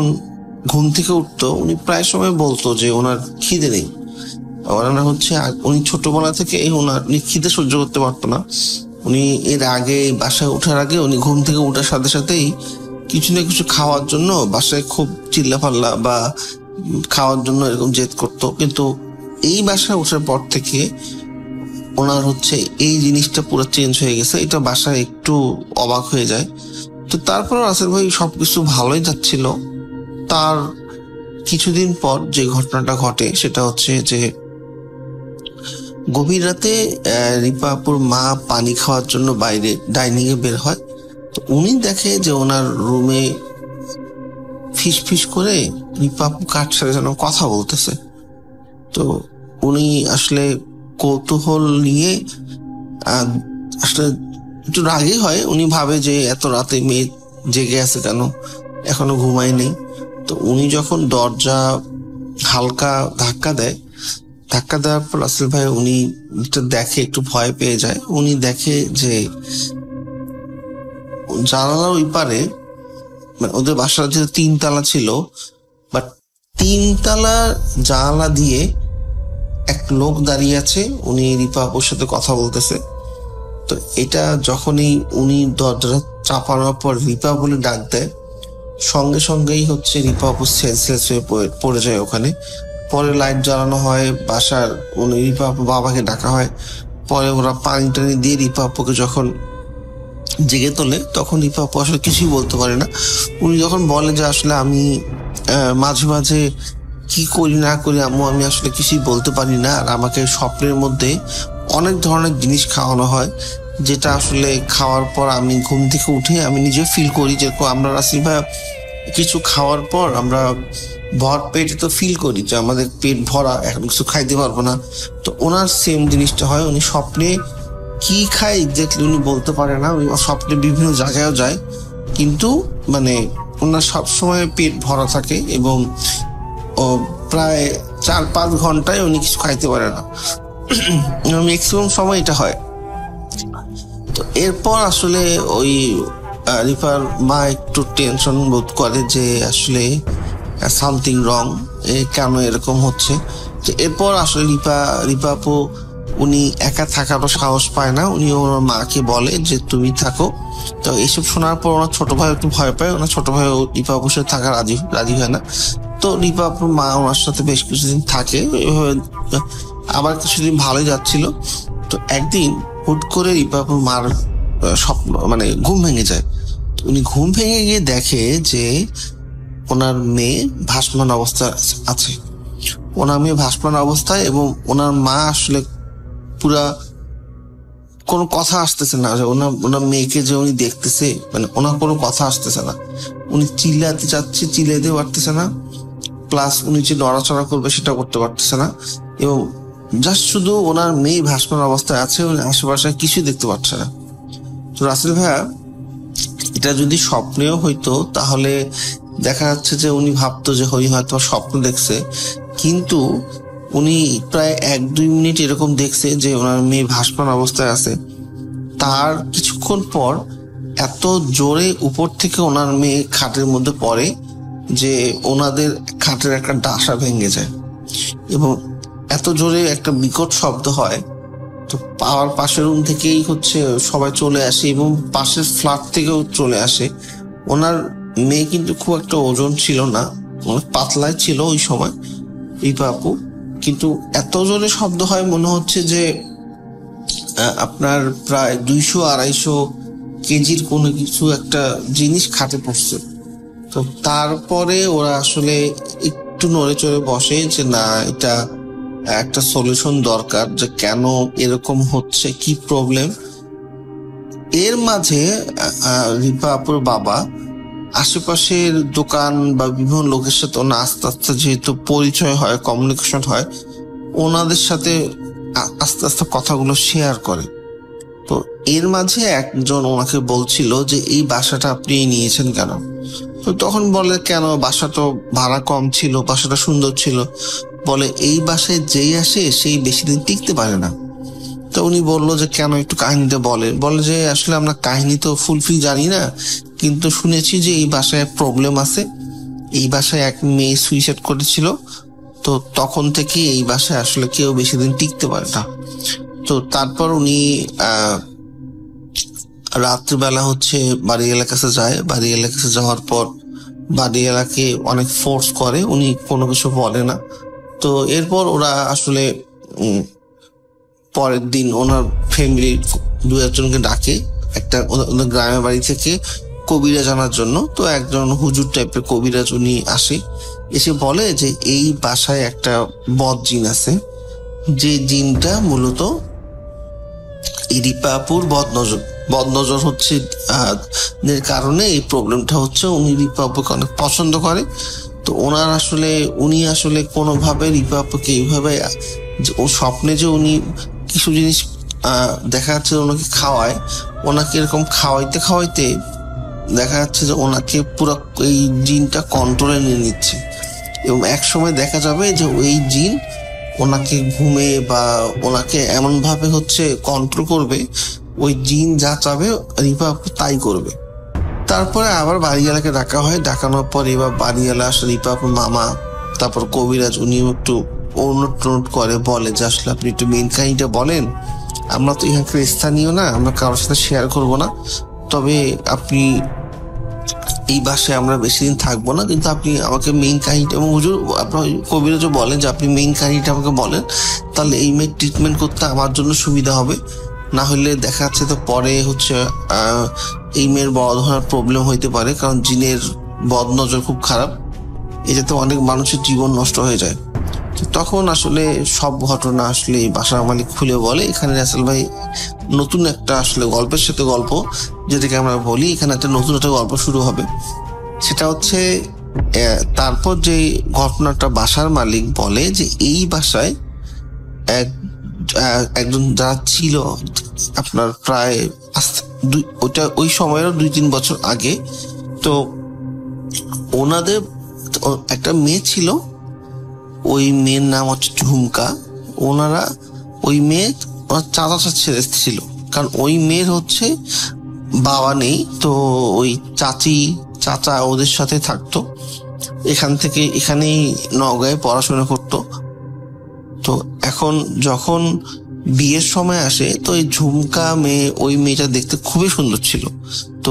ঘুম থেকে উঠতো, উনি প্রায় সময় বলতো যে ওনার খিদে নেই। ওনার হচ্ছে উনি ছোটবেলা থেকে উনি খিদে সহ্য করতে পারতো না। উনি এর আগে বাসায় ওঠার আগে উনি ঘুম থেকে ওঠার সাথে সাথেই কিছু না কিছু খাওয়ার জন্য বাসায় খুব চিল্লাপাল্লা বা খাওয়ার জন্য এরকম জেদ করতো। কিন্তু এই বাসায় ওঠার পর থেকে ওনার হচ্ছে এই জিনিসটা পুরো চেঞ্জ হয়ে গেছে। এটা বাসায় একটু অবাক হয়ে যায়। তো তারপর রাসেল ভাই সবকিছু ভালোই যাচ্ছিল। তার কিছুদিন পর যে ঘটনাটা ঘটে সেটা হচ্ছে যে গভীর রাতে রিপা আপুর মা পানি খাওয়ার জন্য বাইরে ডাইনিং এ বের হয়। তো উনি দেখে যে ওনার রুমে ফিস ফিস করে রিপা আপু কার সাথে যেন কথা বলতেছে। তো উনি আসলে কৌতূহল নিয়ে আসলে একটু রাগই হয়। উনি ভাবে যে এত রাতে মেয়ে জেগে আছে কেন, এখনো ঘুমায় নেই। তো উনি যখন দরজা হালকা ধাক্কা দেওয়ার পর রাসেল ভাই উনি দেখে, একটু ভয় পেয়ে যায়। উনি দেখে যে জানালার ওই পারে, মানে ওদের বাসার যে 3 তলা ছিল, বাট 3 তলা জানালা দিয়ে এক লোক দাঁড়িয়ে আছে, উনি রিপা আপুর সাথে কথা বলতেছে। তো এটা যখনই উনি দরজাটা চাপানোর পর রিপা বলে ডাক দেয়, সঙ্গে সঙ্গেই হচ্ছে রিপা আপু সেন্সলেস হয়ে পড়ে যায় ওখানে। পরে লাইট জ্বালানো হয়, বাসার রিপা আপু বাবাকে ডাকা হয়। পরে ওরা পানি টানি দিয়ে রিপা আপুকে যখন জেগে তোলে, তখন রিপা আপু আসলে কিছুই বলতে পারে না। উনি যখন বলে যে আসলে আমি মাঝে মাঝে কি করি না করি আম্মু, আমি আসলে কিছুই বলতে পারি না, আর আমাকে স্বপ্নের মধ্যে অনেক ধরনের জিনিস খাওয়ানো হয়, যেটা আসলে খাওয়ার পর আমি ঘুম থেকে উঠে আমি নিজে ফিল করি। যেরকম আমরা রাসেল ভাই কিছু খাওয়ার পর আমরা ভর পেটে তো ফিল করি যে আমাদের পেট ভরা, এখন কিছু খাইতে পারবো না। তো ওনার সেম জিনিসটা হয়, উনি স্বপ্নে কি খায় এক্স্যাক্টলি উনি বলতে পারে না, উনি স্বপ্নে বিভিন্ন জায়গায়ও যায়, কিন্তু মানে ওনার সবসময় পেট ভরা থাকে এবং প্রায় 4-5 ঘন্টায় উনি কিছু খাইতে পারে না, ম্যাক্সিমাম সময় এটা হয়। তো এরপর আসলে ওই রিপার মা একটু টেনশন বোধ করে যে আসলে সামথিং রং, কেন এরকম হচ্ছে। তো এরপর আসলে রিপা আপু উনি একা থাকারও সাহস পায় না, উনি ওনার মাকে বলে যে তুমি থাকো। তো এইসব শোনার পর ওনার ছোট ভাই একটু ভয় পায়, ওনার ছোট ভাই রিপা আপুর সাথে থাকা রাজি হয় না। তো রিপা আপুর মা ওনার সাথে বেশ কিছুদিন থাকে, আবার কিছুদিন ভালোই যাচ্ছিল। তো একদিন হুট করে রিপা আপুর মার স্বপ্ন মানে ঘুম ভেঙে যায়। উনি ঘুম ভেঙে গিয়ে দেখে যে ওনার মেয়ে ভাসমান অবস্থায় আছে, ওনার মেয়ে ভাসমান অবস্থায়, এবং ওনার মা আসলে পুরা কোনো কথা আসতেছে না, ওনার মেয়েকে যে উনি দেখতেছে, মানে ওনার কোনো কথা আসতেছে না, উনি চিল্লাতে চাচ্ছে, চিল্লাইতে পারতেছে না, প্লাস উনি যে নড়াচড়া করবে সেটা করতে পারতেছে না, এবং জাস্ট শুধু ওনার মেয়ে ভাসমান অবস্থায় আছে, উনি আশেপাশে কিছু দেখতে পাচ্ছে না। তো রাসেল ভাইয়া, এটা যদি স্বপ্নেও হইতো তাহলে দেখা যাচ্ছে যে উনি ভাবতো যে হয়তো স্বপ্ন দেখছে, কিন্তু উনি প্রায় 1-2 মিনিট এরকম দেখছে যে ওনার মেয়ে ভাসমান অবস্থায় আছে। তার কিছুক্ষণ পর এত জোরে উপর থেকে ওনার মেয়ে খাটের মধ্যে পড়ে যে ওনাদের খাটের একটা ডাসা ভেঙে যায়, এবং এত জোরে একটা বিকট শব্দ হয়। তো পাওয়ার পাশের রুম থেকেই সবাই চলে আসে, এবং পাশের ফ্ল্যাট থেকেও চলে আসে। ওনার মেয়ে কিন্তু খুব একটা ওজন ছিল না, অনেক পাতলায় ছিল ওই সময় রিপা আপু, কিন্তু এত জোরে শব্দ হয় মনে হচ্ছে যে আপনার প্রায় 200-250 কেজির কোনো কিছু একটা জিনিস খাটে পড়ছে। তো তারপরে ওরা আসলে একটু নড়ে চড়ে বসে যে না, এটা একটা সলিউশন দরকার, যে কেন এরকম হচ্ছে, কি প্রবলেম। এর মাঝে রিপা আপুর বাবা আশেপাশের দোকান বা বিভিন্ন লোকের সাথে আস্তে আস্তে যেহেতু পরিচয় হয়, কমিউনিকেশন হয়, ওনাদের সাথে আস্তে আস্তে কথাগুলো শেয়ার করে। তো এর মাঝে একজন ওনাকে বলছিল যে এই বাসাটা আপনি নিয়েছেন কেন? তো তখন বলে কেন, বাসা তো ভাড়া কম ছিল, বাসাটা সুন্দর ছিল। বলে এই বাসায় যেই আসে সেই বেশি দিন টিকতে পারে না। তো উনি বললো যে কেন, একটু কাহিনীটা বলে যে আসলে আমরা কাহিনী তো ফুলফিল জানি না, কিন্তু শুনেছি যে এই বাসায় প্রবলেম আছে, এই বাসায় এক মেয়ে সুইসাইড করেছিল, তো তখন থেকে এই বাসায় আসলে কেউ বেশি দিন টিকতে পারে না। তো তারপর উনি রাত্রিবেলা বাড়িওয়ালার কাছে যায়, বাড়িওয়ালার কাছে যাওয়ার পর বাড়িওয়ালাকে অনেক ফোর্স করে, উনি কোনো কিছু বলে না। তো এরপর ওরা আসলে পরের দিন ওনার ফ্যামিলির 2-1জনকে ডাকে, একটা ওদের গ্রামের বাড়ি থেকে কবিরাজ আনার জন্য। তো একজন হুজুর টাইপের কবিরাজ উনি আসে, এসে বলে যে এই বাসায় একটা বদ জিন আছে, যে জিনটা মূলত রিপা আপুর বদনজর হচ্ছে কারণে এই প্রবলেমটা হচ্ছে। উনি রিপা আপুকে অনেক পছন্দ করে। তো উনি আসলে কোনোভাবে রিপা আপুকে এইভাবে, ও স্বপ্নে যে উনি কিছু জিনিস দেখা যাচ্ছে ওনাকে খাওয়ায়, ওনাকে এরকম খাওয়াইতে দেখা যাচ্ছে যে ওনাকে পুরো এই জিনটা কন্ট্রোলে নিয়ে নিচ্ছে, এবং এক সময় দেখা যাবে যে ওই জিন ওনাকে ঘুমে বা ওনাকে এমন ভাবে কন্ট্রোল করবে, ওই জিন যা চাবে রিপা আপু তাই করবে। তারপরে আবার বাড়িওয়ালাকে ডাকা হয়, ডাকানোর পর এবার বাড়িওয়ালা আসলে রিপা আপুর মামা, তারপর কবিরাজ, উনিও একটু অনুট করে, বলে যে আসলে আপনি একটু মেইন কাহিনীটা বলেন, আমরা তো এখানকার স্থানীয় না, আমরা কারোর সাথে শেয়ার করবো না, তবে আপনি এই বাসায় আমরা বেশি দিন থাকবো না, কিন্তু আপনি আমাকে মেইন কাহিনীটা, এবং হুজুর আপনার কবিরাজও বলেন যে আপনি মেইন কাহিনীটা আমাকে বলেন, তাহলে এই মেয়ের ট্রিটমেন্ট করতে আমার জন্য সুবিধা হবে। না হলে দেখা যাচ্ছে তো পরে এই মেয়ের বড় ধরনের প্রবলেম হইতে পারে, কারণ জিনের বদনজর খুব খারাপ, এটাতে অনেক মানুষের জীবন নষ্ট হয়ে যায়। তখন আসলে সব ঘটনা আসলে বাসার মালিক খুলে বলে। এখানে রাসেল ভাই নতুন একটা আসলে গল্পের সাথে গল্প, যেটাকে আমরা বলি এখানে একটা নতুন একটা গল্প শুরু হবে। সেটা হচ্ছে তারপর যে ঘটনাটা বাসার মালিক বলে যে এই বাসায় একজন যারা ছিল আপনার প্রায় ওটা ওই সময়েরও 2-3 বছর আগে, তো ওনাদের একটা মেয়ে ছিল, ওই মেয়ের নাম হচ্ছে ঝুমকা। ওনারা ওই মেয়ে ওনার চাচা ছিল, কারণ ওই মেয়ের হচ্ছে বাবা নেই, তো ওই চাচা ওদের সাথে থাকতো। এখান থেকে এখানেই নওগাঁয় পড়াশোনা করতো। তো এখন যখন বিয়ের সময় আসে, তো এই ঝুমকা মেয়ে, ওই মেয়েটা দেখতে খুবই সুন্দর ছিল। তো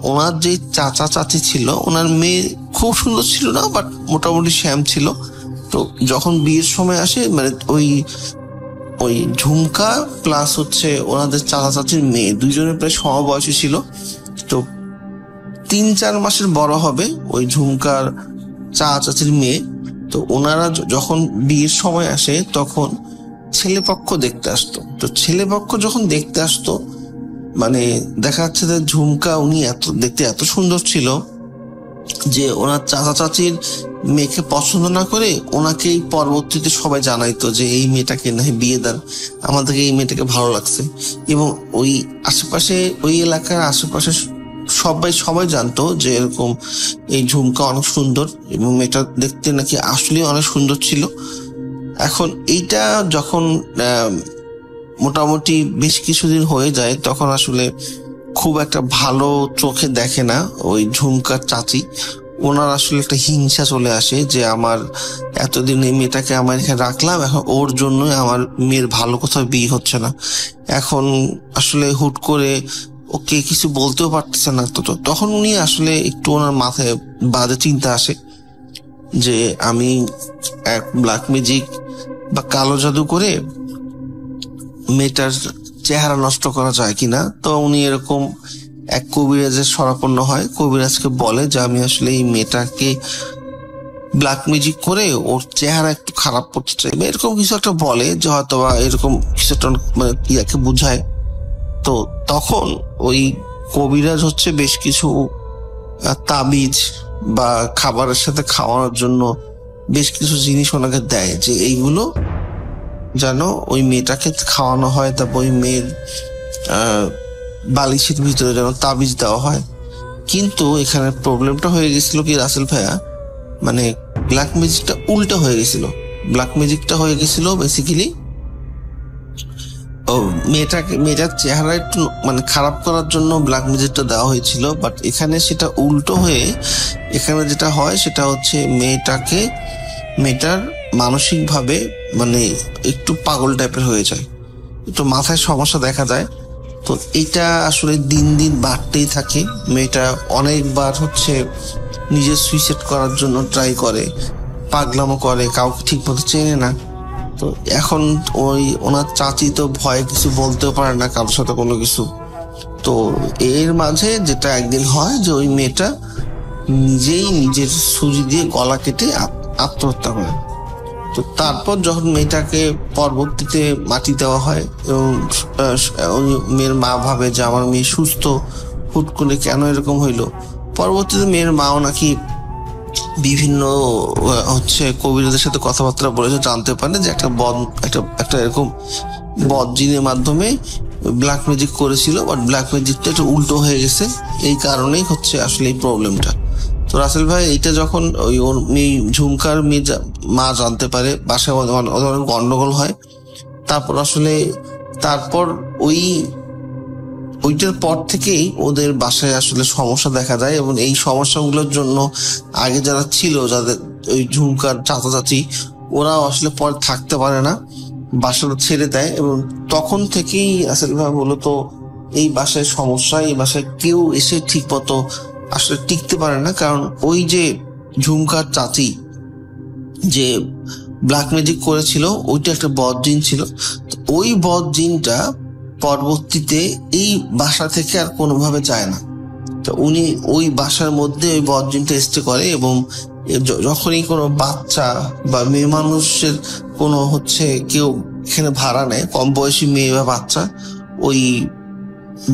ওনার যে চাচি ছিল, ওনার মেয়ে খুব সুন্দর ছিল না, বাট মোটামুটি শ্যাম ছিল। তো যখন বিয়ের সময় আসে, মানে ওই ঝুমকা প্লাস হচ্ছে ওনাদের চাচির মেয়ে দুইজনের প্রায় সমবয়সী ছিল। তো 3-4 মাসের বড় হবে ওই ঝুমকার চাচির মেয়ে। তো ওনারা যখন বিয়ের সময় আসে, তখন ছেলেপক্ষ দেখতে আসতো। তো ছেলেপক্ষ যখন দেখতে আসতো, মানে দেখা যাচ্ছে যে ঝুমকা উনি দেখতে এত সুন্দর ছিল যে ওনার চাচির মেয়েকে পছন্দ না করে ওনাকেই পরবর্তীতে সবাই জানাইতো যে এই মেয়েটাকে না বিয়ে দেন, আমাদেরকে এই মেয়েটাকে ভালো লাগছে। এবং ওই আশেপাশে, ওই এলাকার আশেপাশে সবাই জানতো যে এরকম এই ঝুমকা অনেক সুন্দর এবং মেয়েটা দেখতে নাকি আসলে অনেক সুন্দর ছিল। এখন এইটা যখন মোটামুটি বেশ কিছুদিন হয়ে যায়, তখন আসলে খুব একটা ভালো চোখে দেখে না ওই ঝুমকার চাচি। ওনার আসলে একটা হিংসা চলে আসে যে আমার এতদিন এই মেয়েটাকে আমার এখানে রাখলাম, এখন ওর জন্যই আমার মেয়ের ভালো কোথাও বিয়ে হচ্ছে না। এখন আসলে হুট করে ওকে কিছু বলতেও পারতেছে না। তো তখন উনি আসলে একটু ওনার মাথায় বাজে চিন্তা আসে যে আমি এক ব্ল্যাক ম্যাজিক বা কালো জাদু করে মেয়েটার চেহারা নষ্ট করা যায় কিনা। তো উনি এরকম এক কবিরাজের শরণাপন্ন হয়, কবিরাজকে বলে যে আমি আসলে এই মেয়েটাকে ব্ল্যাক ম্যাজিক করে ওর চেহারা একটু খারাপ করতে চাই, এরকম কিছু একটা বলে, যে হয়তো বা এরকম কিছু একটা মানে ইয়াকে বুঝায়। তো তখন ওই কবিরাজ হচ্ছে বেশ কিছু তাবিজ বা খাবারের সাথে খাওয়ানোর জন্য বেশ কিছু জিনিস ওনাকে দেয়, যে এইগুলো যেন ওই মেয়েটাকে খাওয়ানো হয়। তারপর ওই মেয়ের বালিশের ভিতরে যেন তাবিজ দেওয়া হয়। কিন্তু এখানে প্রবলেমটা হয়ে গেছিল কি রাসেল ভাইয়া, মানে ব্ল্যাক ম্যাজিকটা উল্টা হয়ে গেছিল। ব্ল্যাক ম্যাজিকটা হয়ে গেছিল বেসিক্যালি মেয়েটার চেহারা একটু মানে খারাপ করার জন্য ব্ল্যাক ম্যাজিকটা দেওয়া হয়েছিল, বাট এখানে সেটা উল্টো হয়ে এখানে যেটা হয় সেটা হচ্ছে মেয়েটার মানসিকভাবে মানে একটু পাগল টাইপের হয়ে যায়, একটু মাথায় সমস্যা দেখা যায়। তো এটা আসলে দিন দিন বাড়তেই থাকে। মেয়েটা অনেকবার হচ্ছে নিজের সুইসাইড করার জন্য ট্রাই করে, পাগলামো করে, কাউকে ঠিক মতো চেনে না। তো এখন ওনার চাচি তো ভয়ে কিছু বলতেও পারে না কারোর সাথে কোনো কিছু। তো এর মাঝে যেটা একদিন হয় যে ওই মেয়েটা নিজেই নিজের ছুরি দিয়ে গলা কেটে আত্মহত্যা করে। তো তারপর যখন মেয়েটাকে পরবর্তীতে মাটি দেওয়া হয় এবং মেয়ের মা ভাবে যে আমার মেয়ে সুস্থ, হুট করে কেন এরকম হইলো। পরবর্তীতে মেয়ের মাও নাকি বিভিন্ন হচ্ছে কবিরাজের সাথে কথাবার্তা বলেছে, জানতে পারে যে একটা এরকম বদ জিনের মাধ্যমে ব্ল্যাক ম্যাজিক করেছিল, বাট ব্ল্যাক ম্যাজিকটা একটু উল্টো হয়ে গেছে। এই কারণেই হচ্ছে আসলে এই প্রবলেমটা। তো রাসেল ভাই এইটা যখন ওর মেয়ে ঝুমকার মা জানতে পারে, বাসায় অনেক গন্ডগোল হয়। তারপর ওইটার পর থেকেই ওদের বাসায় আসলে সমস্যা দেখা যায়। এবং এই সমস্যাগুলোর জন্য আগে যারা ছিল, যাদের ওই ঝুমকার চাচি, ওরাও আসলে পরে থাকতে পারে না, বাসাটা ছেড়ে দেয়। এবং তখন থেকেই রাসেল ভাই মূলত এই বাসায় সমস্যা, এই বাসায় কেউ এসে ঠিক মতো আসলে টিকতে পারে না। কারণ ওই যে ঝুমকার চাচি যে ব্ল্যাক ম্যাজিক করেছিল, ওইটা একটা বদ জিন ছিল। ওই বদ জিনটা পরবর্তীতে এই বাসা থেকে আর কোনোভাবে যায় না। তো উনি ওই বাসার মধ্যে ওই বদ জিনটা স্টে করে। এবং যখনই কোনো বাচ্চা বা মেয়ে মানুষের কোনো হচ্ছে কেউ এখানে ভাড়া নেয়, কম বয়সী মেয়ে বা বাচ্চা, ওই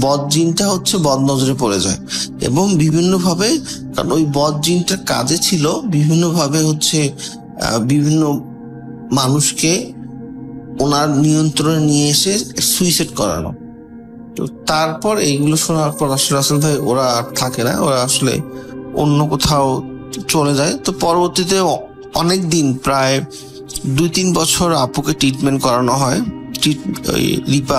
বদ জিনটা হচ্ছে বদ নজরে পড়ে যায় এবং বিভিন্নভাবে, কারণ ওই বদ জিনটার কাজে ছিল বিভিন্নভাবে হচ্ছে বিভিন্ন মানুষকে ওনার নিয়ন্ত্রণে নিয়ে এসে সুইসাইড করানো। তো তারপর এইগুলো শোনার পর আসলে রাসেল ভাই ওরা আর থাকে না, ওরা আসলে অন্য কোথাও চলে যায়। তো পরবর্তীতে অনেক দিন, প্রায় 2-3 বছর আপুকে ট্রিটমেন্ট করানো হয়। রিপা